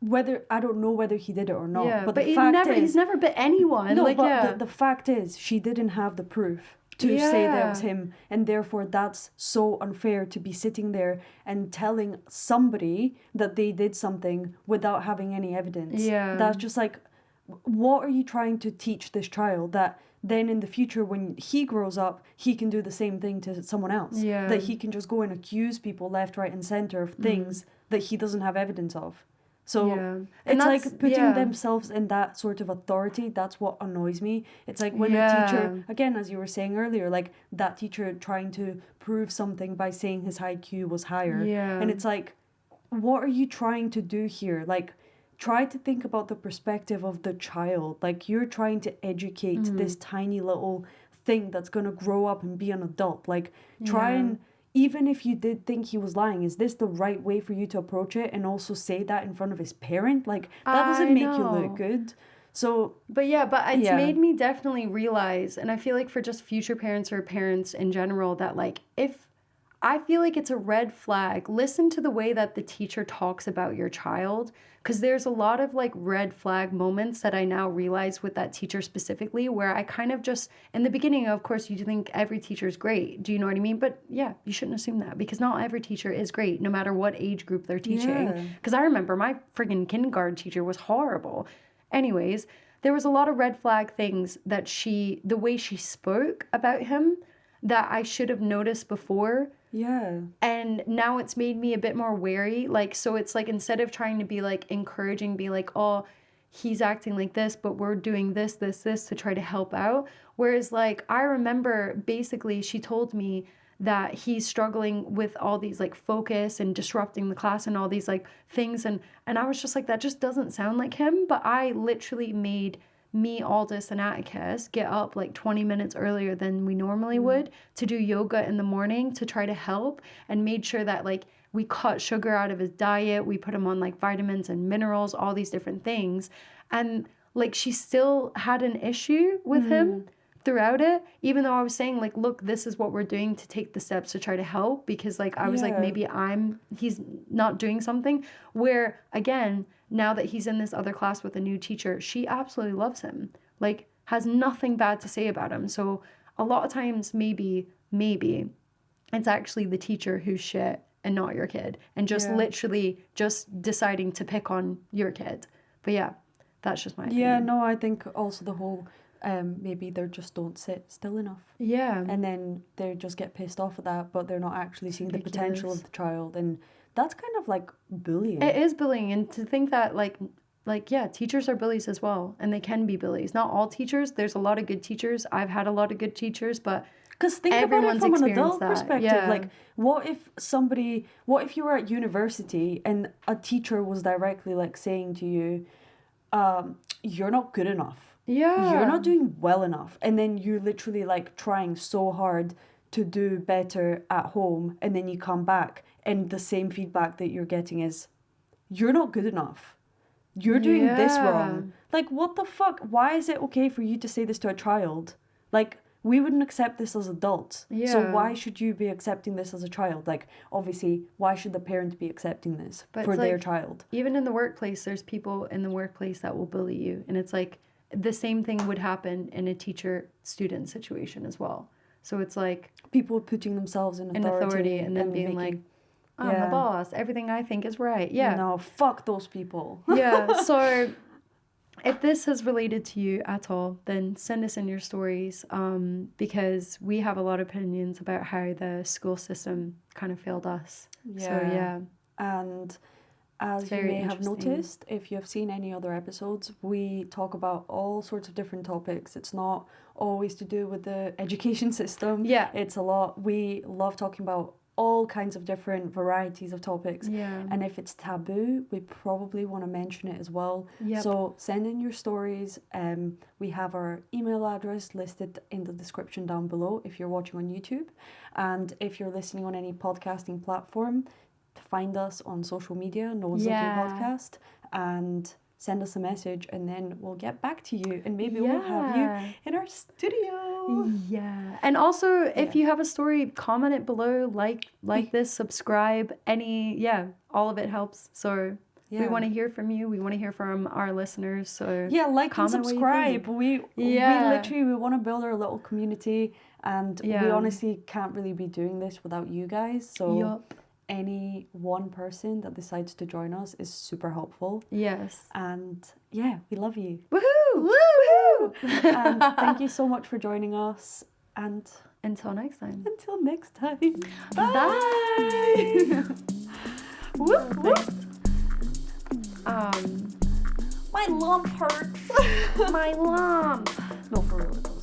S1: whether I don't know whether he did it or not.
S2: Yeah,
S1: but
S2: he's never bit anyone.
S1: No,
S2: like,
S1: but the fact is, she didn't have the proof to say that it was him, and therefore that's so unfair to be sitting there and telling somebody that they did something without having any evidence.
S2: Yeah,
S1: that's just like, what are you trying to teach this child, that then in the future when he grows up he can do the same thing to someone else? That he can just go and accuse people left, right, and center of things that he doesn't have evidence of. So it's like putting themselves in that sort of authority. That's what annoys me. It's like when a teacher, again, as you were saying earlier, like that teacher trying to prove something by saying his IQ was higher. And it's like, what are you trying to do here? Like, try to think about the perspective of the child. Like, you're trying to educate this tiny little thing that's going to grow up and be an adult. Like, try and... Even if you did think he was lying, is this the right way for you to approach it, and also say that in front of his parent? Like, that doesn't make you look good. So,
S2: but it's made me definitely realize, and I feel like for just future parents or parents in general, that like, if I feel like it's a red flag, listen to the way that the teacher talks about your child, because there's a lot of like red flag moments that I now realize with that teacher specifically, where I kind of just, in the beginning, of course, you think every teacher is great. Do you know what I mean? But yeah, you shouldn't assume that, because not every teacher is great, no matter what age group they're teaching. Because I remember my friggin' kindergarten teacher was horrible. Anyways, there was a lot of red flag things that the way she spoke about him, that I should have noticed before. And now it's made me a bit more wary. Like, so it's like, instead of trying to be like encouraging, be like, oh, he's acting like this, but we're doing this to try to help out. Whereas like, I remember basically she told me that he's struggling with all these like focus and disrupting the class and all these like things. And I was just like, that just doesn't sound like him. But I literally made me, Aldous, and Atticus get up like 20 minutes earlier than we normally would to do yoga in the morning to try to help, and made sure that like we cut sugar out of his diet. We put him on like vitamins and minerals, all these different things. And like, she still had an issue with him throughout it, even though I was saying like, look, this is what we're doing to take the steps to try to help, because like I was like, maybe he's not doing something. Where again, now that he's in this other class with a new teacher, she absolutely loves him, like has nothing bad to say about him. So a lot of times maybe it's actually the teacher who's shit and not your kid, and just literally just deciding to pick on your kid. But yeah, That's just my opinion.
S1: Yeah, no, I think also the whole maybe they just don't sit still enough.
S2: Yeah.
S1: And then they just get pissed off at that, but they're not actually seeing the potential
S2: ridiculous.
S1: of the child. And that's kind of like bullying.
S2: It is bullying. And to think that yeah, teachers are bullies as well. And they can be bullies. Not all teachers. There's a lot of good teachers. I've had a lot of good teachers, but
S1: because think about it from an adult perspective.
S2: Yeah.
S1: Like, what if you were at university and a teacher was directly like saying to you, you're not good enough.
S2: Yeah.
S1: You're not doing well enough. And then you're literally like trying so hard to do better at home. And then you come back and the same feedback that you're getting is, you're not good enough. You're doing this wrong. Like, what the fuck? Why is it okay for you to say this to a child? Like, we wouldn't accept this as adults.
S2: Yeah.
S1: So why should you be accepting this as a child? Like, obviously, why should the parent be accepting this for their child?
S2: Even in the workplace, there's people in the workplace that will bully you. And it's like, the same thing would happen in a teacher-student situation as well. So it's like...
S1: people putting themselves in authority
S2: and then being like, I'm the boss. Everything I think is right. Yeah.
S1: No, fuck those people.
S2: Yeah. So if this has related to you at all, then send us in your stories because we have a lot of opinions about how the school system kind of failed us.
S1: Yeah.
S2: So, yeah.
S1: And... as you may have noticed, if you have seen any other episodes, we talk about all sorts of different topics. It's not always to do with the education system.
S2: Yeah.
S1: It's a lot. We love talking about all kinds of different varieties of topics.
S2: Yeah.
S1: And if it's taboo, we probably want to mention it as well.
S2: Yep.
S1: So send in your stories. We have our email address listed in the description down below if you're watching on YouTube. And if you're listening on any podcasting platform, find us on social media, nooneslookingpodcast, and send us a message, and then we'll get back to you, and maybe we'll have you in our studio.
S2: Yeah. And also, if you have a story, comment it below, like this, subscribe, all of it helps. So we want to hear from you. We want to hear from our listeners. So
S1: like and subscribe. We want to build our little community, and we honestly can't really be doing this without you guys. So any one person that decides to join us is super helpful.
S2: Yes.
S1: And we love you.
S2: Woohoo! Woohoo!
S1: And thank you so much for joining us. And
S2: until next time.
S1: Bye. Whoop, whoop.
S2: My lump hurts. My lump.
S1: No, for real.